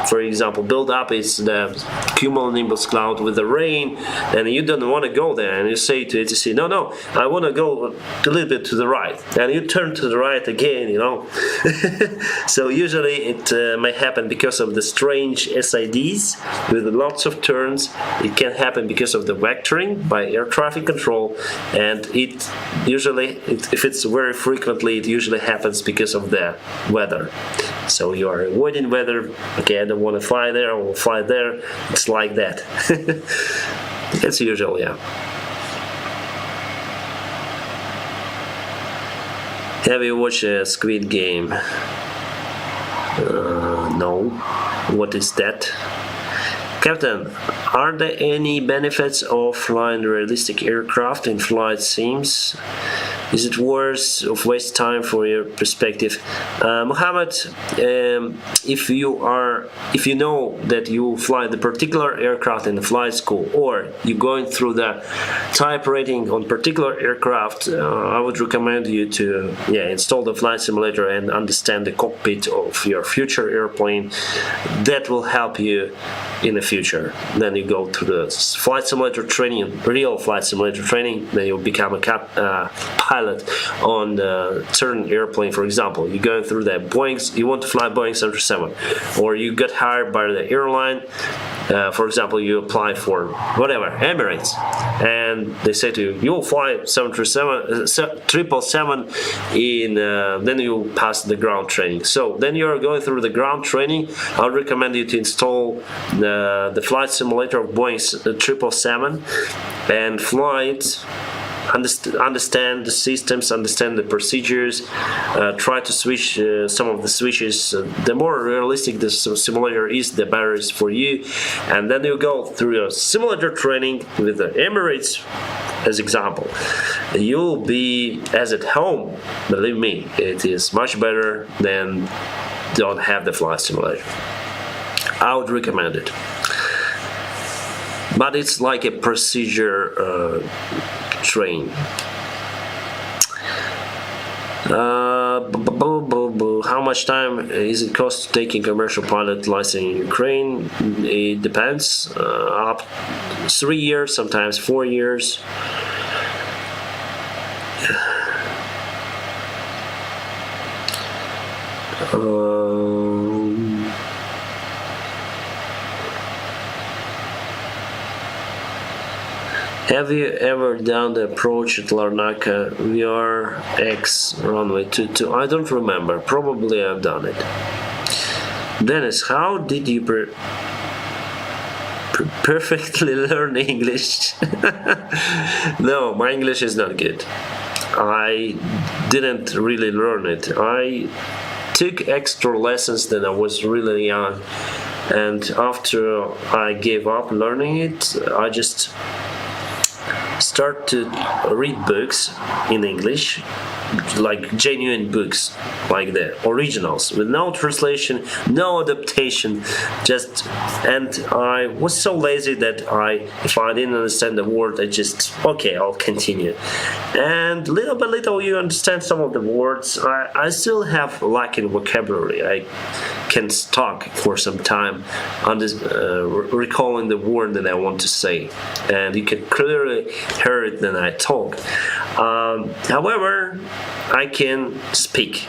For example, build up is the cumulonimbus cloud with the rain, and you don't want to go there, and you say to ATC, no, I want to go a little bit to the right, and you turn to the right again, you know. So usually it may happen because of the strange SIDs with lots of turns. It can happen because of the vectoring by air traffic control, and it usually, if it's very frequently, it usually happens because of the weather. So you are avoiding weather. Okay, I don't want to fly there, I will fly there. It's like that. It's usual, yeah. Have you watched a Squid Game? No. What is that? Captain, are there any benefits of flying realistic aircraft in flight sims? Is it worth of waste time for your perspective? Mohammed, if you know that you fly the particular aircraft in the flight school, or you're going through the type rating on particular aircraft, I would recommend you to install the flight simulator and understand the cockpit of your future airplane. That will help you in the future. Then you go to the flight simulator training, real flight simulator training, then you'll become a pilot on a certain airplane. For example, you're going through the Boeing, you want to fly Boeing 737, or you got hired by the airline. For example, you apply for whatever, Emirates, and they say to you, you'll fly 777 in, then you pass the ground training. So then you're going through the ground training. I would recommend you to install the flight simulator of Boeing 777 and fly it. Understand the systems, understand the procedures, try to switch some of the switches. The more realistic the simulator is, the better it is for you. And then you go through your simulator training with the Emirates as example. You'll be as at home. Believe me, it is much better than don't have the flight simulator. I would recommend it. But it's like a procedure train. How much time is it cost taking commercial pilot license in Ukraine? It depends. Up 3 years, sometimes 4 years. Have you ever done the approach at Larnaca VRX runway 22? I don't remember. Probably I've done it. Dennis, how did you perfectly learn English? No, my English is not good. I didn't really learn it. I took extra lessons when I was really young, and after I gave up learning it, I just start to read books in English, like genuine books, like the originals, with no translation, no adaptation, and I was so lazy that if I didn't understand the word, okay, I'll continue. And little by little you understand some of the words. I still have lack in vocabulary. I can talk for some time recalling the word that I want to say, and you can clearly hear it when I talk. However, I can speak,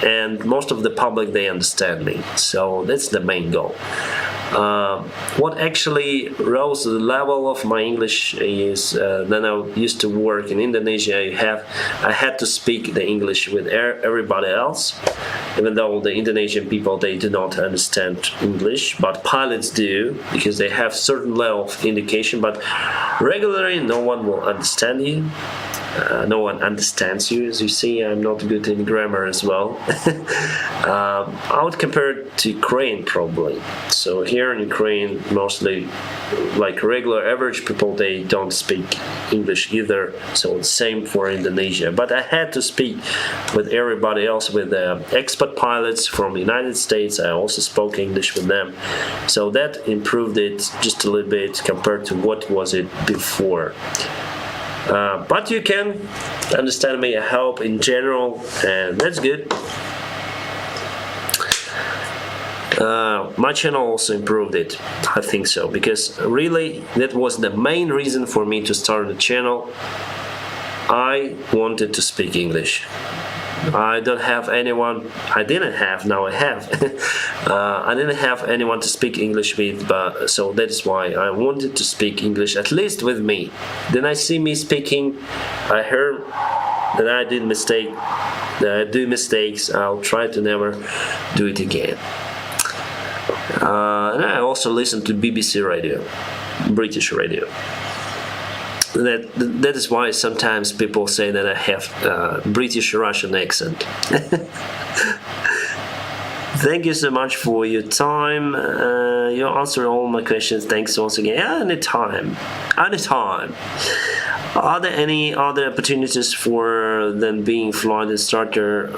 and most of the public, they understand me, so that's the main goal. What actually rose the level of my English is when I used to work in Indonesia. I had to speak the English with everybody else, even though the Indonesian people, they do not understand English, but pilots do, because they have certain level of indication. But regularly, no one will understand you. No one understands you. As you see, I'm not good in grammar as well. I would compare it to Ukraine probably. So here in Ukraine, mostly like regular average people, they don't speak English either. So it's same for Indonesia. But I had to speak with everybody else, with expat pilots from the United States. I also spoke English with them. So that improved it just a little bit compared to what was it before. But you can understand me, I hope, in general, and that's good. My channel also improved it, I think so, because really that was the main reason for me to start the channel. I wanted to speak English. I don't have anyone. I didn't have. Now I have. I didn't have anyone to speak English with, but so that's why I wanted to speak English at least with me. Then I see me speaking. I heard that I did mistake. That I do mistakes. I'll try to never do it again. And I also listen to BBC radio, British radio. That is why sometimes people say that I have British Russian accent. Thank you so much for your time. You answered all my questions. Thanks once again. Anytime. Are there any other opportunities for them being flight instructor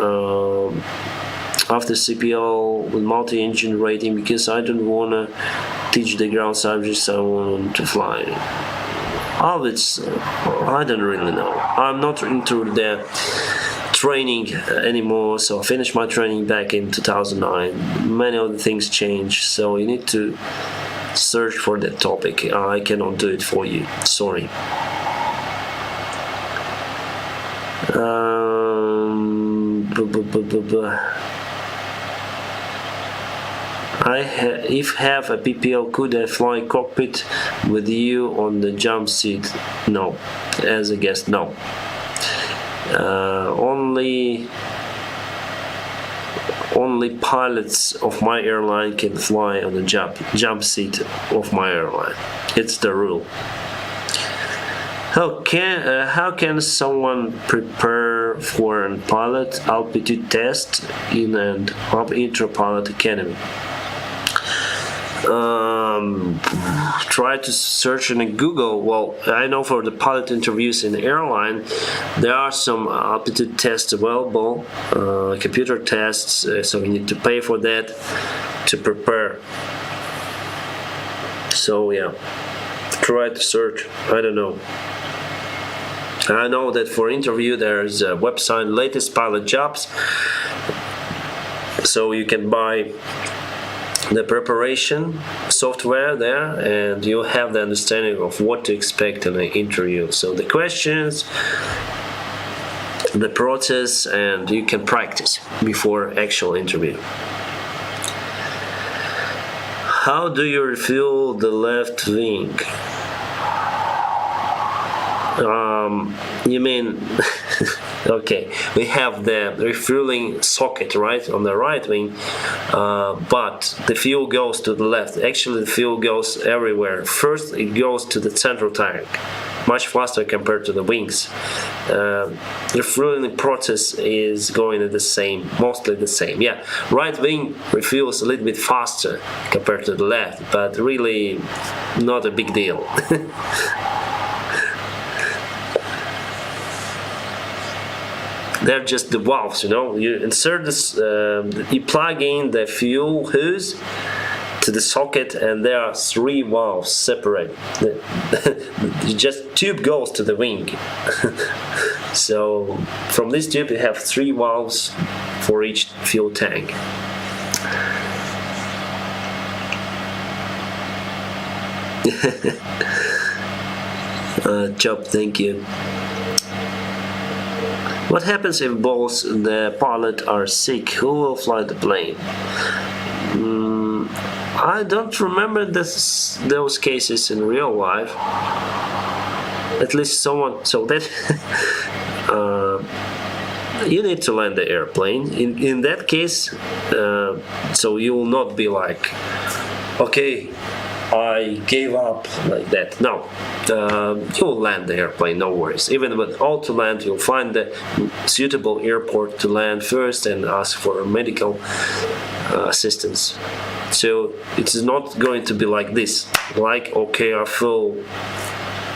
after CPL with multi-engine rating? Because I don't want to teach the ground subjects. I want to fly. I don't really know. I'm not into the training anymore, so I finished my training back in 2009. Many other things changed, so you need to search for that topic. I cannot do it for you. Sorry. If have a PPL, could I fly cockpit with you on the jump seat? No. As a guest, no. Only pilots of my airline can fly on the jump seat of my airline. It's the rule. How can someone prepare for a pilot altitude test in an intra-pilot academy? Try to search in Google. Well, I know for the pilot interviews in the airline, there are some aptitude tests available, computer tests, so you need to pay for that to prepare. So yeah, try to search. I don't know. I know that for interview there's a website, latest pilot jobs, so you can buy the preparation software there, and you have the understanding of what to expect in an interview. So the questions, the process, and you can practice before actual interview. How do you refuel the left wing? You mean okay, we have the refueling socket right on the right wing, but the fuel goes to the left. Actually, the fuel goes everywhere. First, it goes to the central tank, much faster compared to the wings. The refueling process is going at mostly the same. Yeah, right wing refuels a little bit faster compared to the left, but really not a big deal. They're just the valves, You insert this, you plug in the fuel hose to the socket, and there are 3 valves separate. Just tube goes to the wing. So from this tube, you have 3 valves for each fuel tank. Job, thank you. What happens if both the pilot are sick? Who will fly the plane? I don't remember those cases in real life. At least someone. So that you need to land the airplane. In that case, so you will not be like, okay, I gave up like that. No, you'll land the airplane, no worries. Even with auto land, you'll find the suitable airport to land first and ask for medical assistance. So it's not going to be like this, like, okay, I flew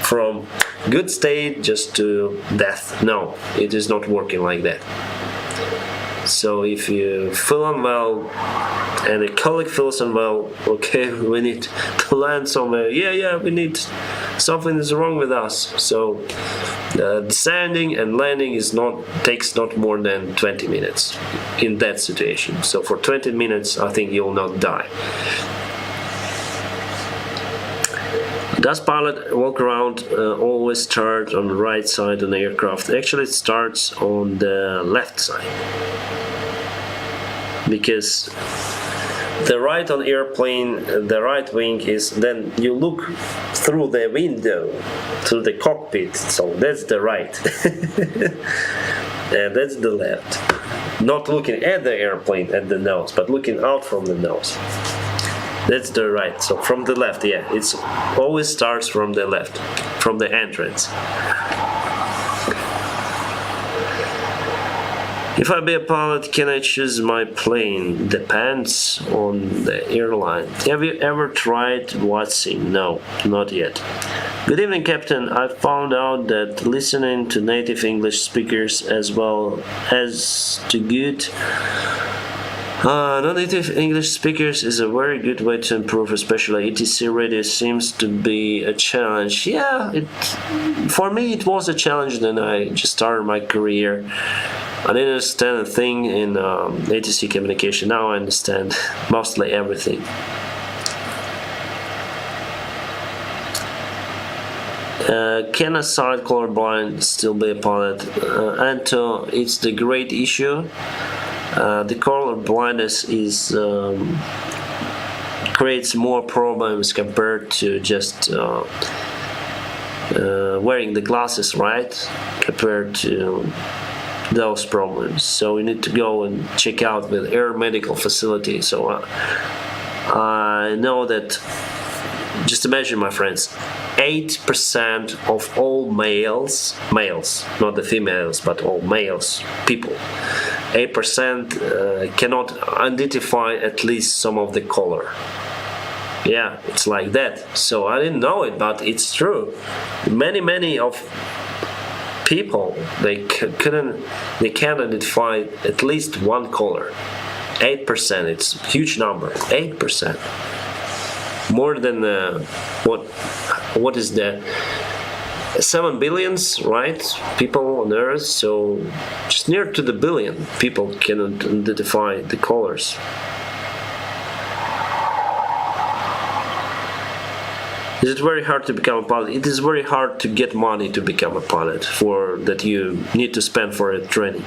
from good state just to death. No, it is not working like that. So if you feel unwell and a colleague feels unwell, okay, we need to land somewhere. Yeah, we need, something is wrong with us. So descending and landing takes not more than 20 minutes in that situation. So for 20 minutes, I think you'll not die. Does pilot walk around always start on the right side on the aircraft? Actually, it starts on the left side. Because the right on airplane, the right wing is, then you look through the window, through the cockpit, so that's the right. And that's the left. Not looking at the airplane at the nose, but looking out from the nose. That's the right. So from the left, yeah, it's always starts from the left, from the entrance. If I be a pilot, can I choose my plane? Depends on the airline. Have you ever tried watching? No, not yet. Good evening, Captain. I found out that listening to native English speakers as well as to good non-native English speakers is a very good way to improve, especially ETC radio seems to be a challenge. Yeah, for me it was a challenge when I just started my career. I didn't understand a thing in ATC communication. Now I understand mostly everything. Can a sight colorblind still be a pilot? Anto, it's the great issue. The color blindness is creates more problems compared to just wearing the glasses, right? Compared to those problems. So we need to go and check out with air medical facility. So I know that, just imagine, my friends, 8% of all males, not the females, but all males, people, 8% cannot identify at least some of the color. Yeah, it's like that. So I didn't know it, but it's true. Many of people, they can't identify at least one color. 8%, it's a huge number. 8%, more than what is the 7 billions, right, people on Earth? So just near to the billion people cannot identify the colors. Is it very hard to become a pilot? It is very hard to get money to become a pilot, for that you need to spend for a training.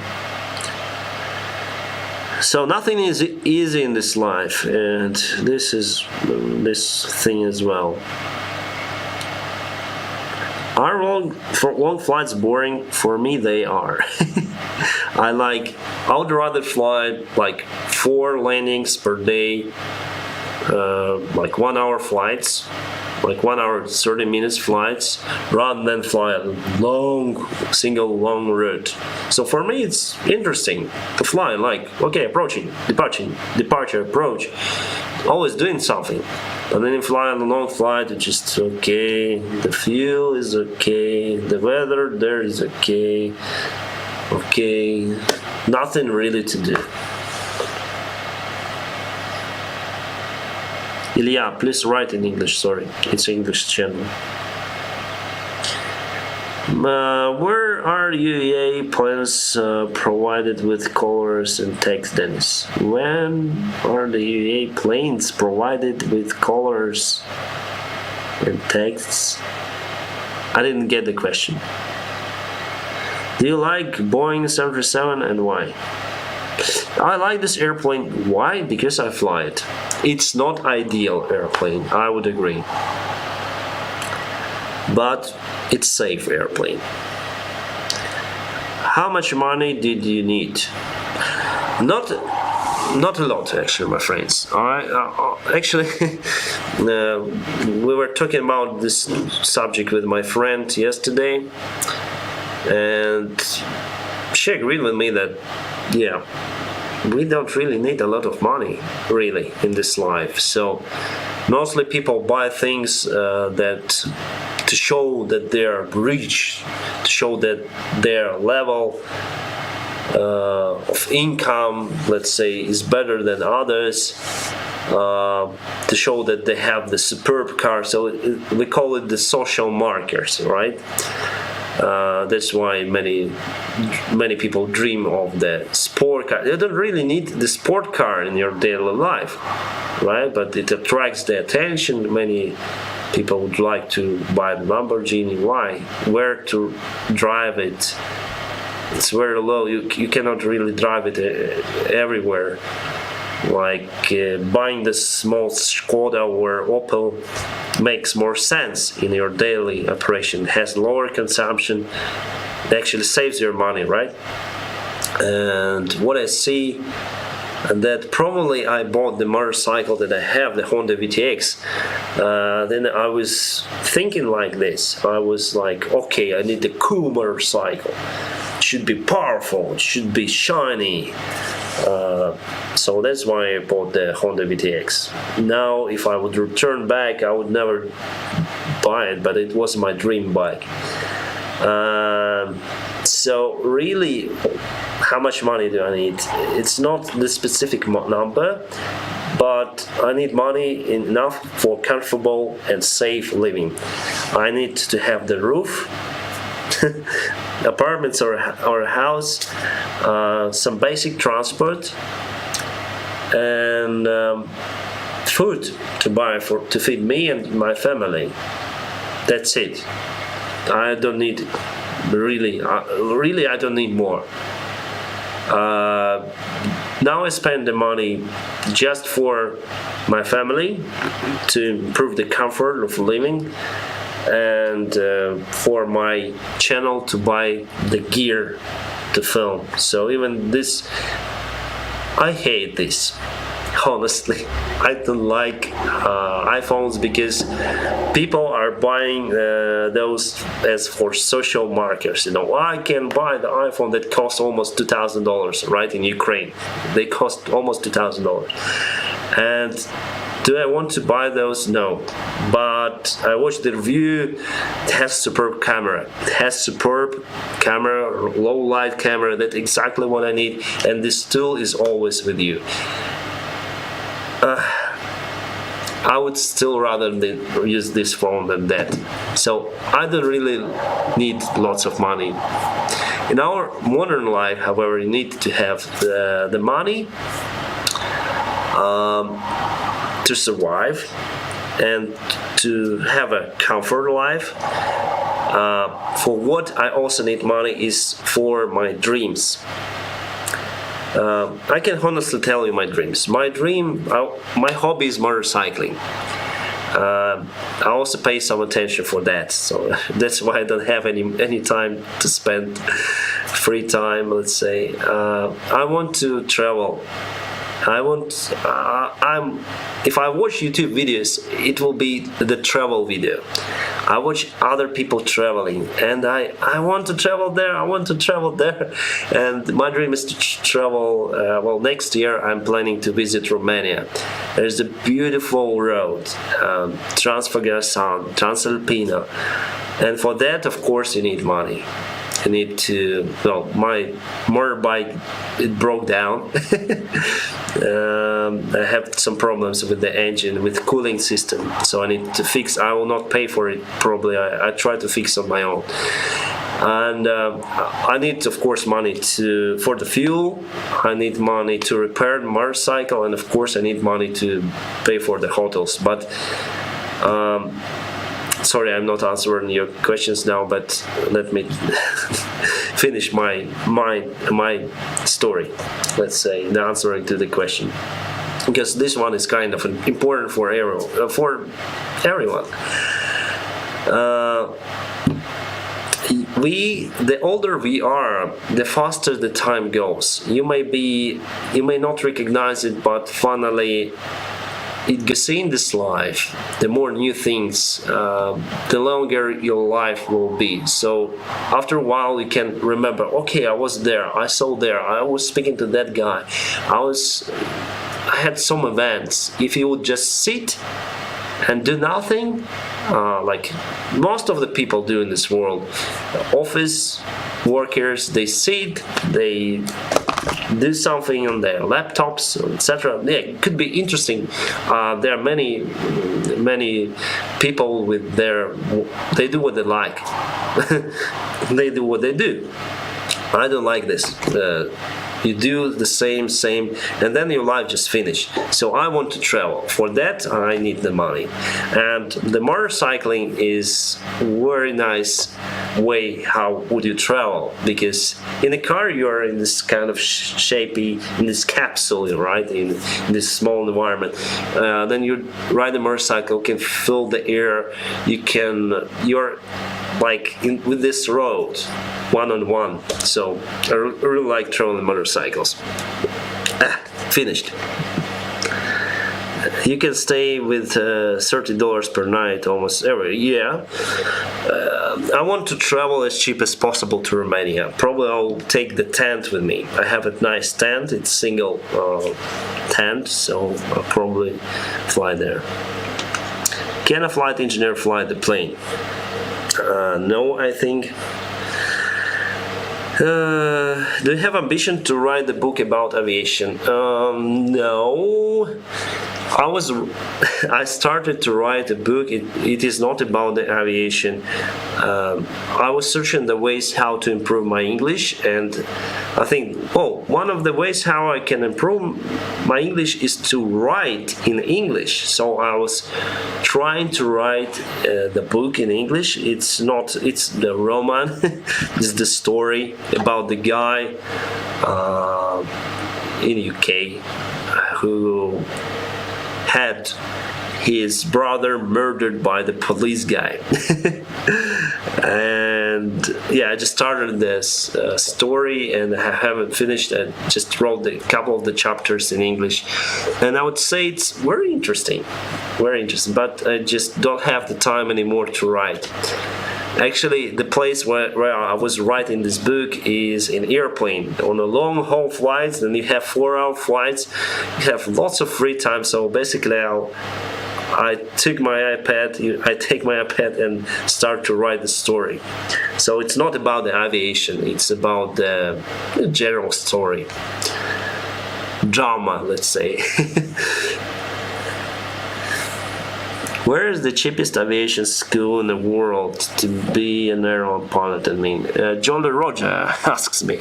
So nothing is easy in this life, and this is this thing as well. Are long flights boring? For me, they are. I would rather fly like 4 landings per day, like 1 hour flights, like 1 hour 30 minutes flights, rather than fly a single long route. So for me it's interesting to fly, like, okay, approaching, departure, approach, always doing something. And then you fly on a long flight, it's just okay, the fuel is okay, the weather there is okay, nothing really to do. Ilya, please write in English, sorry, it's an English channel. Where are UAE planes provided with colors and text, Dennis? When are the UAE planes provided with colors and texts? I didn't get the question. Do you like Boeing 737 and why? I like this airplane. Why? Because I fly it. It's not ideal airplane, I would agree. But it's safe airplane. How much money did you need? Not a lot, actually, my friends. Actually, we were talking about this subject with my friend yesterday, and she agreed with me that, yeah, we don't really need a lot of money, really, in this life. So mostly people buy things that to show that they're rich, to show that their level of income, let's say, is better than others, to show that they have the superb car. So we call it the social markers, right? That's why many people dream of the sport car. You don't really need the sport car in your daily life, right? But it attracts the attention. Many People would like to buy the Lamborghini. Why? Where to drive it? It's very low. You cannot really drive it everywhere. Like buying the small Skoda or Opel makes more sense in your daily operation. It has lower consumption. It actually saves your money, right? And what I see, and that probably I bought the motorcycle that I have, the Honda VTX. Then I was thinking like this. I was like, okay, I need a cool motorcycle. It should be powerful. It should be shiny. So that's why I bought the Honda VTX. Now, if I would return back, I would never buy it, but it was my dream bike. So really, how much money do I need? It's not the specific number, but I need money enough for comfortable and safe living. I need to have the roof, apartments or a house, some basic transport, and food to buy to feed me and my family. That's it. I don't need really I don't need more. Now I spend the money just for my family to improve the comfort of living, and for my channel to buy the gear to film. So even this, I hate this. Honestly, I don't like iPhones because people are buying those as for social markers. You know, I can buy the iPhone that costs almost $2,000, right? In Ukraine, they cost almost $2,000. And do I want to buy those? No. But I watched the review. It has superb camera. It has superb camera, low light camera. That's exactly what I need. And this tool is always with you. I would still rather use this phone than that. So I don't really need lots of money. In our modern life, however, you need to have the money to survive and to have a comfort life. For what I also need money is for my dreams. I can honestly tell you my dreams. My hobby is motorcycling. I also pay some attention for that, so that's why I don't have any time to spend free time. Let's say I want to travel. If I watch YouTube videos, it will be the travel video. I watch other people traveling, and I want to travel there. I want to travel there, and my dream is to travel. Well, next year I'm planning to visit Romania. There's a beautiful road, Transfăgărașan, Transalpina, and for that, of course, you need money. I need to, well, my motorbike, it broke down. I have some problems with the engine, with cooling system, so I need to fix. I will not pay for it, probably. I try to fix on my own. And I need, of course, money for the fuel. I need money to repair the motorcycle, and of course I need money to pay for the hotels. But sorry, I'm not answering your questions now, but let me finish my story, let's say, the answering to the question, because this one is kind of important for everyone. The older we are, the faster the time goes. You may not recognize it, but finally, it goes in this life. The more new things, the longer your life will be. So after a while, you can remember, okay, I was there, I saw there, I was speaking to that guy, I had some events. If you would just sit and do nothing, like most of the people do in this world, office workers, they sit, they do something on their laptops, etc. Yeah, it could be interesting. There are many people with they do what they like. They do what they do. I don't like this. You do the same, and then your life just finished. So I want to travel. For that, I need the money. And the motorcycling is very nice way how would you travel, because in a car you are in this kind of shapy, in this capsule, right, in this small environment. Then you ride a motorcycle, you can fill the air, you're like with this road one-on-one. So I really like traveling motorcycles. Finished. You can stay with $30 per night almost every year. I want to travel as cheap as possible to Romania. Probably I'll take the tent with me. I have a nice tent. It's single tent, so I'll probably fly there. Can a flight engineer fly the plane? No, I think. Do you have ambition to write the book about aviation? No. I started to write a book. It is not about the aviation. I was searching the ways how to improve my English, and I think, one of the ways how I can improve my English is to write in English. So I was trying to write the book in English. It's the roman. It's the story about the guy in UK who had his brother murdered by the police guy. And I just started this story, and I haven't finished. I just wrote a couple of the chapters in English, and I would say it's very interesting, but I just don't have the time anymore to write. Actually, the place where I was writing this book is in airplane. On a long haul flights, then you have 4-hour flights, you have lots of free time. So basically, I take my iPad and start to write the story. So it's not about the aviation, it's about the general story. Drama, let's say. Where is the cheapest aviation school in the world to be an airline pilot? Jolly Roger asks me.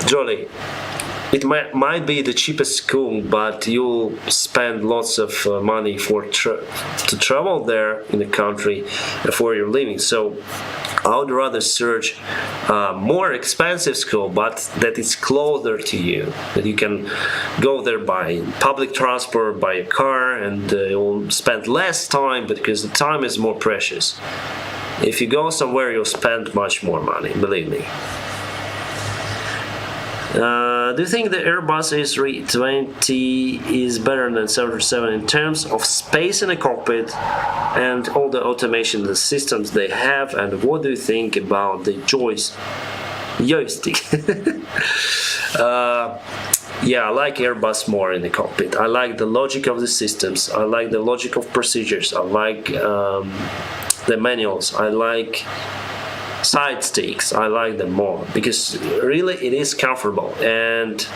Jolly, it might be the cheapest school, but you'll spend lots of money to travel there in the country for your living. So I would rather search more expensive school, but that is closer to you, that you can go there by public transport, by a car, and you'll spend less time, because the time is more precious. If you go somewhere, you'll spend much more money, believe me. Do you think the Airbus A320 is better than 737 in terms of space in the cockpit and all the automation, the systems they have, and what do you think about the joystick? I like Airbus more in the cockpit. I like the logic of the systems. I like the logic of procedures. I like the manuals. I like side sticks. I like them more, because really it is comfortable, and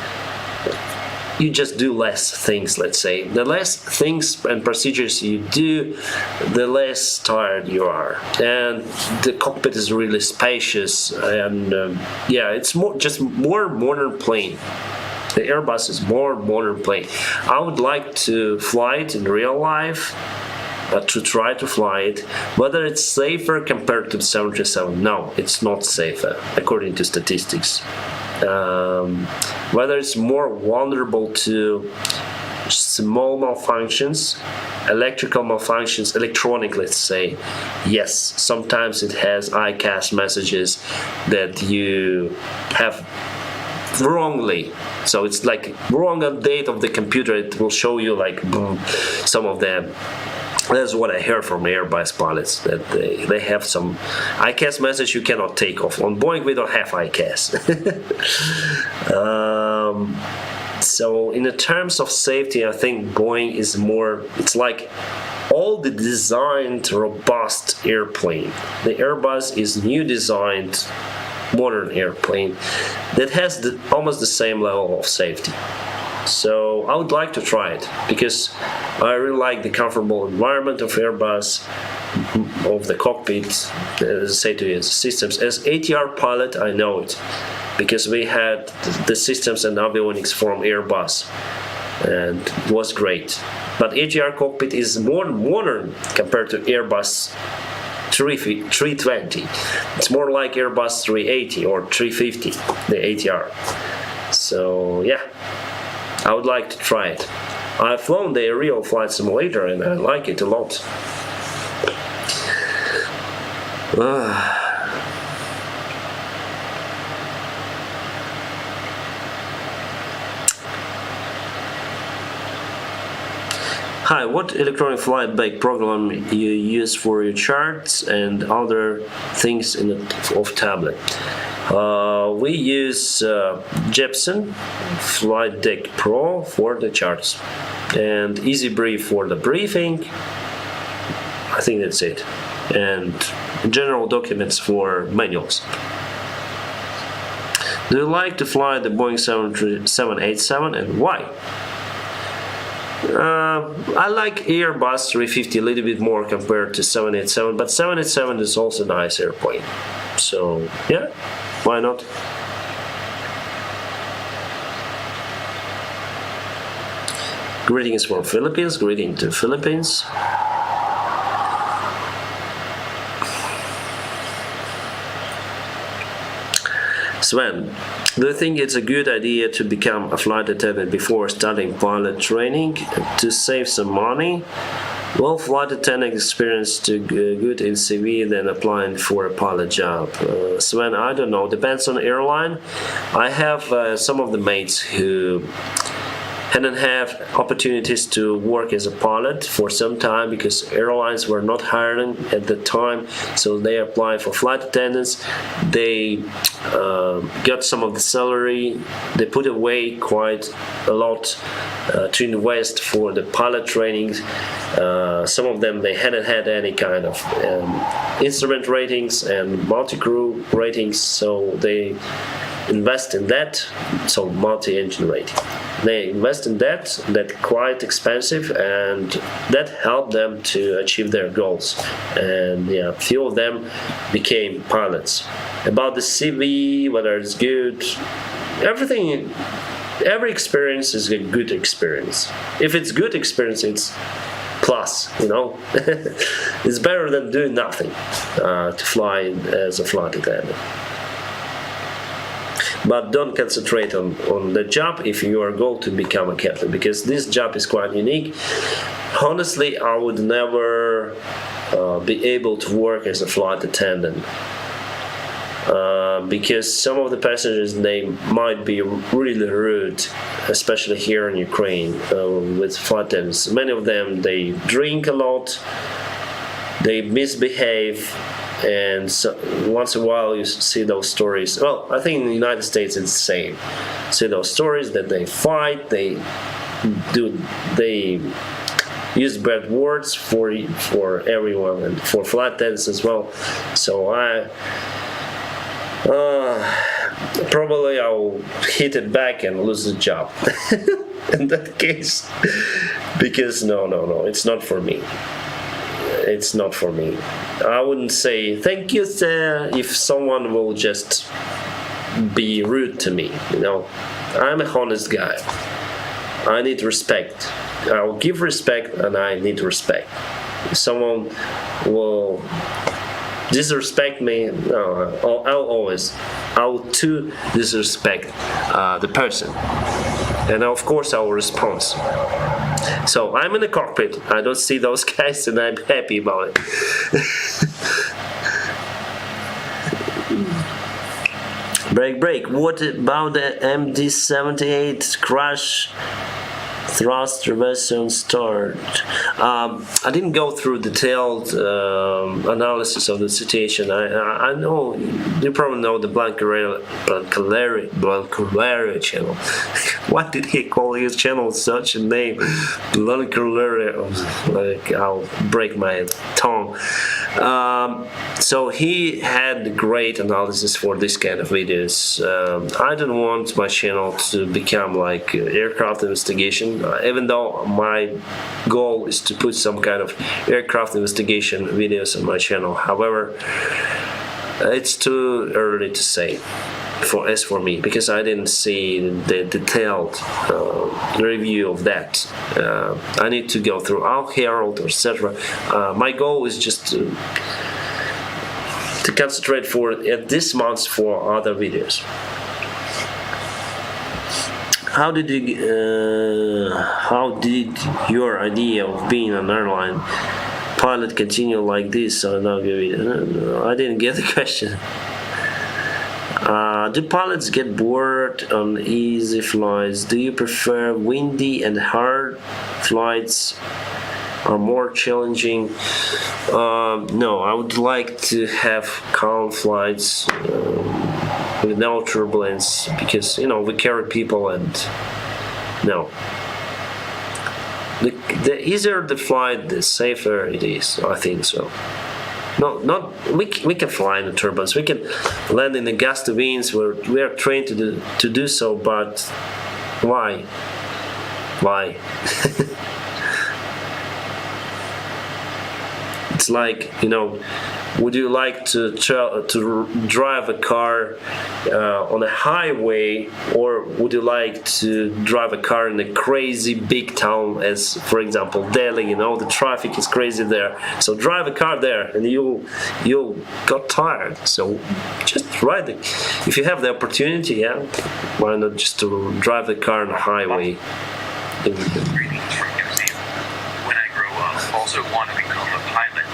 you just do less things. Let's say the less things and procedures you do, the less tired you are, and the cockpit is really spacious, and it's more modern plane. The Airbus is more modern plane. I would like to fly it in real life, to try to fly it. Whether it's safer compared to the 737, no, it's not safer according to statistics. Whether it's more vulnerable to small malfunctions, electrical malfunctions, electronic, let's say, yes, sometimes it has ICAS messages that you have wrongly. So it's like wrong update of the computer, it will show you like some of them. That's what I heard from Airbus pilots, that they have some ICAS message you cannot take off. On Boeing, we don't have ICAS. So in the terms of safety, I think Boeing is more, it's like all the designed robust airplane. The Airbus is new designed modern airplane that has almost the same level of safety. So I would like to try it because I really like the comfortable environment of Airbus, of the cockpit, as I say to you, systems. As ATR pilot, I know it because we had the systems and avionics from Airbus, and it was great. But ATR cockpit is more modern compared to Airbus 320. It's more like Airbus 380 or 350, the ATR. So yeah, I would like to try it. I've flown the real flight simulator and I like it a lot. Hi, what electronic flight bag program you use for your charts and other things of tablet? We use Jepson Flight Deck Pro for the charts and Easy Brief for the briefing. I think that's it. And general documents for manuals. Do you like to fly the Boeing 787 and why? I like Airbus 350 a little bit more compared to 787, but 787 is also a nice airplane. So yeah, why not? Greetings from Philippines, greeting to Philippines. Sven, do you think it's a good idea to become a flight attendant before starting pilot training to save some money? Well, flight attendant experience to good in CV than applying for a pilot job. Sven, I don't know. Depends on airline. I have some of the mates who hadn't have opportunities to work as a pilot for some time because airlines were not hiring at the time, so they applied for flight attendants. They got some of the salary. They put away quite a lot to invest for the pilot training. Some of them, they hadn't had any kind of instrument ratings and multi-crew ratings, so they invest in that, so multi-engine rating. They invest in that quite expensive, and that helped them to achieve their goals. And yeah, few of them became pilots. About the CV, whether it's good, every experience is a good experience. If it's good experience, it's plus, you know. It's better than doing nothing to fly as a flight attendant. But don't concentrate on the job if your goal to become a captain, because this job is quite unique. Honestly, I would never be able to work as a flight attendant because some of the passengers, they might be really rude, especially here in Ukraine with flight attendants. Many of them, they drink a lot, they misbehave. And so once in a while you see those stories. Well, I think in the United States it's the same. See those stories that they fight, they use bad words for everyone and for flight attendants as well. So I probably I'll hit it back and lose the job in that case, because no, it's not for me. It's not for me. I wouldn't say thank you, sir, if someone will just be rude to me. You know, I'm a honest guy. I need respect. I'll give respect, and I need respect. If someone will disrespect me, no, I'll too disrespect the person, and of course I will respond. So I'm in the cockpit. I don't see those guys, and I'm happy about it. Break. What about the MD-78 crash? Thrust reverse on start. I didn't go through detailed analysis of the situation. I know you probably know the Blancaleria channel. What did he call his channel? Such a name, Blancaleria. Like I'll break my tongue. So he had great analysis for this kind of videos. I don't want my channel to become like aircraft investigation, even though my goal is to put some kind of aircraft investigation videos on my channel. However, it's too early to say as for me, because I didn't see the detailed review of that. I need to go through our Herald, etc. My goal is just to concentrate at this month for other videos. How did your idea of being an airline pilot continue like this? I didn't get the question. Do pilots get bored on easy flights? Do you prefer windy and hard flights are more challenging? No, I would like to have calm flights with no turbulence, because we carry people, and the easier the flight, the safer it is. I think so. We can fly in the turbulence. We can land in the gusty winds. We are trained to do so. But why? It's like, would you like to drive a car on a highway, or would you like to drive a car in a crazy big town, as for example Delhi? The traffic is crazy there. So drive a car there, and you'll got tired. So just ride it. If you have the opportunity, yeah, why not just to drive the car on a highway? Greetings from New Zealand. When I grow up, also want to become a pilot.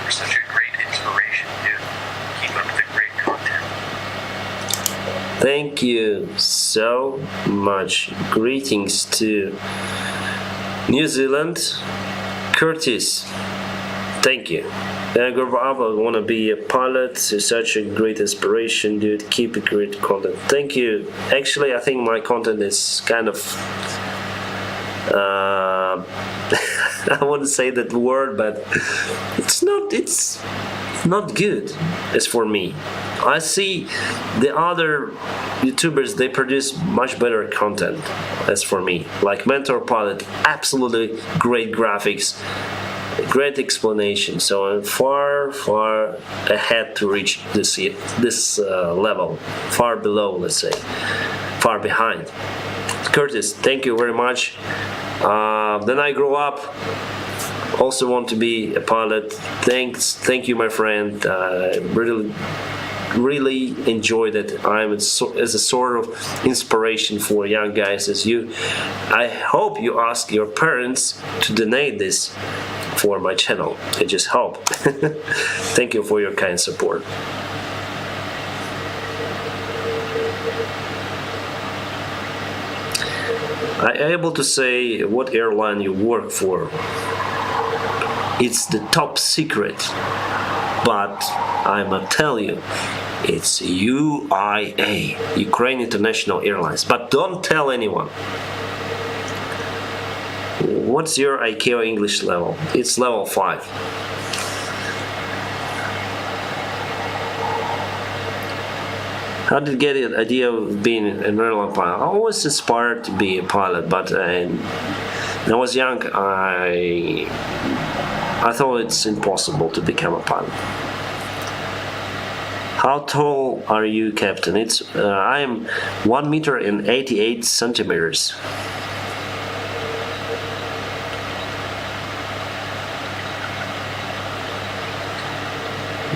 You're such a great inspiration, dude. Keep up the great content. Thank you so much. Greetings to New Zealand. Curtis, thank you. I grew up, I want to be a pilot. It's such a great inspiration, dude. Keep a great content. Thank you. Actually, I think my content is kind of I wouldn't say that word, but it's not good as for me. I see the other YouTubers, they produce much better content as for me, like Mentor Pilot, absolutely great graphics, great explanation. So I'm far ahead to reach this level, far below, let's say, far behind. Curtis, thank you very much. Then I grew up, also want to be a pilot. Thank you, my friend. Really enjoy that. I'm as a sort of inspiration for young guys as you. I hope you ask your parents to donate this for my channel. I just hope. Thank you for your kind support. I'm able to say what airline you work for. It's the top secret, but I'ma tell you, it's UIA, Ukraine International Airlines. But don't tell anyone. What's your ICAO English level? It's level 5. How did you get the idea of being an airline pilot? I always aspired to be a pilot, but when I was young, I thought it's impossible to become a pilot. How tall are you, Captain? I am 1 meter and 88 centimeters.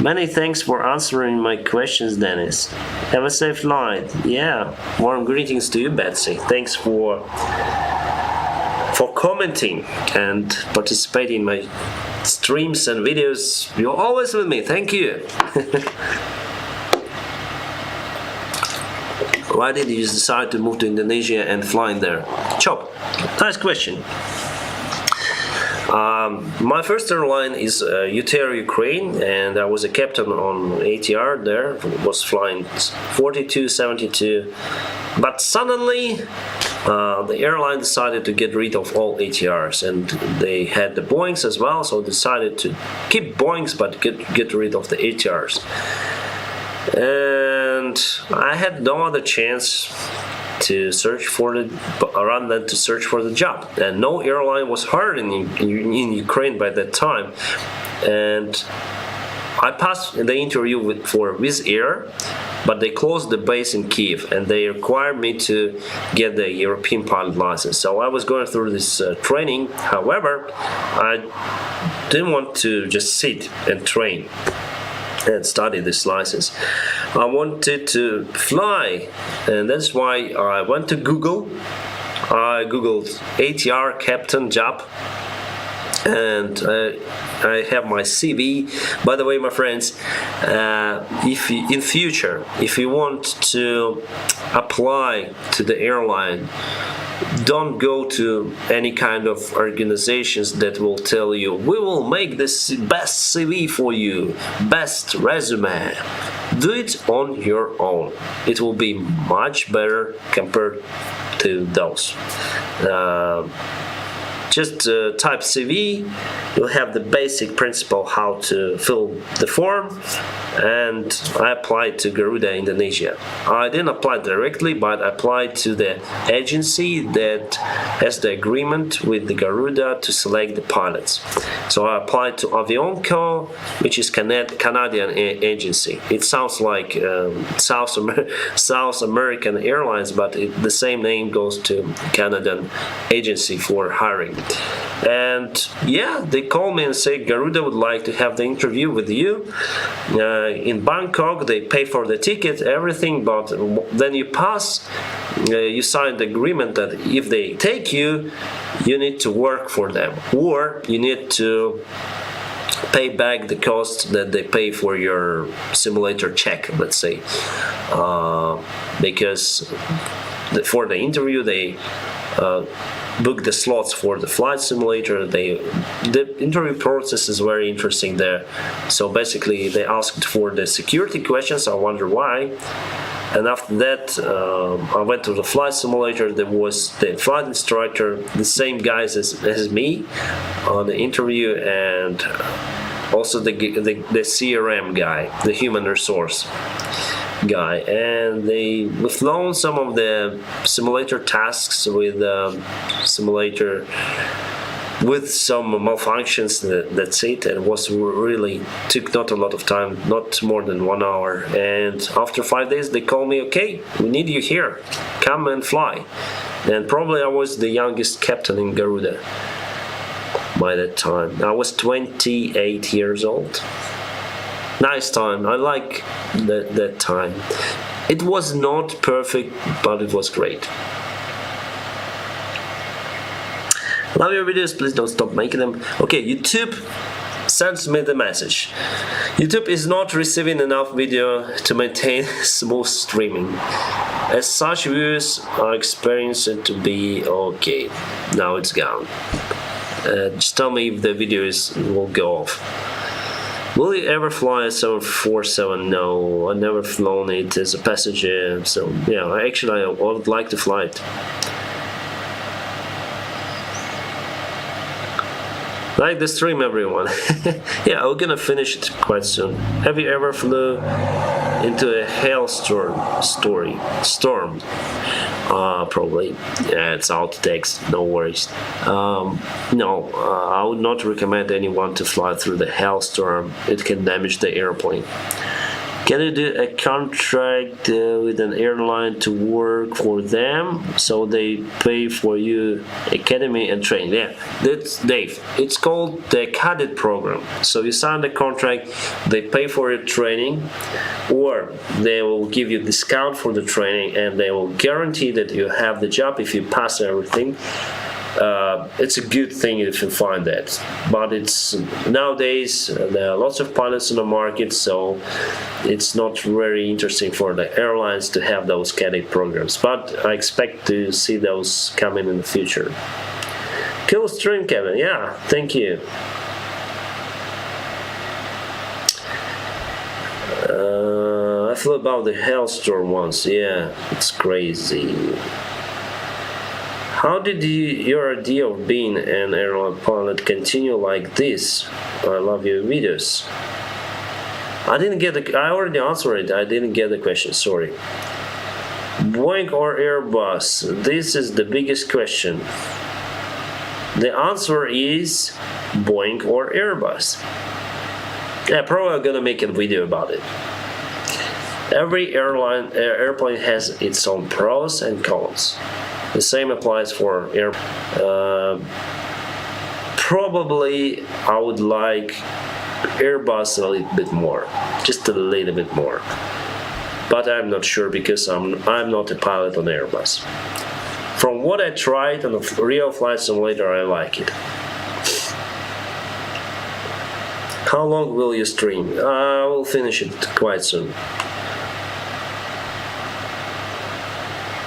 Many thanks for answering my questions, Dennis. Have a safe flight. Yeah, warm greetings to you, Betsy. Thanks for commenting and participating in my streams and videos. You're always with me. Thank you. Why did you decide to move to Indonesia and fly in there? Chop, nice question. My first airline is UTR Ukraine, and I was a captain on ATR there. Was flying 4272, but suddenly the airline decided to get rid of all ATRs, and they had the Boeings as well, so decided to keep Boeings but get rid of the ATRs. And I had no other chance to search for the job, and no airline was hired in Ukraine by that time. And I passed the interview for Wizz Air, but they closed the base in Kiev, and they required me to get the European pilot license. So I was going through this training. However, I didn't want to just sit and train and study this license. I wanted to fly, and that's why I went to Google. I googled ATR captain job, and I have my CV. By the way, my friends, if you, in future, if you want to apply to the airline, don't go to any kind of organizations that will tell you, we will make this best CV for you, best resume. Do it on your own. It will be much better compared to those. Just type CV, you'll have the basic principle how to fill the form, and I applied to Garuda Indonesia. I didn't apply directly, but I applied to the agency that has the agreement with the Garuda to select the pilots. So I applied to Aviation, which is Canadian agency. It sounds like South American Airlines, but the same name goes to Canadian agency for hiring. And yeah, they call me and say Garuda would like to have the interview with you in Bangkok. They pay for the ticket, everything, but then you pass, you sign the agreement that if they take you, you need to work for them, or you need to pay back the cost that they pay for your simulator check, let's say, because for the interview they book the slots for the flight simulator. The interview process is very interesting there. So basically they asked for the security questions. I wonder why. And after that, I went to the flight simulator. There was the flight instructor, the same guys as me on the interview, and also the CRM guy, the human resource guy, and we've flown some of the simulator tasks with simulator with some malfunctions. That's it. And was really took not a lot of time, not more than 1 hour. And after 5 days they called me, okay, we need you here, come and fly. And probably I was the youngest captain in Garuda by that time. I was 28 years old. Nice time. I like that time. It was not perfect, but it was great. Love your videos. Please don't stop making them. Okay, YouTube sends me the message. YouTube is not receiving enough video to maintain smooth streaming. As such, views are experiencing it to be okay. Now it's gone. Just tell me if the video will go off. Will you ever fly a 747? No, I've never flown it as a passenger. So yeah, actually I would like to fly it. Like the stream, everyone. Yeah, we're gonna finish it quite soon. Have you ever flew into a hailstorm? Storm? Probably. Yeah, it's out text. No worries. No, I would not recommend anyone to fly through the hailstorm. It can damage the airplane. Can you do a contract with an airline to work for them so they pay for you academy and training? Yeah, that's Dave. It's called the cadet program. So you sign the contract, they pay for your training, or they will give you discount for the training, and they will guarantee that you have the job if you pass everything. It's a good thing if you find that, but it's nowadays there are lots of pilots in the market, so it's not very interesting for the airlines to have those cadet programs, but I expect to see those coming in the future. Cool stream, Kevin. Yeah, thank you. I flew about the hailstorm once. Yeah, it's crazy. How did your idea of being an airline pilot continue like this? I love your videos. I didn't get the. I already answered it. I didn't get the question. Sorry. Boeing or Airbus? This is the biggest question. The answer is Boeing or Airbus. Yeah, probably I'm gonna make a video about it. Every airplane has its own pros and cons. The same applies for air. Probably I would like Airbus a little bit more, just a little bit more. But I'm not sure because I'm not a pilot on Airbus. From what I tried on the real flight simulator, I like it. How long will you stream? I will finish it quite soon.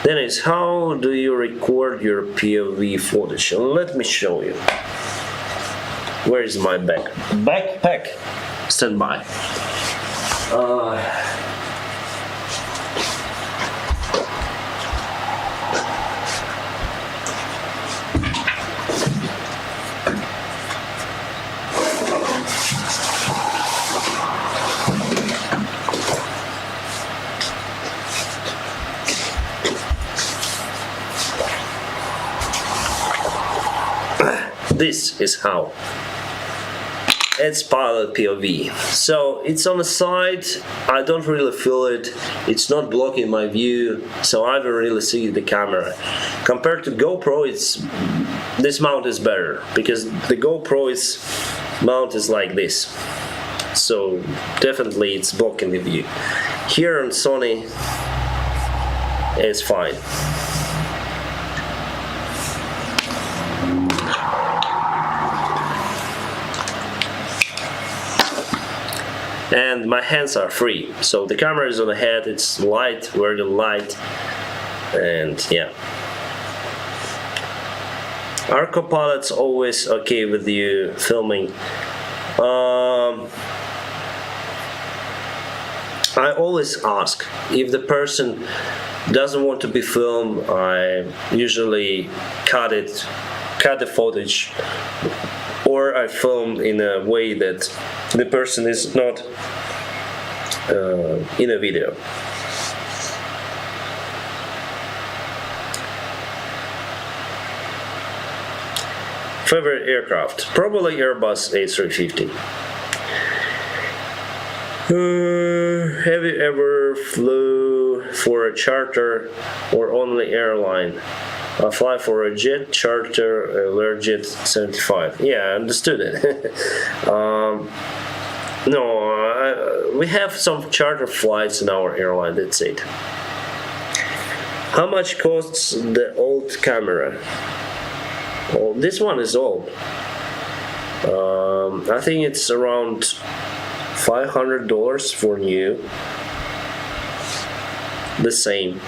Dennis, how do you record your POV footage? Let me show you. Where is my backpack? Stand by. This is how. It's pilot POV. So it's on the side, I don't really feel it, it's not blocking my view, so I don't really see the camera. Compared to GoPro, this mount is better, because the GoPro mount is like this. So definitely it's blocking the view. Here on Sony, it's fine. And my hands are free, so the camera is on the head, it's light, very light, and yeah. Are co-pilots always okay with you filming? I always ask. If the person doesn't want to be filmed, I usually cut the footage, or I film in a way that the person is not in a video. Favorite aircraft? Probably Airbus A350. Have you ever flew for a charter or only airline? I fly for a jet, charter, a Learjet 75. Yeah, I understood it. No, we have some charter flights in our airline, that's it. How much costs the old camera? Well, this one is old. I think it's around $500 for new. The same.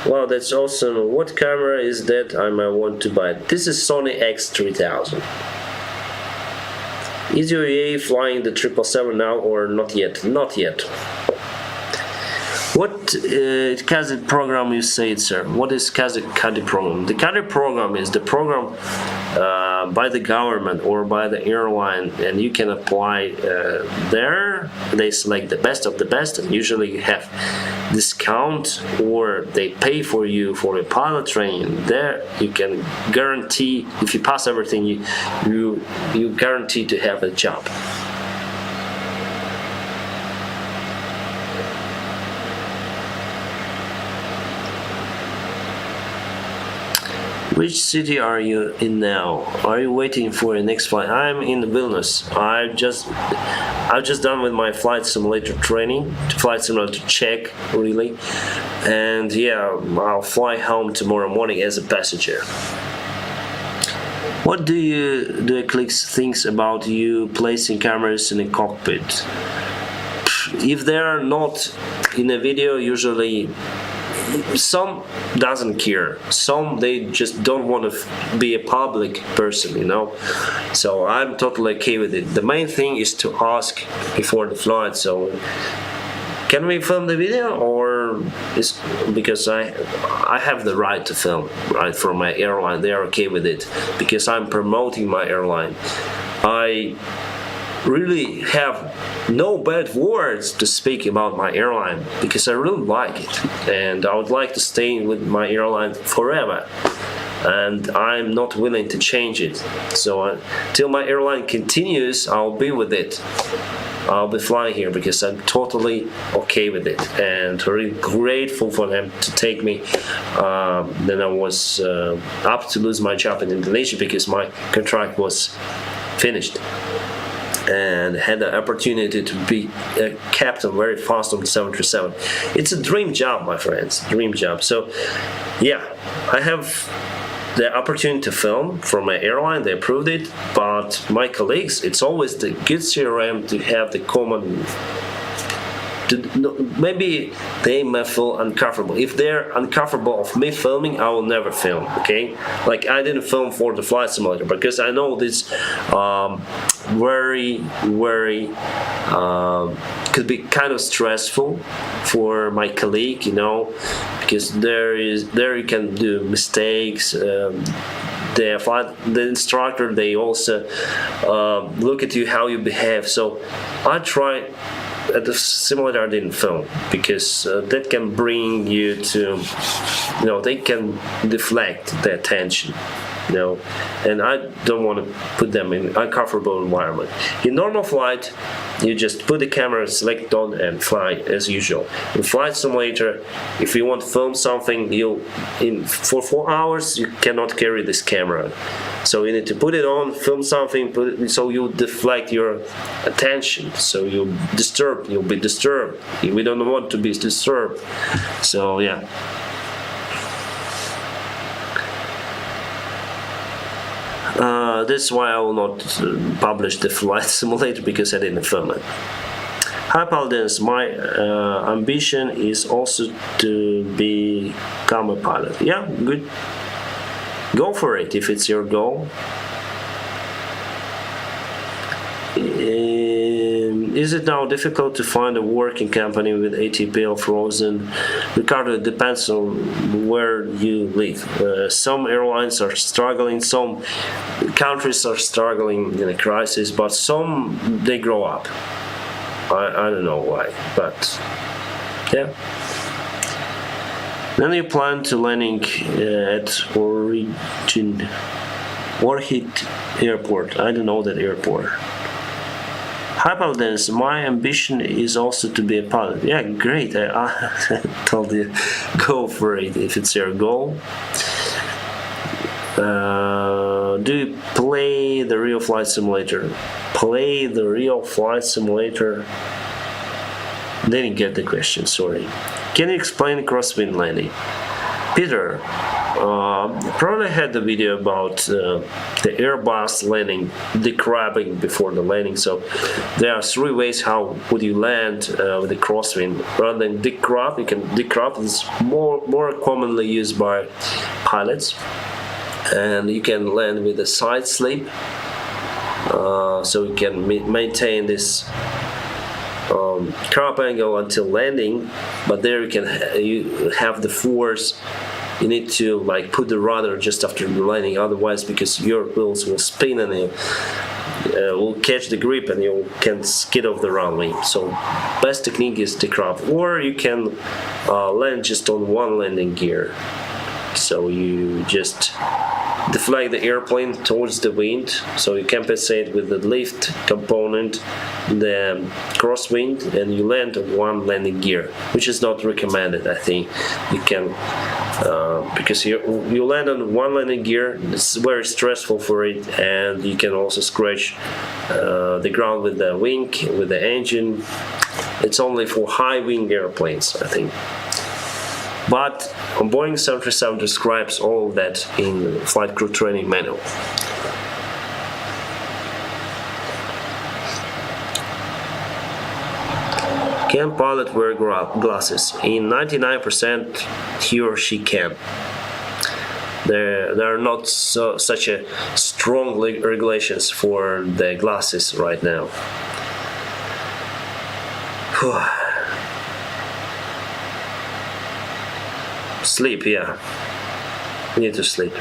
Wow, that's awesome. What camera is that I might want to buy? This is Sony X3000. Is your EA flying the 777 now or not yet? Not yet. What CASIT program you said, sir? What is CASIT program? The CASIT program is the program by the government or by the airline, and you can apply there. They select the best of the best, and usually have discount, or they pay for you for a pilot training. There you can guarantee, if you pass everything, you guarantee to have a job. Which city are you in now? Are you waiting for your next flight? I'm in Vilnius. I've just done with my flight simulator training, flight simulator check, really, and yeah, I'll fly home tomorrow morning as a passenger. What do your colleagues think about you placing cameras in a cockpit? If they are not in a video, usually some doesn't care. Some they just don't want to be a public person, you know. So I'm totally okay with it. The main thing is to ask before the flight. So can we film the video, or is because I have the right to film, right, from my airline. They are okay with it because I'm promoting my airline. I really have no bad words to speak about my airline because I really like it and I would like to stay with my airline forever, and I'm not willing to change it. So till my airline continues, I'll be with it. I'll be flying here because I'm totally okay with it and really grateful for them to take me. Then I was up to lose my job in Indonesia because my contract was finished, and had the opportunity to be a captain very fast on the 737. It's a dream job, my friends, dream job. So yeah, I have the opportunity to film from my airline. They approved it, but my colleagues, it's always the good CRM to have the common. Maybe they may feel uncomfortable. If they're uncomfortable of me filming, I will never film. Okay, like I didn't film for the flight simulator because I know this very could be kind of stressful for my colleague, you know, because there you can do mistakes. The instructor, they also look at you how you behave. So I try. At the simulator I didn't film because that can bring you to, you know, they can deflect the attention, you know, and I don't want to put them in an uncomfortable environment. In normal flight, you just put the camera select on and fly as usual. In flight simulator, if you want to film something, for 4 hours you cannot carry this camera. So you need to put it on, film something, so you deflect your attention. So you'll be disturbed. We don't want to be disturbed. So yeah. That's why I will not publish the flight simulator because I didn't film it. Hi Paladins, my ambition is also to become a pilot. Yeah, good. Go for it if it's your goal. Is it now difficult to find a working company with ATPL frozen? Ricardo, it depends on where you live. Some airlines are struggling, some countries are struggling in a crisis, but some they grow up. I don't know why, but yeah. Then you plan to landing at Warhead Airport. I don't know that airport. Hi Paladins, my ambition is also to be a pilot. Yeah, great. I told you, go for it if it's your goal. Do you play the real flight simulator? Play the real flight simulator? Didn't get the question, sorry. Can you explain crosswind landing? Peter, probably had the video about the Airbus landing, decrabbing before the landing. So there are 3 ways how would you land with the crosswind. Rather than decrab, you can decrab. It's more commonly used by pilots, and you can land with a side slip. So you can maintain this crop angle until landing, but there you have the force. You need to like put the rudder just after the landing, otherwise because your wheels will spin and you will catch the grip and you can skid off the runway. So best technique is the crop, or you can land just on one landing gear. So you just deflect the airplane towards the wind, so you compensate with the lift component, the crosswind, and you land on one landing gear, which is not recommended. I think you can because you land on one landing gear, it's very stressful for it, and you can also scratch the ground with the wing, with the engine. It's only for high wing airplanes, I think. But Boeing 737 describes all of that in the flight crew training manual. Can pilot wear glasses? In 99% he or she can. There are not such a strong regulations for the glasses right now. Sleep, yeah. Need to sleep.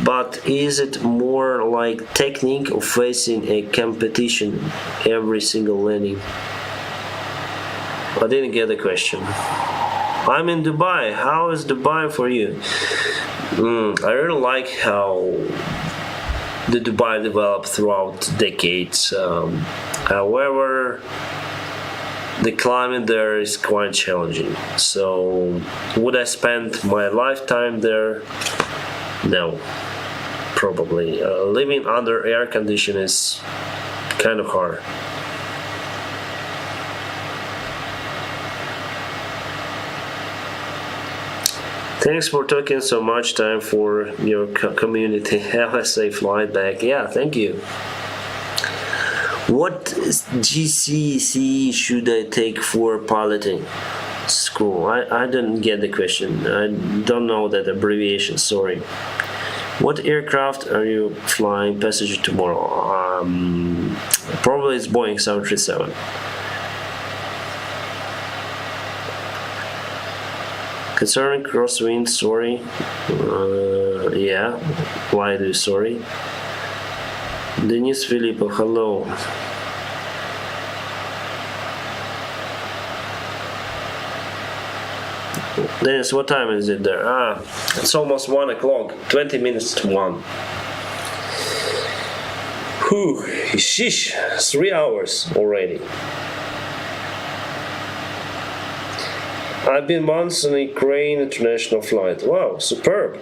But is it more like technique of facing a competition every single landing? I didn't get the question. I'm in Dubai. How is Dubai for you? I really like how the Dubai developed throughout decades. However, the climate there is quite challenging. So, would I spend my lifetime there? No, probably. Living under air condition is kind of hard. Thanks for taking so much time for your community. Have a safe flight back. Yeah, thank you. What GCC should I take for piloting school? I didn't get the question. I don't know that abbreviation, sorry. What aircraft are you flying passenger tomorrow? Probably it's Boeing 737. Concerning crosswind, sorry. Yeah, why do you sorry? Denis Filippo, hello. Dennis, what time is it there? It's almost 1 o'clock, 20 minutes to 1. Whew, sheesh, 3 hours already. I've been once on a Ukraine international flight. Wow, superb.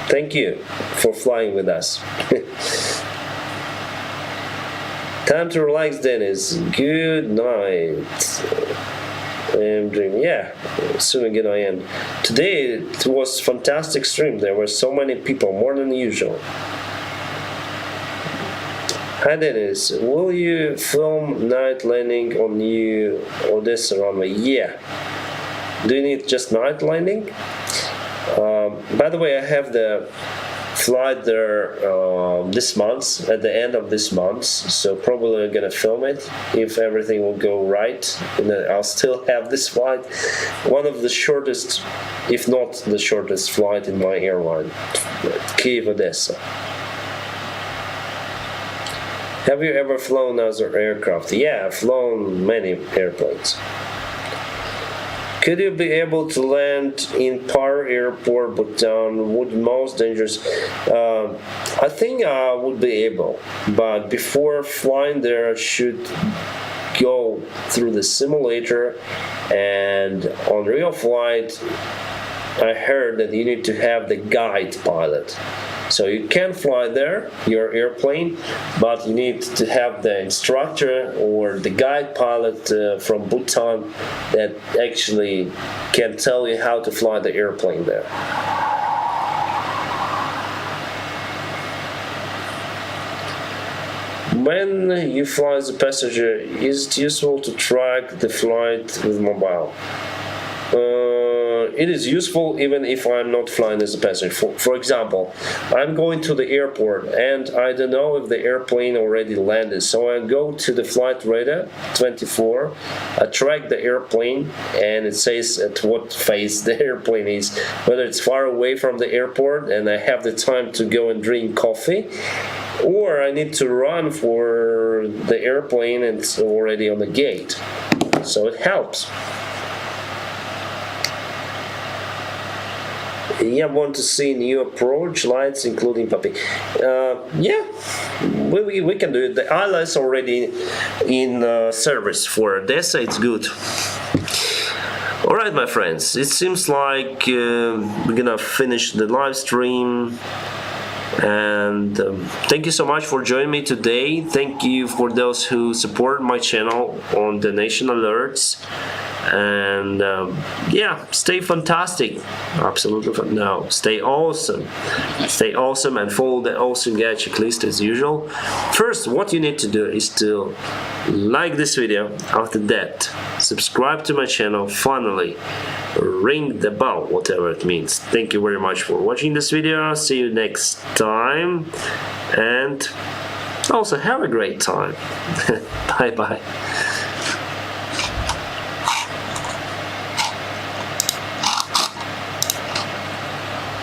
Thank you for flying with us. Time to relax, Dennis. Good night. I'm dreaming. Yeah, soon again I am. Today it was fantastic stream. There were so many people, more than usual. Hi Dennis, will you film night landing on new Odessa runway? Yeah. Do you need just night landing? By the way, I have the flight there this month, at the end of this month, so probably I'm gonna film it if everything will go right, and then I'll still have this flight, one of the shortest, if not the shortest flight in my airline, Kiev Odessa. Have you ever flown other aircraft? Yeah, I've flown many airplanes. Could you be able to land in Par Airport, Bhutan? Would most dangerous? I think I would be able, but before flying there, I should go through the simulator, and on real flight, I heard that you need to have the guide pilot. So you can fly there, your airplane, but you need to have the instructor or the guide pilot from Bhutan that actually can tell you how to fly the airplane there. When you fly as a passenger, is it useful to track the flight with mobile? It is useful even if I'm not flying as a passenger. For example, I'm going to the airport and I don't know if the airplane already landed. So I go to the flight radar 24, I track the airplane, and it says at what phase the airplane is, whether it's far away from the airport and I have the time to go and drink coffee, or I need to run for the airplane and it's already on the gate. So it helps. Yeah, want to see new approach lights, including puppy. Yeah, we can do it. The ILS already in service for Odessa. It's good. All right, my friends. It seems like we're gonna finish the live stream. And thank you so much for joining me today. Thank you for those who support my channel on donation alerts. And yeah, stay fantastic. Absolutely no, stay awesome. Stay awesome and follow the awesome guy checklist as usual. First, what you need to do is to like this video. After that, subscribe to my channel. Finally, ring the bell, whatever it means. Thank you very much for watching this video. See you next time, and also have a great time. Bye bye.